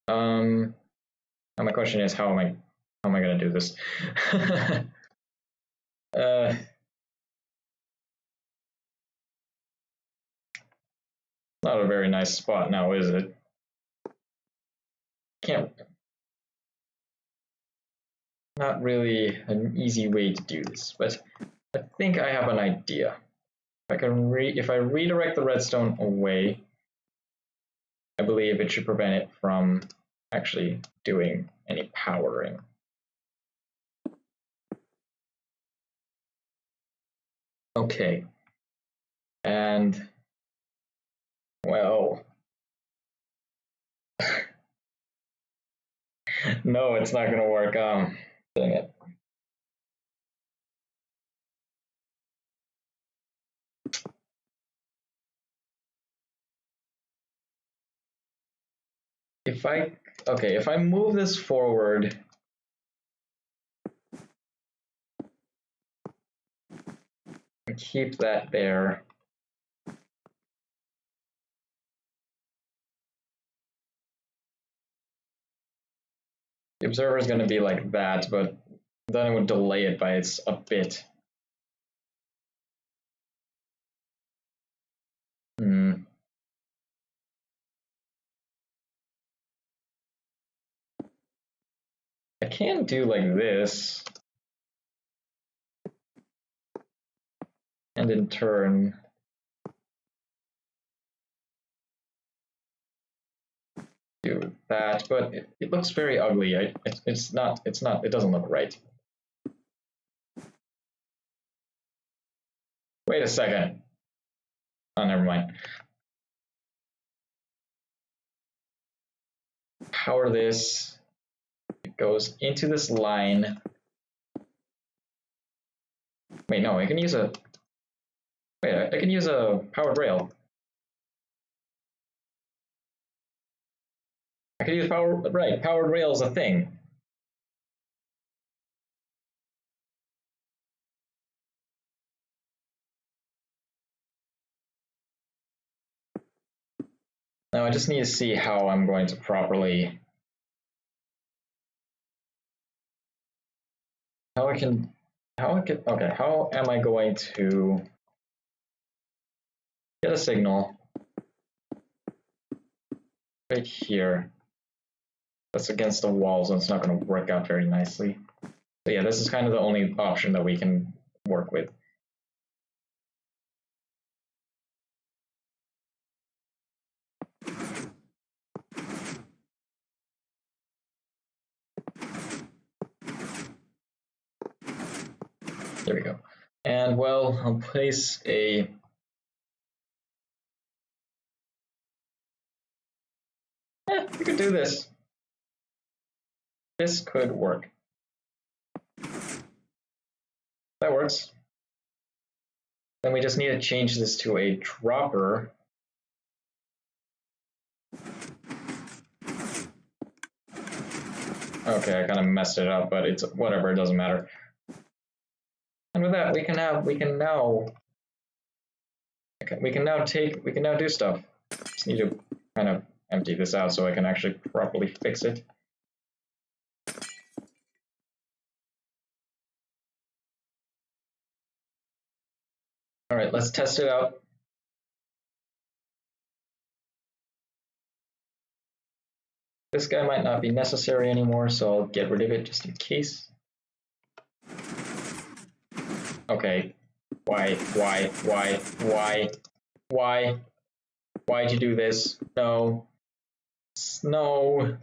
Speaker 1: Now my question is, how am I going to do this? Not a very nice spot now, is it? Can't. Not really an easy way to do this, but I think I have an idea. If I redirect the redstone away, I believe it should prevent it from actually doing any powering. Okay. And well, no, it's not gonna work. Dang it. If I move this forward, and keep that there. The observer is going to be like that, but then it would delay it by a bit. I can do like this, and in turn do that, but it looks very ugly. It doesn't look right. Wait a second. Oh, never mind. Power this. It goes into this line. Wait, no, I can use a. Wait, I can use a powered rail. I can use powered rail is a thing. Now I just need to see how I'm going to properly. Okay, how am I going to get a signal right here? That's against the wall, so it's not going to work out very nicely. So yeah, this is kind of the only option that we can work with. There we go. And well, I'll place a we could do this. This could work. That works. Then we just need to change this to a dropper. Okay, I kind of messed it up, but it's whatever, it doesn't matter. And with that, we can now do stuff. Just need to kind of empty this out so I can actually properly fix it. All right, let's test it out. This guy might not be necessary anymore, so I'll get rid of it just in case. Okay, why'd you do this? No. No.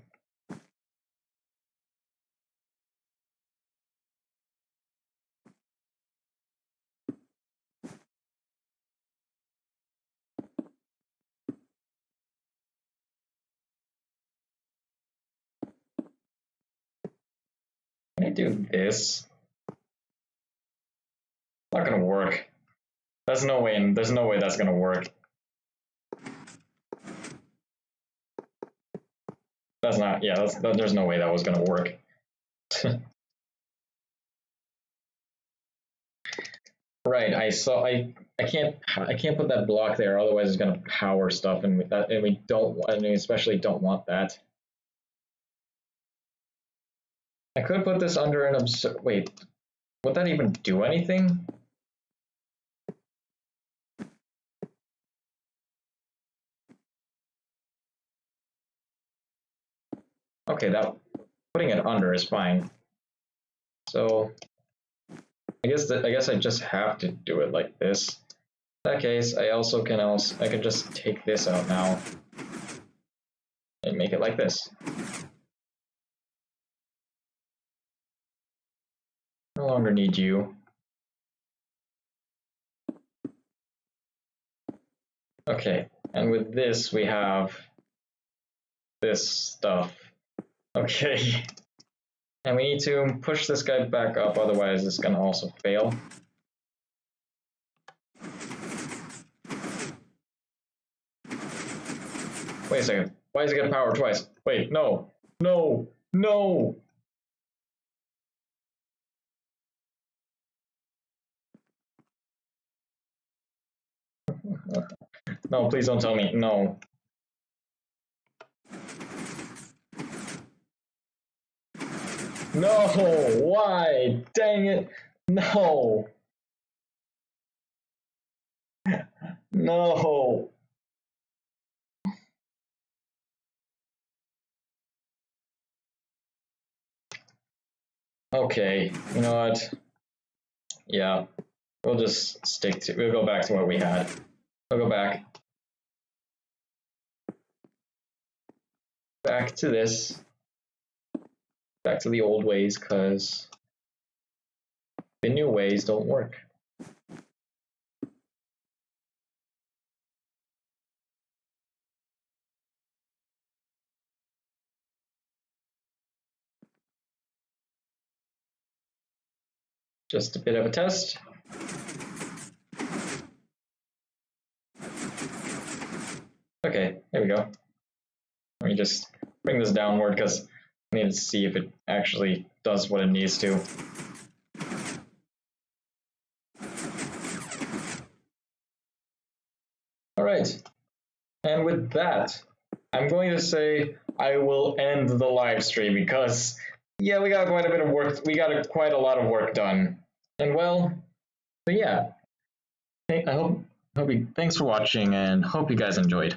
Speaker 1: Can I do this? Not gonna work. There's no way that's gonna work. That's not, yeah, there's no way that was gonna work. Right, I can't put that block there, otherwise it's gonna power stuff, and we especially don't want that. I could put this under an wait, would that even do anything? Okay, putting it under is fine. So I guess I just have to do it like this. In that case, I can just take this out now and make it like this. No longer need you. Okay, and with this we have this stuff. Okay. And we need to push this guy back up, otherwise it's gonna also fail. Wait a second. Why is it gonna power twice? Wait, no. No. No. No, please don't tell me. No. No, why? Dang it. No. No. Okay, you know what? Yeah, we'll just we'll go back to what we had. We'll go back. Back to this. Back to the old ways, because the new ways don't work. Just a bit of a test. Okay, there we go. Let me just bring this downward because I need to see if it actually does what it needs to. All right, and with that, I'm going to say I will end the live stream because, yeah, we got quite a bit of work. We got quite a lot of work done, and well, so yeah. I hope thanks for watching, and hope you guys enjoyed.